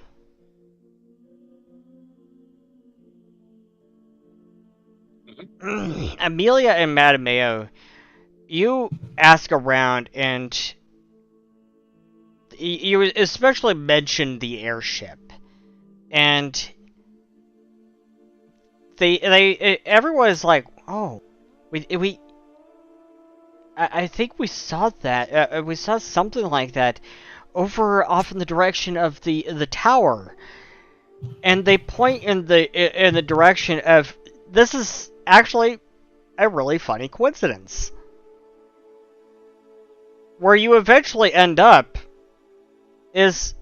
Amelia and Madame, you ask around and you especially mentioned the airship, and everyone's like, oh, I think we saw that. We saw something like that over off in the direction of the tower, and they point in the direction of this is actually a really funny coincidence, where you eventually end up is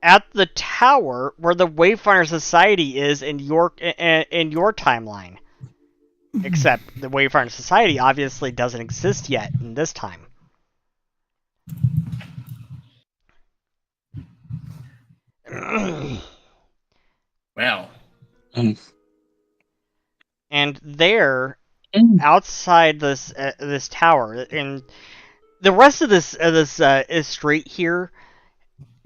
at the tower where the Wayfinder Society is in your timeline. Except the Wayfinder Society obviously doesn't exist yet in this time. Well, And there, outside this tower, and the rest of this street here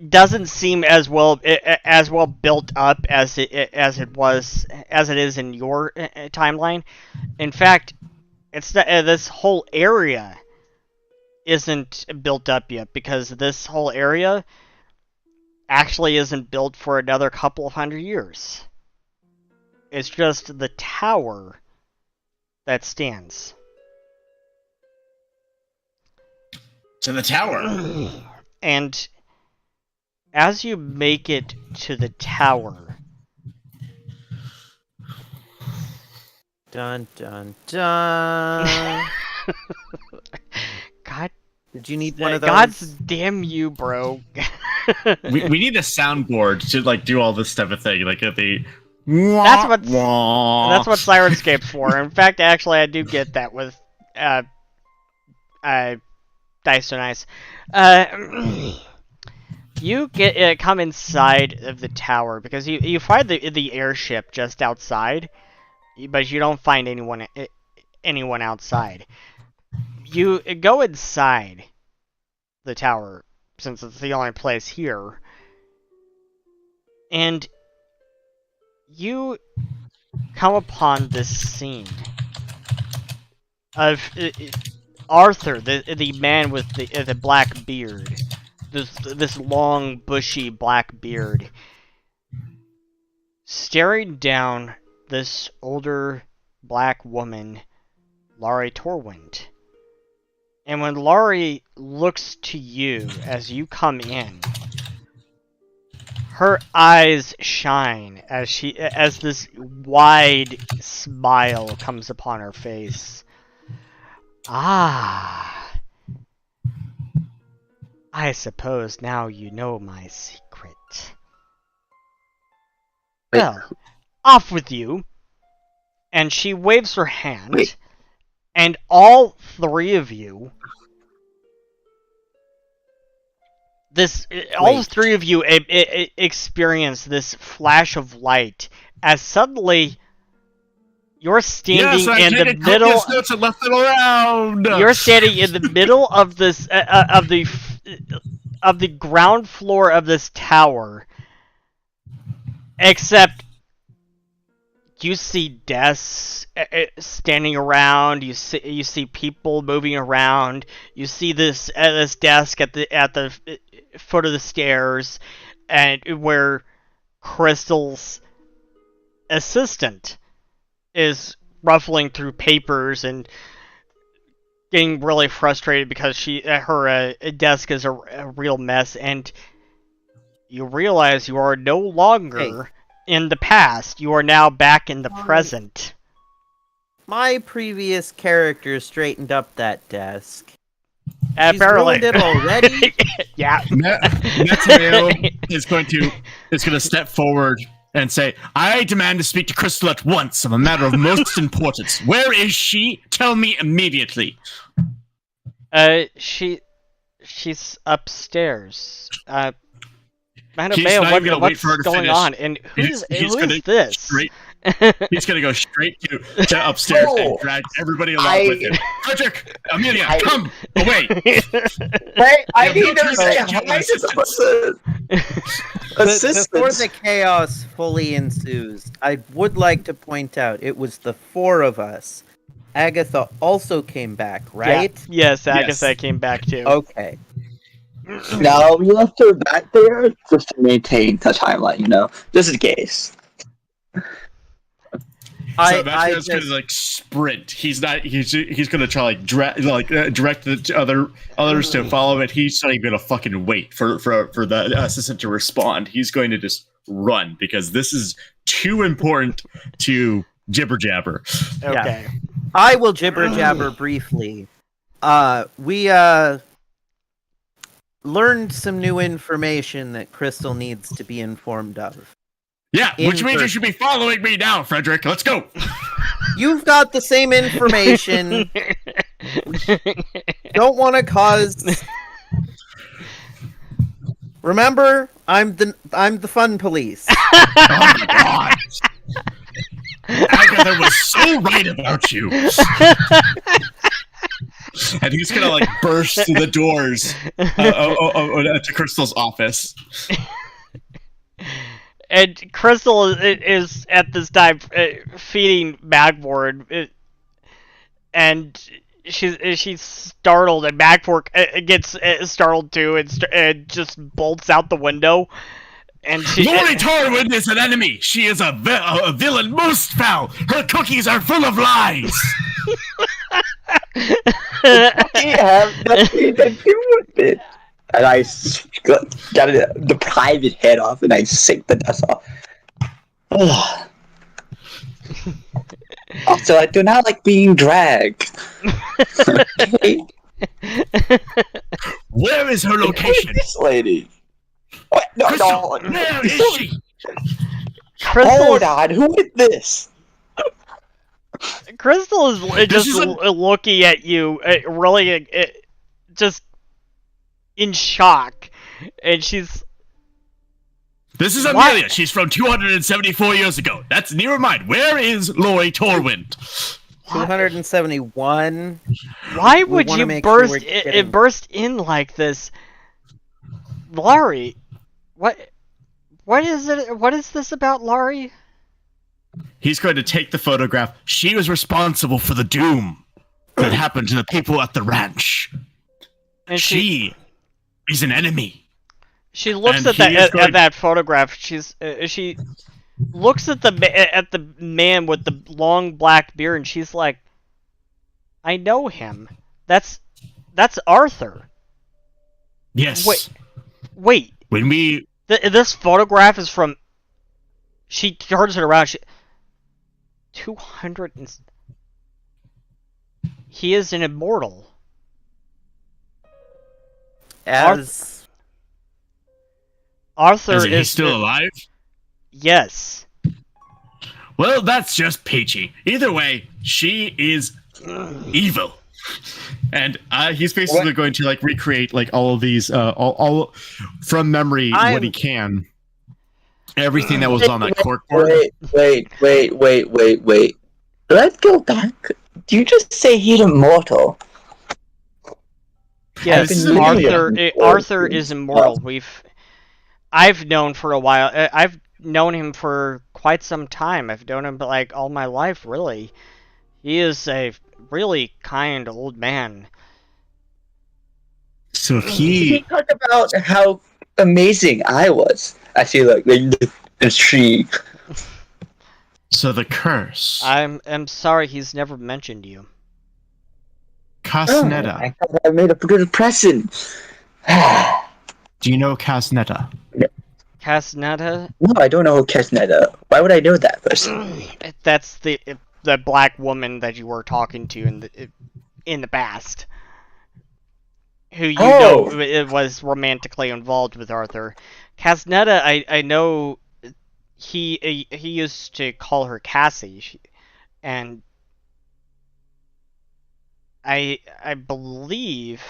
doesn't seem as well built up as it is in your timeline. In fact, it's this whole area isn't built up yet, because this whole area actually isn't built for another couple of hundred years. It's just the tower that stands. to the tower. And as you make it to the tower, Dun dun dun. God, Did you need one of those? God's damn you, bro. We need a soundboard to like do all this type of thing. Like the That's what Sirenscape's for. In fact, actually, I do get that with Dice So Nice. You come inside of the tower because you find the airship just outside, but you don't find anyone outside. You go inside the tower since it's the only place here, and you come upon this scene of Arthur, the man with the black beard, this long bushy black beard, staring down this older black woman, Laurie Torwind. And when Laurie looks to you as you come in, her eyes shine as this wide smile comes upon her face. Ah, I suppose now you know my secret. Wait. Well, off with you. And she waves her hand, Wait. and all three of you, experience this flash of light as suddenly you're standing in the middle. Notes and left it around. You're standing in the middle of this of the ground floor of this tower, except you see desks standing around. You see people moving around. You see this desk at the foot of the stairs, and where Crystal's assistant is ruffling through papers and getting really frustrated because her desk is a real mess, and you realize you are no longer in the past. You are now back in the present. my previous character straightened up that desk. She's Apparently. ruined it already. Yeah. Matsuo is going to step forward and say, "I demand to speak to Crystal at once on a matter of most importance. Where is she? Tell me immediately." She's upstairs. Madam He's Mayo, not even gonna wait what's for her to going finish. on? And who He's is gonna this? He's gonna go straight to upstairs and drag everybody along with him. Frederick, Amelia, come away. Wait, I need to say hi to the person. Before Assistance. the chaos fully ensues, I would like to point out it was the four of us. Agatha also came back, right? Yeah. Yes, Agatha Yes. came back too. Okay. No, we left her back there just to maintain the timeline, just in case. So Matsuo's gonna like sprint. He's not. He's gonna try direct the others to follow it. He's not even gonna fucking wait for the assistant to respond. He's going to just run because this is too important to jibber jabber. Okay. I will jibber jabber briefly. We learned some new information that Crystal needs to be informed of. Yeah, which means you should be following me now, Frederick. Let's go. You've got the same information. Don't want to cause. Remember, I'm the fun police. Oh my god. Agatha was so right about you. And he's gonna like burst through the doors to Crystal's office. And Crystal is at this time feeding Magboard, and she's startled, and Magboard gets startled too, and just bolts out the window. And Lori Torwin is an enemy. She is a villain most foul. Her cookies are full of lies. We have nothing to do with it. And I got the private head off, and I sink the dust off. Also, I do not like being dragged. Okay. Where is her location? This lady. What? No, Crystal, no. where is she? Hold on, who is this? Crystal is just is looking at you, really, just in shock, and she's. This is Amelia. She's from 274 years ago. That's near mind. Where is Lori Torwind? 271. Why would you burst getting... burst in like this, Laurie? What is it? What is this about, Laurie? He's going to take the photograph. She was responsible for the doom that happened to the people at the ranch. And she is an enemy. She looks And at that photograph. She looks at the man with the long black beard, and she's like, "I know him. That's Arthur." Yes. Wait. When we this photograph is from. She turns it around. 200. He is an immortal. Arthur is he still alive? Yes. Well, that's just peachy. Either way, she is evil. And he's basically going to like recreate like all of these all from memory what he can. Everything that was on that corkboard. Wait. Let's go back. Do you just say he's immortal? Yes, Arthur is immortal. I've known for a while. I've known him for quite some time. I've known him like all my life, really. He is a really kind old man. So he talked about how amazing I was. I see like the tree. So the curse. I'm sorry he's never mentioned you. Casnetta. I thought I made a good impression. Do you know Casnetta? Casnetta? No, I don't know Casnetta. Why would I know that person? That's the the black woman that you were talking to in the past, who you know was romantically involved with Arthur. Casnetta, I know he used to call her Cassie, and I believe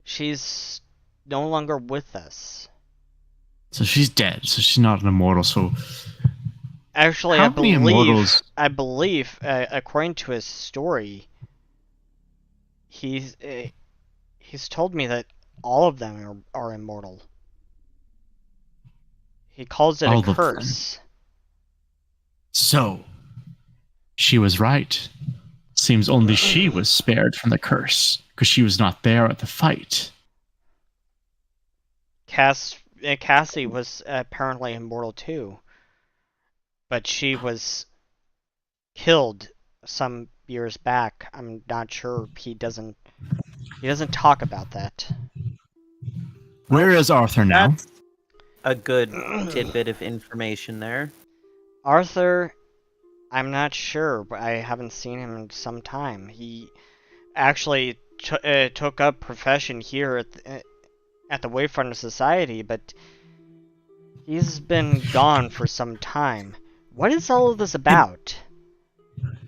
she's no longer with us. So she's dead. So she's not an immortal. So actually, how I many believe immortals? According to his story, he's told me that all of them are immortal. He calls it All a of them. curse. So she was right. Seems only she was spared from the curse because she was not there at the fight. Cassie was apparently immortal too, but she was killed some years back. I'm not sure. He doesn't talk about that. Where is Arthur now? That's a good tidbit of information there. Arthur, I'm not sure, but I haven't seen him in some time. He actually took up profession here at the Wayfinder Society, but he's been gone for some time. What is all of this about?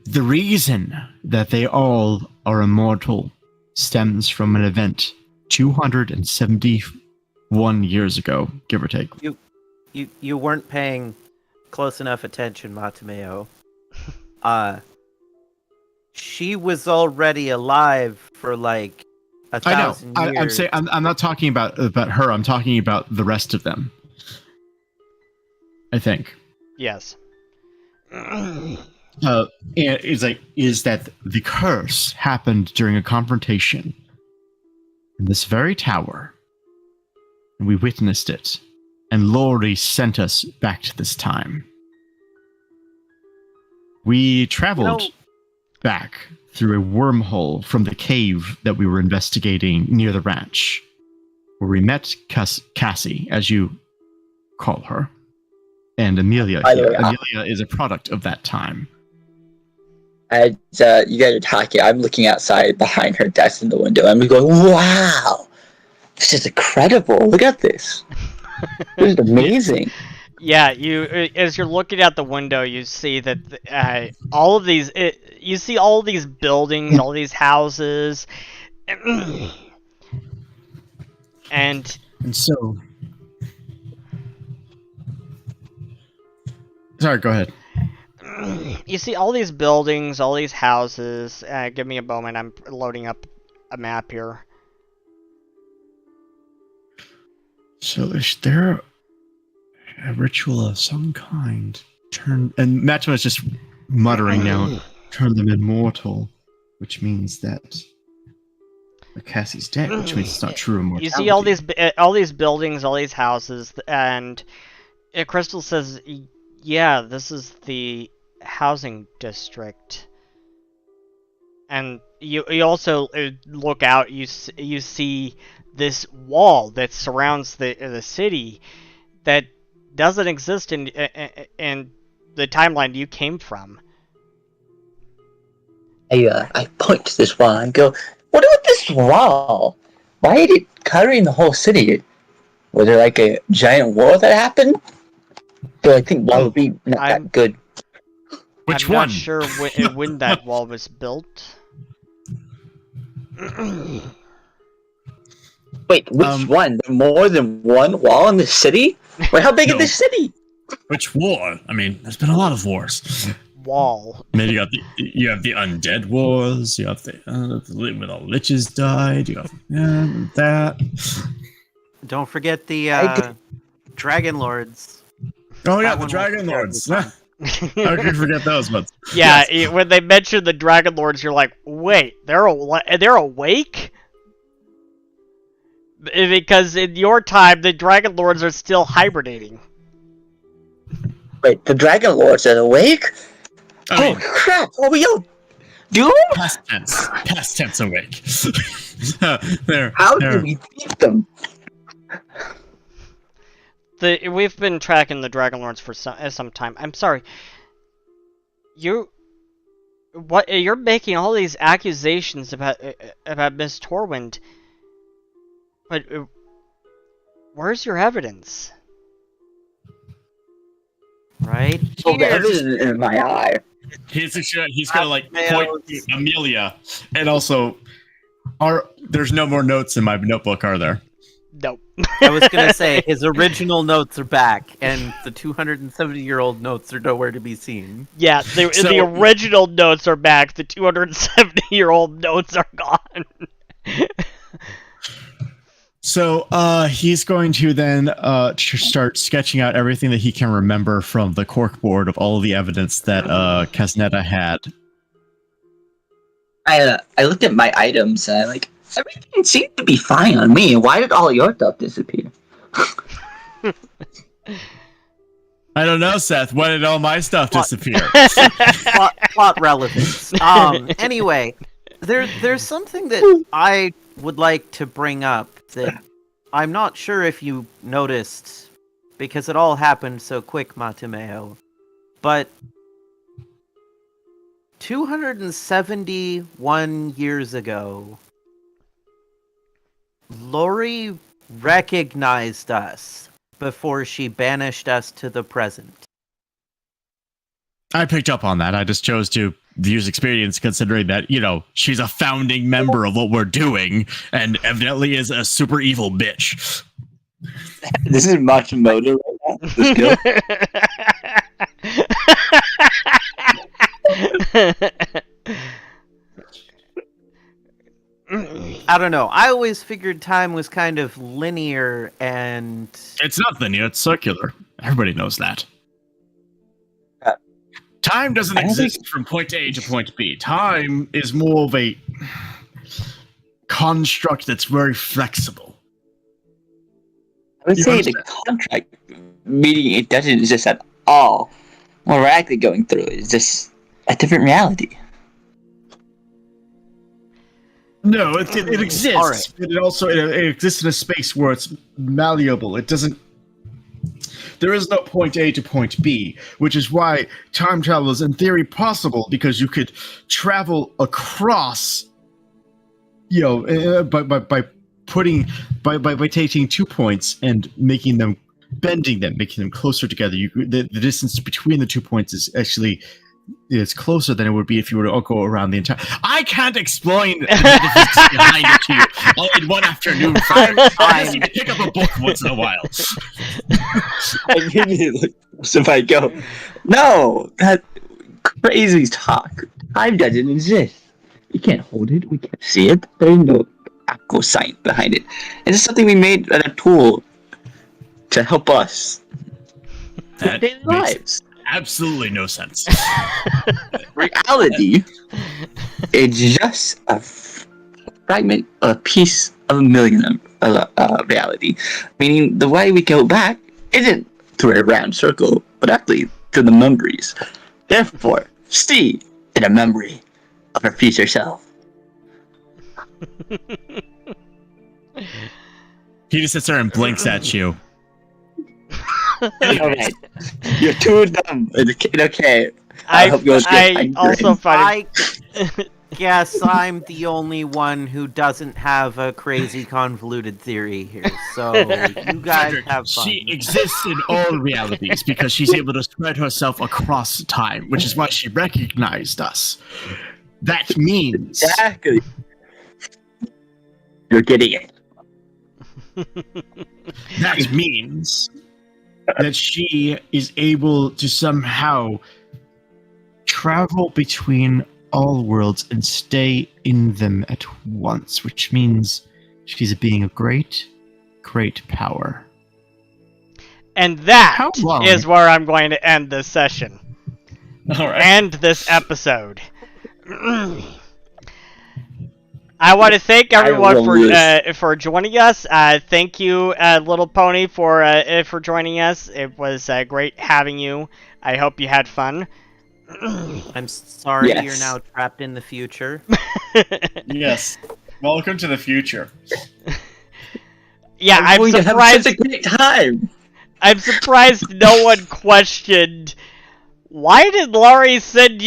The reason that they all are immortal stems from an event 271 years ago, give or take. You weren't paying close enough attention, Matameo. She was already alive for like 1,000 years. I'm not talking about her. I'm talking about the rest of them. I think. Yes. Is that the curse happened during a confrontation in this very tower, and we witnessed it, and Lori sent us back to this time. We traveled back through a wormhole from the cave that we were investigating near the ranch, where we met Cassie, as you call her, and Amelia. Amelia is a product of that time. As you guys are talking, I'm looking outside behind her desk in the window. I'm going, wow, this is incredible. Look at this. This is amazing. Yeah, as you're looking out the window, you see that all of these, you see all these buildings, all these houses, and so. Sorry, go ahead. You see all these buildings, all these houses. Give me a moment. I'm loading up a map here. So is there a ritual of some kind? And Matuma is just muttering now. Turn them immortal, which means that Cassie's dead, which means it's not true immortality. You see all these buildings, all these houses, and Crystal says, "Yeah, this is the housing district." And you also look out. You see this wall that surrounds the city that doesn't exist in the timeline you came from. I point to this wall and go, what about this wall? Why is it covering the whole city? Was there like a giant war that happened? So I think wall would be not that good. Which I'm one? not sure when that wall was built. Wait, which one? There's more than one wall in the city? Wait, how big is this city? Which war? I mean, there's been a lot of wars. Wall. And then you have the undead wars. You have the when all liches died. You have that. Don't forget the Dragon Lords. Oh yeah, the Dragon Lords. How could you forget those ones? Yeah, Yes. when they mention the Dragon Lords, you're like, wait, they're awake? Because in your time, the Dragon Lords are still hibernating. Wait, the Dragon Lords are awake? I mean, Crap! Are we all doomed? past tense awake. How do we beat them? We've been tracking the Dragon Lords for some time. I'm sorry. What you're making all these accusations about Miss Torwind, but where's your evidence? Right Oh, the here. evidence in my eye. He's gonna like point to Amelia, and also, there's no more notes in my notebook, are there? Nope. I was gonna say his original notes are back, and the 270-year-old notes are nowhere to be seen. Yeah, the original notes are back. The 270-year-old notes are gone. So he's going to then start sketching out everything that he can remember from the corkboard of all of the evidence that Casnetta had. I looked at my items and I like everything seemed to be fine on me. Why did all your stuff disappear? I don't know, Seth. Why did all my stuff disappear? plot relevance. Anyway, there's something that I would like to bring up that I'm not sure if you noticed, because it all happened so quick, Matumeo. But 271 years ago, Lori recognized us before she banished us to the present. I picked up on that. I just chose to use experience considering that, she's a founding member of what we're doing and evidently is a super evil bitch. This is much motor right now. This skill. I don't know. I always figured time was kind of linear and... It's not linear, it's circular. Everybody knows that. Time doesn't exist from point A to point B. Time is more of a construct that's very flexible. I would say the contract, meaning it doesn't exist at all. What we're actually going through is just a different reality. No, it exists, right. but it exists in a space where it's malleable. It doesn't. There is no point A to point B, which is why time travel is in theory possible, because you could travel across, by taking 2 points and making them closer together. The distance between the 2 points is actually closer than it would be if you were to all go around the entire. I can't explain the metaphysics behind it to you all in one afternoon. I just need to pick up a book once in a while. I immediately so if I go, no, that crazy talk. Time doesn't exist. We can't hold it. We can't see it. There's no actual science behind it. It's just something we made as a tool to help us That daily lives. Absolutely no sense. Reality is just a fragment, a piece of a million reality. Meaning the way we go back isn't through a round circle, but actually through the memories. Therefore, see in a memory of her future self. He just sits there and blinks at you. Alright. You're too dumb. Okay. I hope yours I also find I guess I'm the only one who doesn't have a crazy convoluted theory here. So you guys have fun. She exists in all realities because she's able to spread herself across time, which is why she recognized us. That means... Exactly. You're getting it. That means that she is able to somehow travel between all worlds and stay in them at once, which means she's a being of great, great power. and that How long? is where I'm going to end this session. All right. End this episode. I want to thank everyone for joining us. Thank you, Little Pony, for joining us. It was great having you. I hope you had fun. I'm sorry Yes. you're now trapped in the future. Yes. Welcome to the future. Yeah, I'm I'm going to have surprised. such a great time. I'm surprised no one questioned Why did Laurie send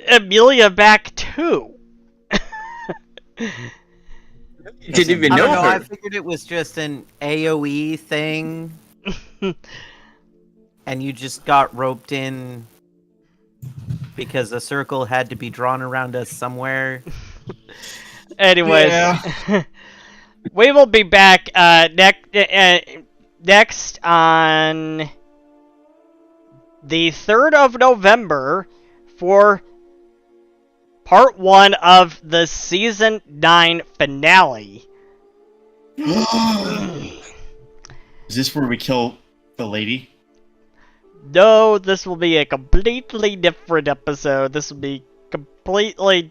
Amelia back too? Didn't even I know don't know. I her. figured it was just an AoE thing, and you just got roped in because a circle had to be drawn around us somewhere. Anyways, we will be back next on the 3rd of November for part 1 of the season 9 finale. Is this where we kill the lady? No, this will be a completely different episode. This will be completely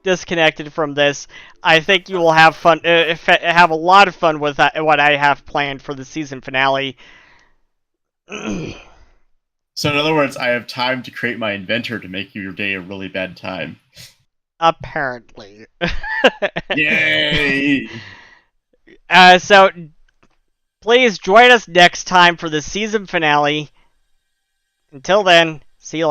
disconnected from this. I think you will have fun, have a lot of fun with what I have planned for the season finale. So in other words, I have time to create my inventor to make your day a really bad time. Apparently. Yay! So please join us next time for the season finale. Until then, see you later.